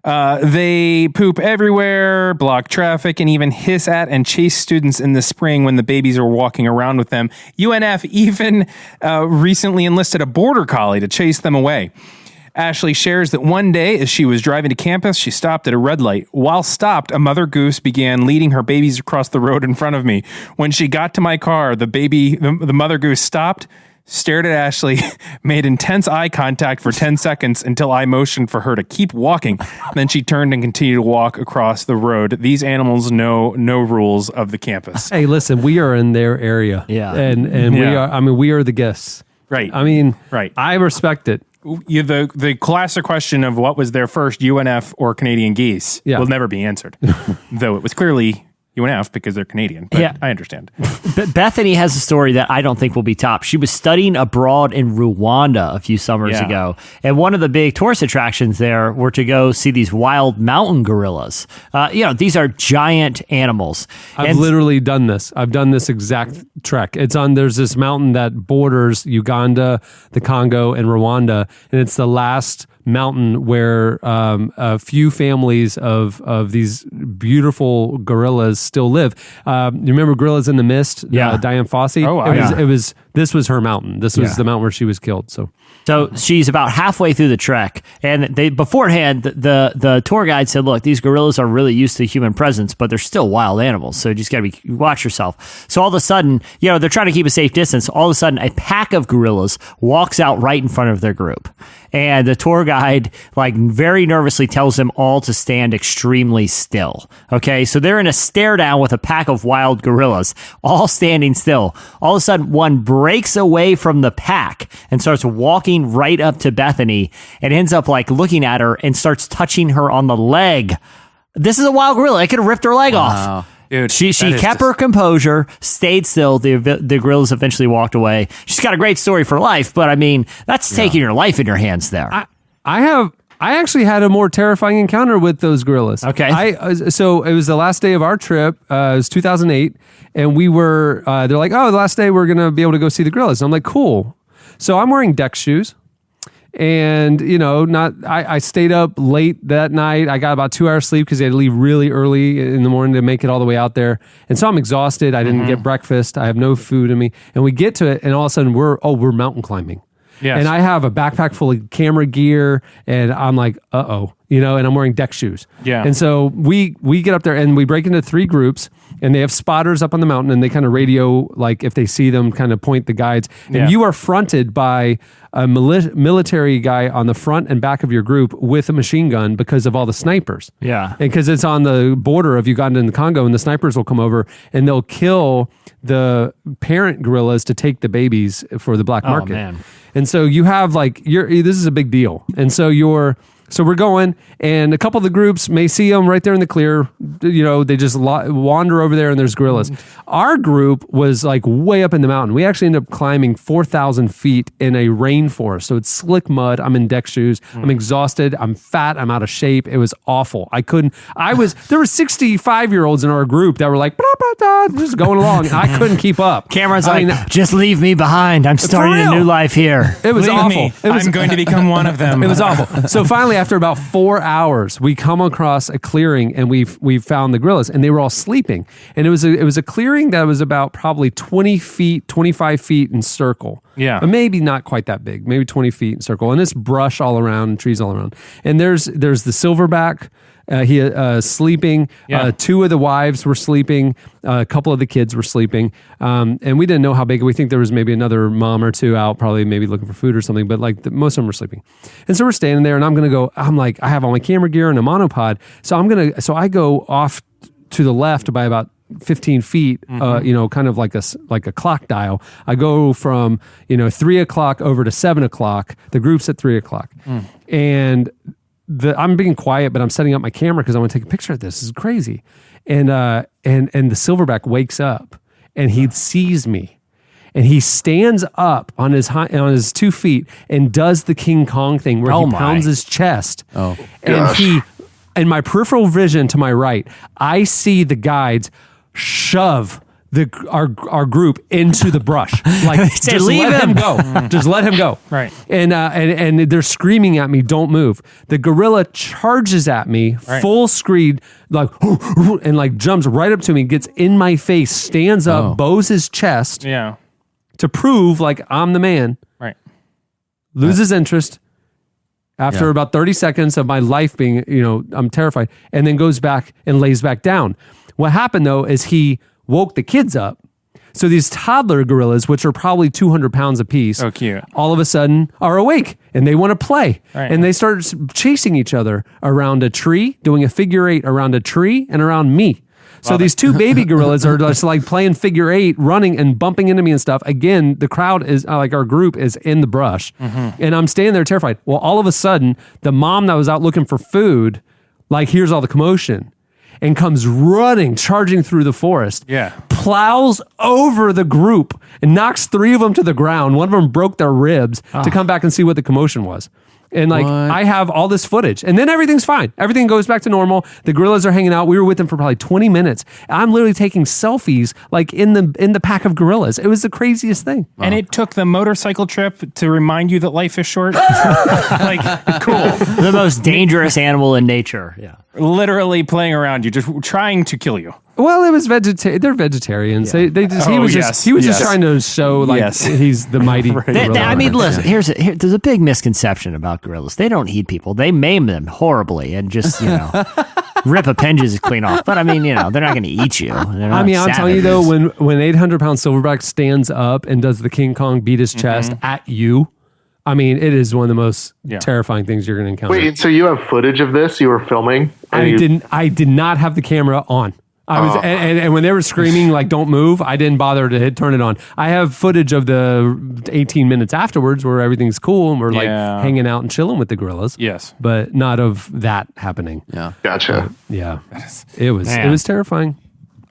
They poop everywhere, block traffic, and even hiss at and chase students in the spring when the babies are walking around with them. UNF even recently enlisted a border collie to chase them away. Ashley shares that one day, as she was driving to campus, she stopped at a red light. While stopped, a mother goose began leading her babies across the road in front of me. When she got to my car, the mother goose stopped, stared at Ashley, made intense eye contact for 10 seconds until I motioned for her to keep walking. Then she turned and continued to walk across the road. These animals know no rules of the campus. Hey, listen, we are in their area. Yeah. And we are the guests. Right. Right. I respect it. The classic question of what was there first, UNF or Canadian geese, will never be answered. Though it was clearly UNF because they're Canadian, but I understand. Bethany has a story that I don't think will be topped. She was studying abroad in Rwanda a few summers ago, and one of the big tourist attractions there were to go see these wild mountain gorillas. These are giant animals. I've literally done this. I've done this exact trek. There's this mountain that borders Uganda, the Congo, and Rwanda, and it's the last mountain where a few families of these beautiful gorillas still live. You remember Gorillas in the Mist? Diane Fossey. This was her mountain. This was the mountain where she was killed. So she's about halfway through the trek, and beforehand the tour guide said, "Look, these gorillas are really used to human presence, but they're still wild animals. So you just got to watch yourself." So all of a sudden, they're trying to keep a safe distance. All of a sudden, a pack of gorillas walks out right in front of their group. And the tour guide, very nervously tells them all to stand extremely still. Okay, so they're in a stare down with a pack of wild gorillas, all standing still. All of a sudden, one breaks away from the pack and starts walking right up to Bethany and ends up looking at her and starts touching her on the leg. This is a wild gorilla. It could have ripped her leg off. Dude, She kept her composure, stayed still. The gorillas eventually walked away. She's got a great story for life, but I mean, that's taking your life in your hands there. I actually had a more terrifying encounter with those gorillas. Okay. So it was the last day of our trip. It was 2008, and we were. They're like, "Oh, the last day we're gonna be able to go see the gorillas." And I'm like, "Cool." So I'm wearing deck shoes, and I stayed up late that night. I got about 2 hours sleep because I had to leave really early in the morning to make it all the way out there. And so I'm exhausted. I didn't get breakfast. I have no food in me. And we get to it, and all of a sudden we're mountain climbing. Yes. And I have a backpack full of camera gear, and I'm like, and I'm wearing deck shoes. Yeah. And so we get up there, and we break into 3 groups, and they have spotters up on the mountain, and they kind of radio, like if they see them, kind of point the guides. And you are fronted by a military guy on the front and back of your group with a machine gun because of all the snipers. Yeah. And because it's on the border of Uganda and the Congo, and the snipers will come over and they'll kill the parent gorillas to take the babies for the black market. Man. And so you have this is a big deal. And so we're going, and a couple of the groups may see them right there in the clear. They just wander over there, and there's gorillas. Our group was like way up in the mountain. We actually ended up climbing 4,000 feet in a rainforest. So it's slick mud. I'm in deck shoes. I'm exhausted. I'm fat. I'm out of shape. It was awful. There were 65-year-olds in our group that were like, blah, blah, blah, just going along. And I couldn't keep up. Cameron's just leave me behind. I'm starting a new life here. It was Leave awful. me. I'm going to become one of them. It was awful. So finally, after about 4 hours, we come across a clearing, and we found the gorillas, and they were all sleeping. And it was a clearing that was about probably 20 feet, 25 feet in circle. Yeah. But maybe not quite that big, maybe 20 feet in circle. And it's brush all around and trees all around. And there's the silverback. He sleeping. Yeah. 2 of the wives were sleeping. A couple of the kids were sleeping. And we didn't know how big. We think there was maybe another mom or 2 out, probably maybe looking for food or something. But most of them were sleeping. And so we're standing there, and I'm like, I have all my camera gear and a monopod. So I go off to the left by about 15 feet, kind of like a clock dial. I go from 3 o'clock over to 7 o'clock. The group's at 3 o'clock, and I'm being quiet, but I'm setting up my camera because I want to take a picture of this. This is crazy, and the silverback wakes up, and he sees me, and he stands up on his 2 feet and does the King Kong thing where he pounds his chest. Oh, and in my peripheral vision to my right, I see the guides shove our group into the brush. Like, just let him go. Just let him go. Right. And they're screaming at me, don't move. The gorilla charges at me, full screed, and like jumps right up to me, gets in my face, stands up, bows his chest to prove like I'm the man. Right. Loses interest after about 30 seconds of my life being, I'm terrified, and then goes back and lays back down. What happened though is he woke the kids up. So these toddler gorillas, which are probably 200 pounds apiece, oh, cute, all of a sudden are awake and they want to play. Right. And they start chasing each other around a tree, doing a figure 8 around a tree and around me. So these 2 baby gorillas are just like playing figure 8, running and bumping into me and stuff. Again, the crowd is like our group is in the brush, and I'm standing there terrified. Well, all of a sudden, the mom that was out looking for food, like hears all the commotion and comes running, charging through the forest. Yeah. Plows over the group and knocks 3 of them to the ground. One of them broke their ribs to come back and see what the commotion was. And I have all this footage, and then everything's fine. Everything goes back to normal. The gorillas are hanging out. We were with them for probably 20 minutes. I'm literally taking selfies like in the pack of gorillas. It was the craziest thing. And it took the motorcycle trip to remind you that life is short. Like, cool. The most dangerous animal in nature. Yeah. Literally playing around you, just trying to kill you. Well, it was they're vegetarians. Yeah. He was just trying to show he's the mighty gorilla. I mean, listen, there's a big misconception about gorillas. They don't eat people. They maim them horribly and just, rip appendages clean off. But I mean, they're not going to eat you. I'm telling you though, when 800-pound silverback stands up and does the King Kong beat his chest at you, I mean, it is one of the most terrifying things you're going to encounter. Wait, so you have footage of this? You were filming? I did not have the camera on. I was, and when they were screaming like "Don't move," I didn't bother to turn it on. I have footage of the 18 minutes afterwards where everything's cool and we're like hanging out and chilling with the gorillas. Yes, but not of that happening. Yeah, gotcha. It was terrifying.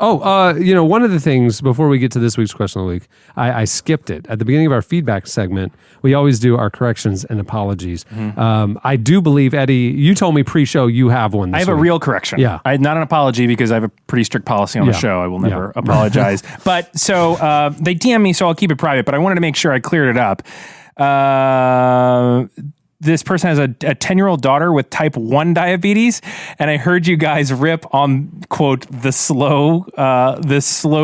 One of the things before we get to this week's question of the week, I skipped it. At the beginning of our feedback segment, we always do our corrections and apologies. I do believe, Eddie, you told me pre-show you have one this I have week. a real correction. Yeah. Not an apology because I have a pretty strict policy on the show. I will never apologize. But so they DM me, so I'll keep it private, but I wanted to make sure I cleared it up. This person has a 10-year-old daughter with type 1 diabetes, and I heard you guys rip on, quote, the slow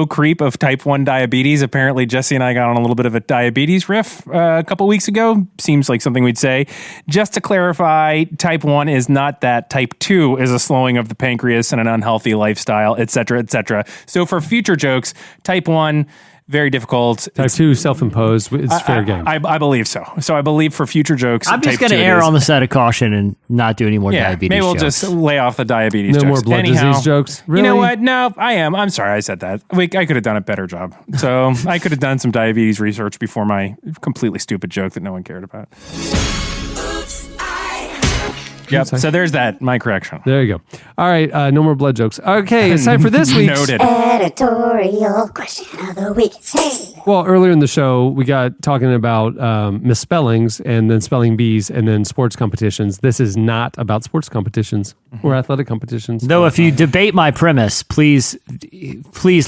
creep of type 1 diabetes. Apparently, Jesse and I got on a little bit of a diabetes riff a couple weeks ago. Seems like something we'd say. Just to clarify, type 1 is not that. Type 2 is a slowing of the pancreas and an unhealthy lifestyle, et cetera, et cetera. So for future jokes, type 1... very difficult. Type 2 self-imposed. It's fair game. I believe so. So I believe for future jokes, I'm just going to err on the side of caution and not do any more diabetes maybe we'll jokes. just lay off the diabetes No jokes. more blood disease jokes? Really? You know what? No, I am. I'm sorry I said that. I could have done a better job. So I could have done some diabetes research before my completely stupid joke that no one cared about. Yep. So there's that. My correction. There you go. All right. No more blood jokes. Okay. It's time for this week's Noted. Editorial question of the week. Hey. Well, earlier in the show, we got talking about misspellings and then spelling bees and then sports competitions. This is not about sports competitions or athletic competitions. Though, if you debate my premise, please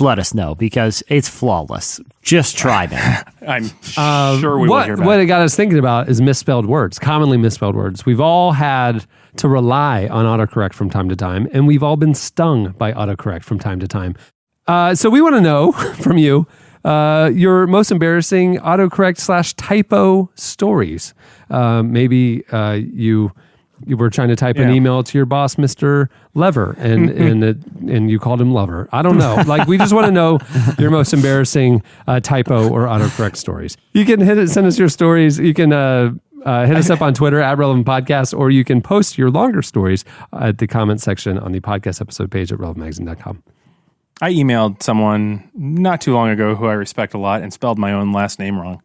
let us know because it's flawless. Just try, man. I'm sure we will hear back. What it got us thinking about is misspelled words, commonly misspelled words. We've all had to rely on autocorrect from time to time, and we've all been stung by autocorrect from time to time. So we want to know from you your most embarrassing autocorrect / typo stories. Maybe you were trying to type an email to your boss, Mr. Lever, and you called him Lover. I don't know. We just want to know your most embarrassing typo or autocorrect stories. You can send us your stories. You can hit us up on Twitter at Relevant Podcast, or you can post your longer stories at the comment section on the podcast episode page at relevantmagazine.com. I emailed someone not too long ago who I respect a lot and spelled my own last name wrong.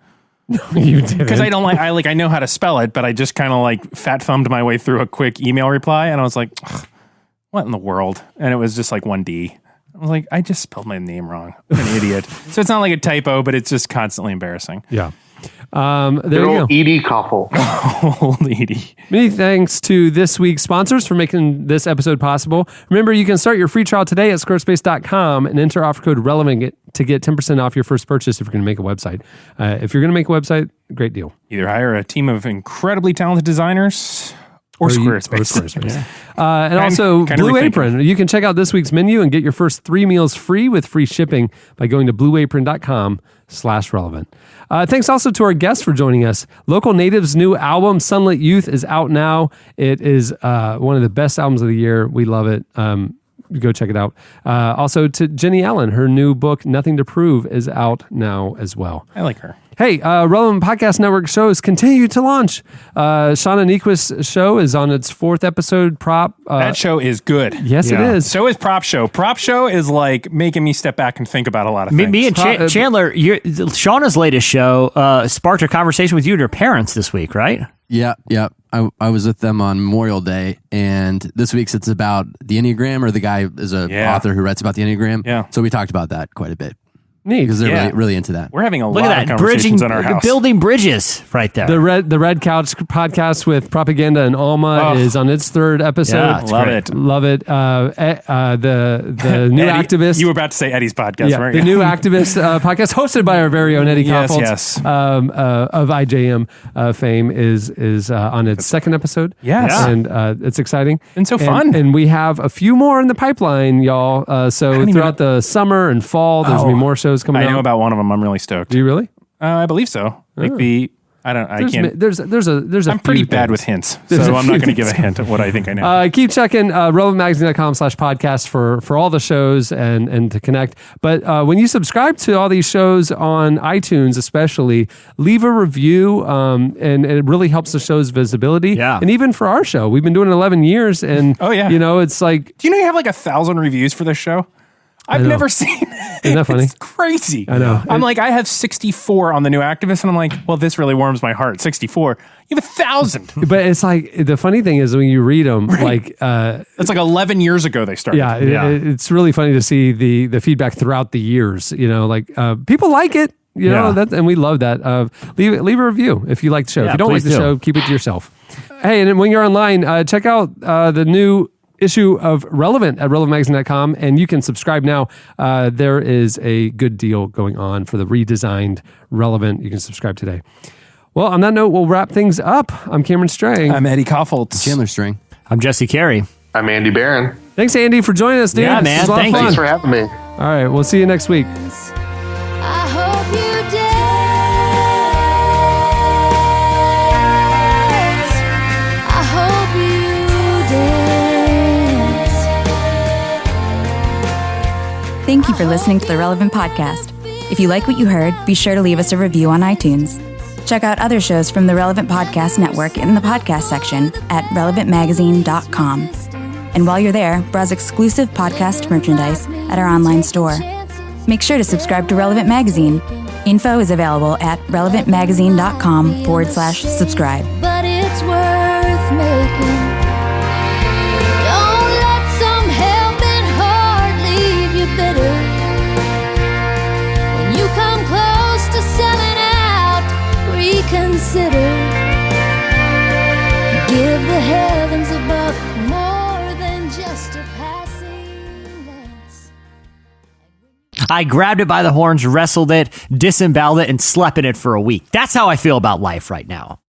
You did because I don't I know how to spell it, but I just kind of fat thumbed my way through a quick email reply, and I was like, "What in the world?" And it was just one D. I was like, "I just spelled my name wrong. I'm an idiot." So it's not like a typo, but it's just constantly embarrassing. Yeah. There you go. Edie Koffel. Old Edie. Many thanks to this week's sponsors for making this episode possible. Remember, you can start your free trial today at squarespace.com and enter offer code RELEVANT to get 10% off your first purchase if you're going to make a website. If you're going to make a website, great deal. Either hire a team of incredibly talented designers or Squarespace. And also Blue Apron. You can check out this week's menu and get your first 3 meals free with free shipping by going to blueapron.com/relevant. Thanks also to our guests for joining us. Local Native's new album, Sunlit Youth, is out now. It is one of the best albums of the year. We love it. Go check it out. Also to Jennie Allen, her new book, Nothing to Prove, is out now as well. I like her. Hey, Relevant Podcast Network shows continue to launch. Shauna Niequist's show is on its 4th episode. That show is good. Yes, it is. So is Prop Show. Prop Show is making me step back and think about a lot of things. Me and Chandler, Shauna's latest show sparked a conversation with you and your parents this week, right? Yeah. I was with them on Memorial Day, and this week's it's about the Enneagram, or the guy is an author who writes about the Enneagram. Yeah. So we talked about that quite a bit. Neat. Because they're really into that. We're having a Look lot at of that, conversations in our house. building bridges right there. The Red Couch podcast with Propaganda and Alma is on its 3rd episode. Yeah, love it. Love it. The new activist. You were about to say Eddie's podcast, weren't you? The new activist podcast hosted by our very own Eddie Koffel Yes. of IJM fame is on its 2nd episode. Yes. Yeah. And it's exciting. And so fun. And we have a few more in the pipeline, y'all. So throughout the summer and fall, there's going to be more shows coming out. I know about one of them. I'm really stoked. Do you really? I believe so. There's a I'm pretty few bad things. with hints, so I'm not going to give a hint of what I think I know. Keep checking relevantmagazine.com/podcast for all the shows and to connect. But when you subscribe to all these shows on iTunes, especially, leave a review, and it really helps the show's visibility. Yeah. And even for our show, we've been doing it 11 years, and Oh, yeah. it's like, Do you know you have 1,000 reviews for this show? I've never seen Isn't that funny? It's crazy. I know. I'm like, I have 64 on the new Activist, and I'm like, well, this really warms my heart. 64. You have 1,000. But it's like, the funny thing is when you read them, like... it's like 11 years ago they started. Yeah, it's really funny to see the feedback throughout the years. Like people like it. And we love that. Leave a review if you like the show. If you don't like the show, keep it to yourself. Hey, and then when you're online, check out the new issue of Relevant at relevantmagazine.com, and you can subscribe now. There is a good deal going on for the redesigned Relevant. You can subscribe today. Well, on that note, we'll wrap things up. I'm Cameron Strang. I'm Eddie Koffoltz. Chandler String. I'm Jesse Carey. I'm Andy Barron. Thanks, Andy, for joining us, dude. Yeah, man. Thanks for having me. All right, we'll see you next week. I hope you dance. I hope you dance. Thank you for listening to the Relevant Podcast. If you like what you heard, be sure to leave us a review on iTunes. Check out other shows from the Relevant Podcast Network in the podcast section at relevantmagazine.com. And while you're there, browse exclusive podcast merchandise at our online store. Make sure to subscribe to Relevant Magazine. Info is available at relevantmagazine.com/subscribe. But it's worth making. Don't let some helping heart leave you bitter. When you come close to selling out, reconsider. Give the heavens above more than just a passing glance. I grabbed it by the horns, wrestled it, disemboweled it, and slept in it for a week. That's how I feel about life right now.